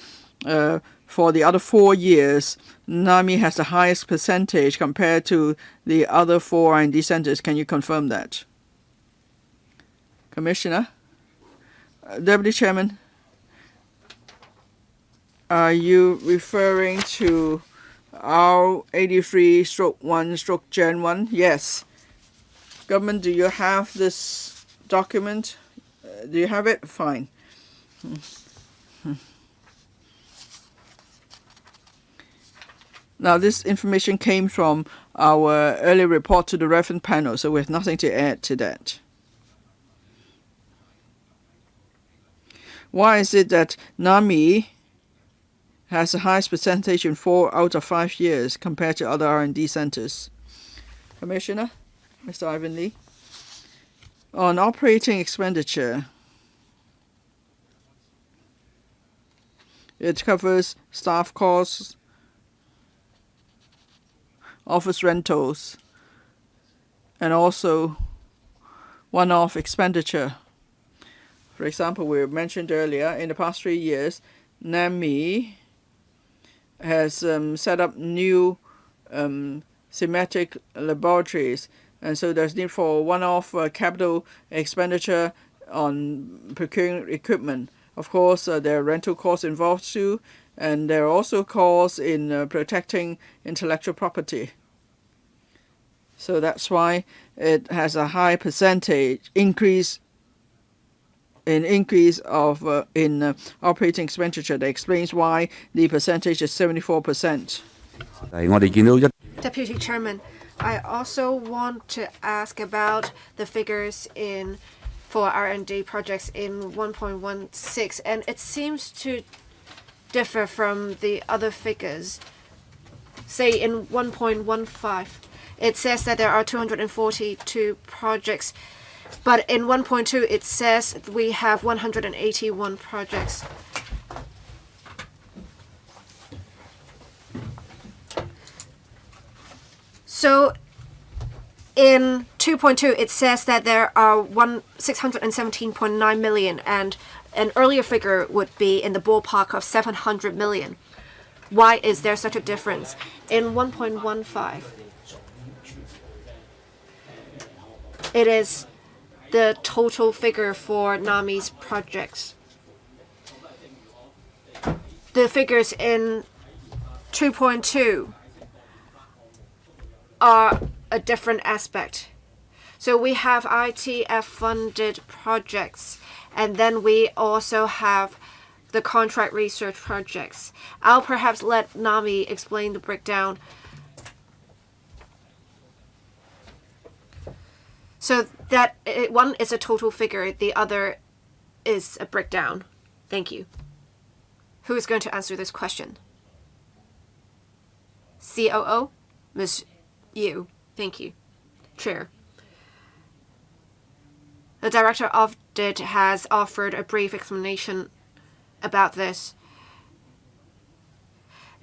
for the other 4 years, NAMI has the highest percentage compared to the other 4 R&D centers. Can you confirm that? Commissioner? Deputy Chairman? Are you referring to R83/1/Gen 1? Yes. Government, do you have this document? Do you have it? Fine. Now, this information came from our early report to the reference panel, so we have nothing to add to that. Why is it that NAMI has the highest percentage in 4 out of 5 years compared to other R&D centers? Commissioner, Mr. Ivan Lee. On operating expenditure, it covers staff costs, office rentals, and also one-off expenditure. For example, we mentioned earlier, in the past 3 years, NAMI has set up new thematic laboratories, and so there's need for one-off capital expenditure on procuring equipment. Of course, there are rental costs involved too, and there are also costs in protecting intellectual property. So that's why it has a high percentage increase of operating expenditure. That explains why the percentage is 74%. Deputy Chairman, I also want to ask about the figures for R&D projects in 1.16, and it seems to differ from the other figures. Say in 1.15, it says that there are 242 projects, but in 1.2 it says we have 181 projects. So in 2.2 it says that there are 617.9 million, and an earlier figure would be in the ballpark of 700 million. Why is there such a difference? In 1.15, it is the total figure for NAMI's projects. The figures in 2.2 are a different aspect. So we have ITF funded projects, and then we also have the contract research projects. I'll perhaps let NAMI explain the breakdown. So that one is a total figure, the other is a breakdown. Thank you. Who is going to answer this question? COO? Ms. Yu. Thank you. Chair. The Director of Audit has offered a brief explanation about this.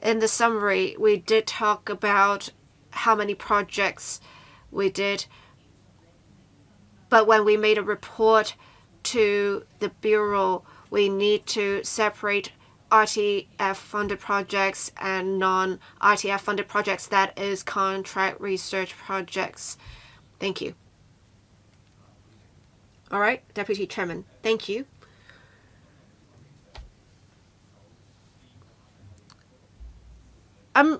In the summary, we did talk about how many projects we did, but when we made a report to the Bureau, we need to separate RTF-funded projects and non-RTF-funded projects, that is contract research projects. Thank you. All right, Deputy Chairman, thank you. I'm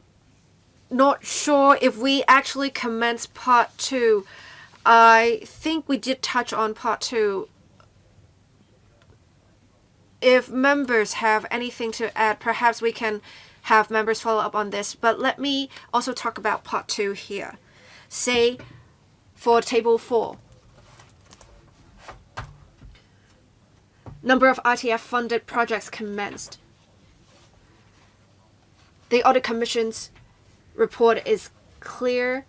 not sure if we actually commenced part 2. I think we did touch on part 2. If members have anything to add, perhaps we can have members follow up on this. But let me also talk about part 2 here. Say, for table 4, number of ITF-funded projects commenced. The Audit Commission's report is clear,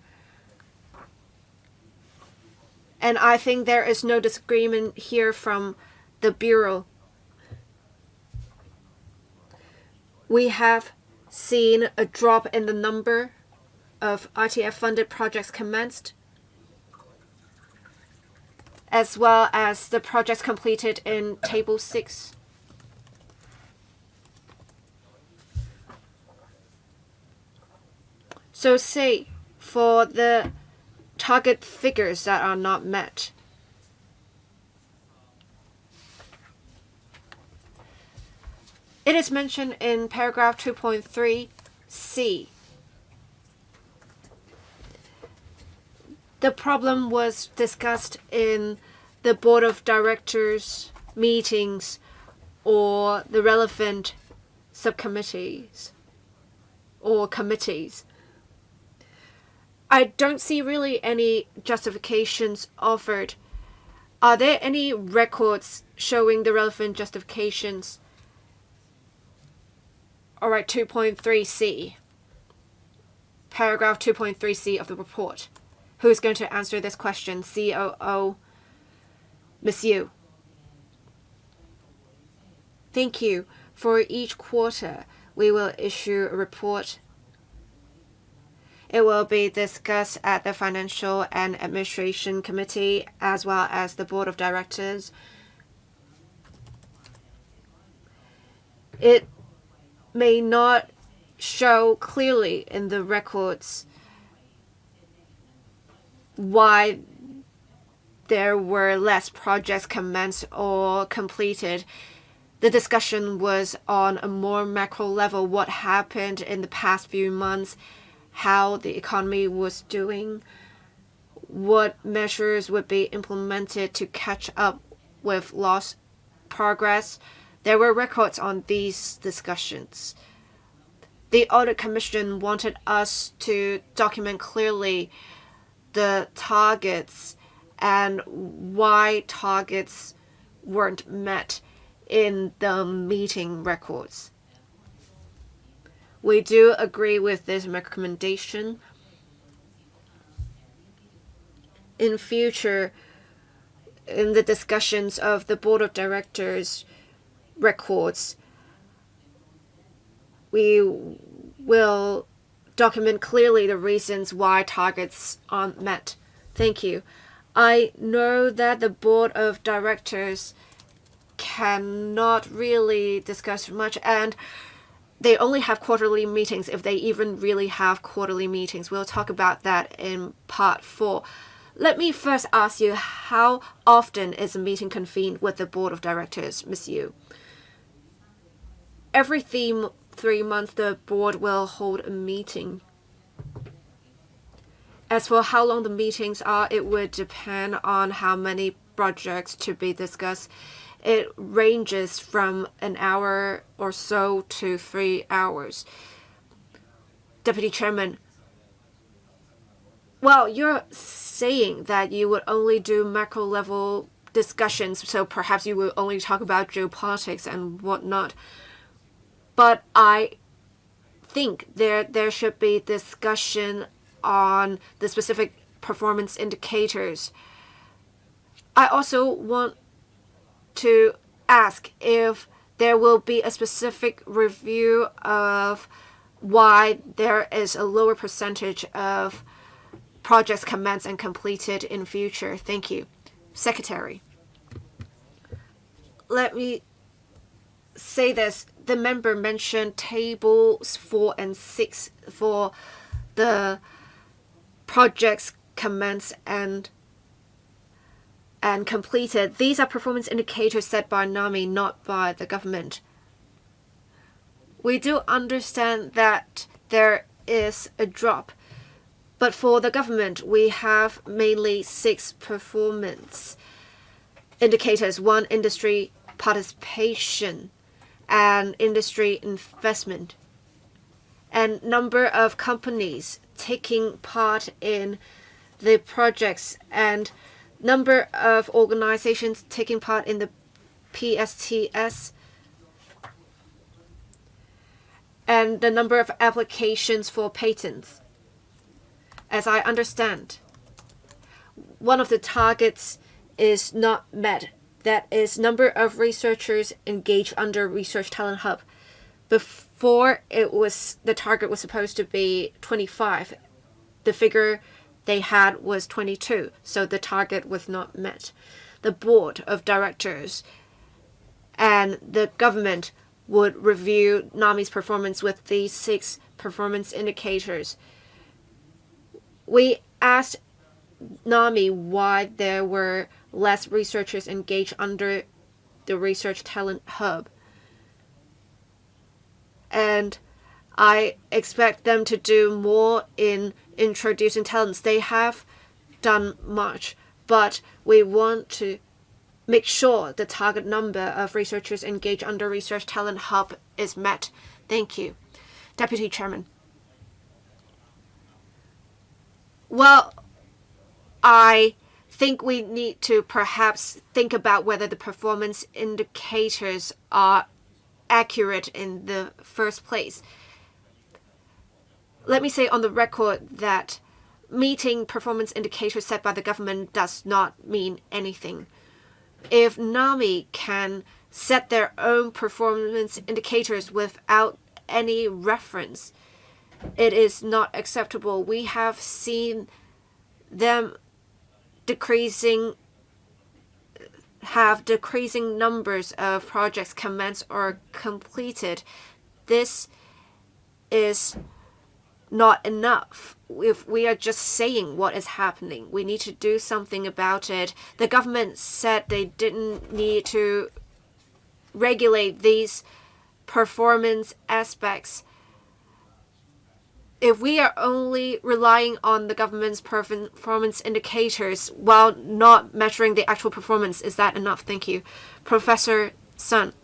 and I think there is no disagreement here from the Bureau. We have seen a drop in the number of ITF-funded projects commenced, as well as the projects completed in Table 6. So say, for the target figures that are not met, it is mentioned in paragraph 2.3c. The problem was discussed in the Board of Directors meetings or the relevant subcommittees or committees. I don't see really any justifications offered. Are there any records showing the relevant justifications? All right, 2.3c. Paragraph 2.3c of the report. Who is going to answer this question? COO, Ms. Yu. Thank you. For each quarter, we will issue a report. It will be discussed at the Financial and Administration Committee as well as the Board of Directors. It may not show clearly in the records why there were less projects commenced or completed. The discussion was on a more macro level, what happened in the past few months, how the economy was doing. what measures would be implemented to catch up with lost progress. There were records on these discussions. The Audit Commission wanted us to document clearly the targets and why targets weren't met in the meeting records. We do agree with this recommendation. In future, in the discussions of the Board of Directors records, we will document clearly the reasons why targets aren't met. Thank you. I know that the Board of Directors cannot really discuss much, and they only have quarterly meetings, if they even really have quarterly meetings. We'll talk about that in part 4. Let me first ask you, how often is a meeting convened with the Board of Directors, Ms. Yu? Every 3 months, the board will hold a meeting. As for how long the meetings are, it would depend on how many projects to be discussed. It ranges from an hour or so to 3 hours. Deputy Chairman, well, you're saying that you would only do macro level discussions, so perhaps you will only talk about geopolitics and whatnot. But I think there should be discussion on the specific performance indicators. I also want to ask if there will be a specific review of why there is a lower percentage of projects commenced and completed in future. Thank you. Secretary. Let me say this. The member mentioned tables 4 and 6 for the projects commenced and completed. These are performance indicators set by NAMI, not by the government. We do understand that there is a drop, but for the government, we have mainly 6 performance indicators: 1, industry participation and industry investment, and number of companies taking part in the projects, and number of organizations taking part in the PSTS, and the number of applications for patents. As I understand, one of the targets is not met. That is number of researchers engaged under Research Talent Hub. Before, the target was supposed to be 25. The figure they had was 22, so the target was not met. The Board of Directors and the government would review NAMI's performance with these 6 performance indicators. We asked NAMI why there were less researchers engaged under the Research Talent Hub. And I expect them to do more in introducing talents. They have done much, but we want to make sure the target number of researchers engaged under Research Talent Hub is met. Thank you. Deputy Chairman. Well, I think we need to perhaps think about whether the performance indicators are accurate in the first place. Let me say on the record that meeting performance indicators set by the government does not mean anything. If NAMI can set their own performance indicators without any reference, it is not acceptable. We have seen them decreasing numbers of projects commenced or completed. This is not enough. If we are just saying what is happening, we need to do something about it. The government said they didn't need to regulate these performance aspects. if we are only relying on the government's performance indicators while not measuring the actual performance, is that enough? Thank you. Professor Sun,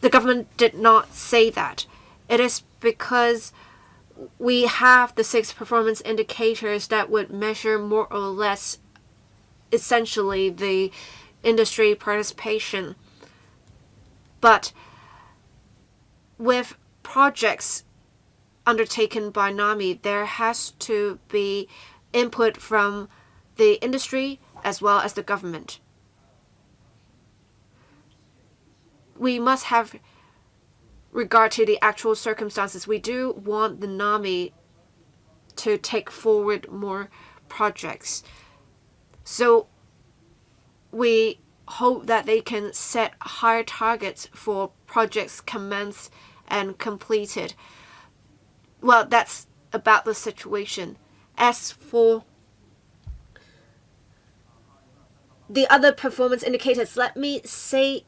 the government did not say that. It is because we have the 6 performance indicators that would measure more or less essentially the industry participation. But with projects undertaken by NAMI, there has to be input from the industry as well as the government. We must have regard to the actual circumstances. We do want the NAMI to take forward more projects. So we hope that they can set higher targets for projects commenced and completed. Well, that's about the situation. As for the other performance indicators, let me say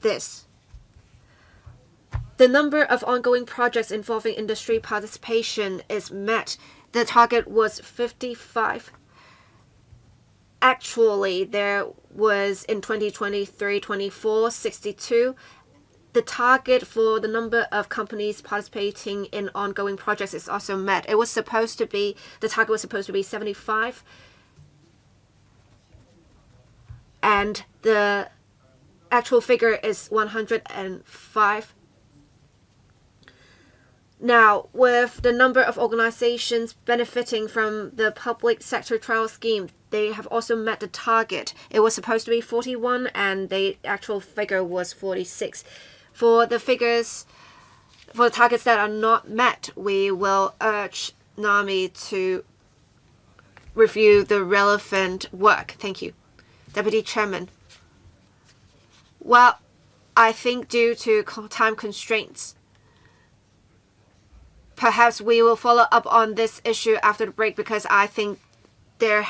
this. The number of ongoing projects involving industry participation is met. The target was 55. Actually, there was in 2023-24, 62. The target for the number of companies participating in ongoing projects is also met. The target was supposed to be 75. And the actual figure is 105. Now, with the number of organizations benefiting from the public sector trial scheme, they have also met the target. It was supposed to be 41 and the actual figure was 46. For the targets that are not met, we will urge NAMI to review the relevant work. Thank you. Deputy Chairman. Well, I think due to time constraints, perhaps we will follow up on this issue after the break because I think there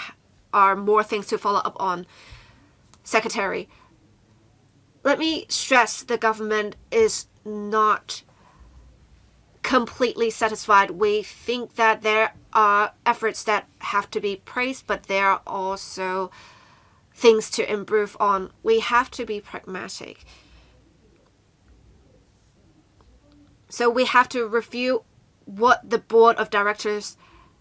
are more things to follow up on. Secretary, let me stress the government is not completely satisfied. We think that there are efforts that have to be praised, but there are also things to improve on. We have to be pragmatic. So we have to review what the board of directors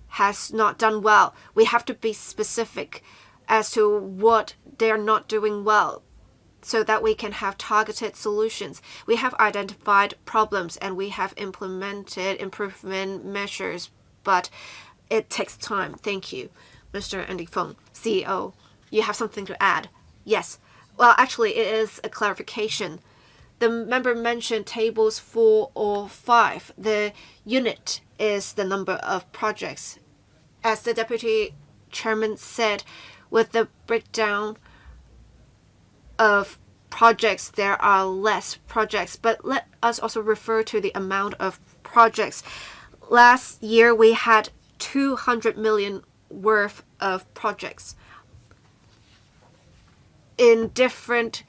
has not done well. We have to be specific as to what they're not doing well so that we can have targeted solutions. We have identified problems and we have implemented improvement measures, but it takes time. Thank you. Mr. Andy Feng, CEO, you have something to add? Yes. Well, actually, it is a clarification. The member mentioned tables 4 or 5. The unit is the number of projects. As the Deputy Chairman said, with the breakdown of projects, there are less projects. But let us also refer to the amount of projects. Last year, we had 200 million worth of projects in different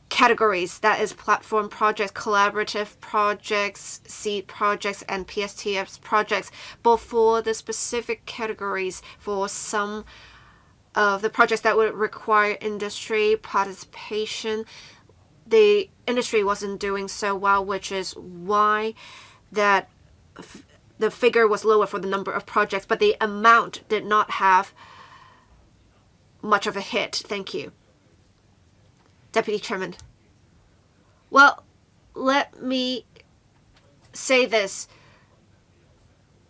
categories, that is platform projects, collaborative projects, seed projects, and PSTF projects. But for the specific categories, for some of the projects that would require industry participation, the industry wasn't doing so well, which is why that the figure was lower for the number of projects, but the amount did not have much of a hit. Thank you. Deputy Chairman. Well, let me say this.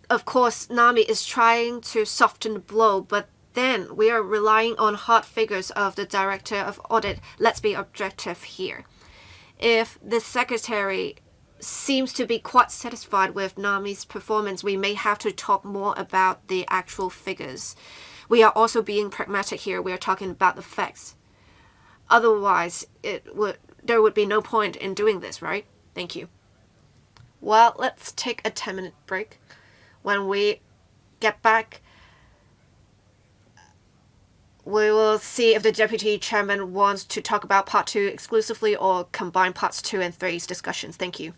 Of course, NAMI is trying to soften the blow, but then we are relying on hard figures of the Director of Audit. Let's be objective here. If the Secretary seems to be quite satisfied with NAMI's performance, we may have to talk more about the actual figures. We are also being pragmatic here. We are talking about the facts. Otherwise, there would be no point in doing this, right? Thank you. Well, let's take a 10-minute break. When we get back, we will see if the Deputy Chairman wants to talk about Part 2 exclusively or combine Parts 2 and 3's discussions. Thank you.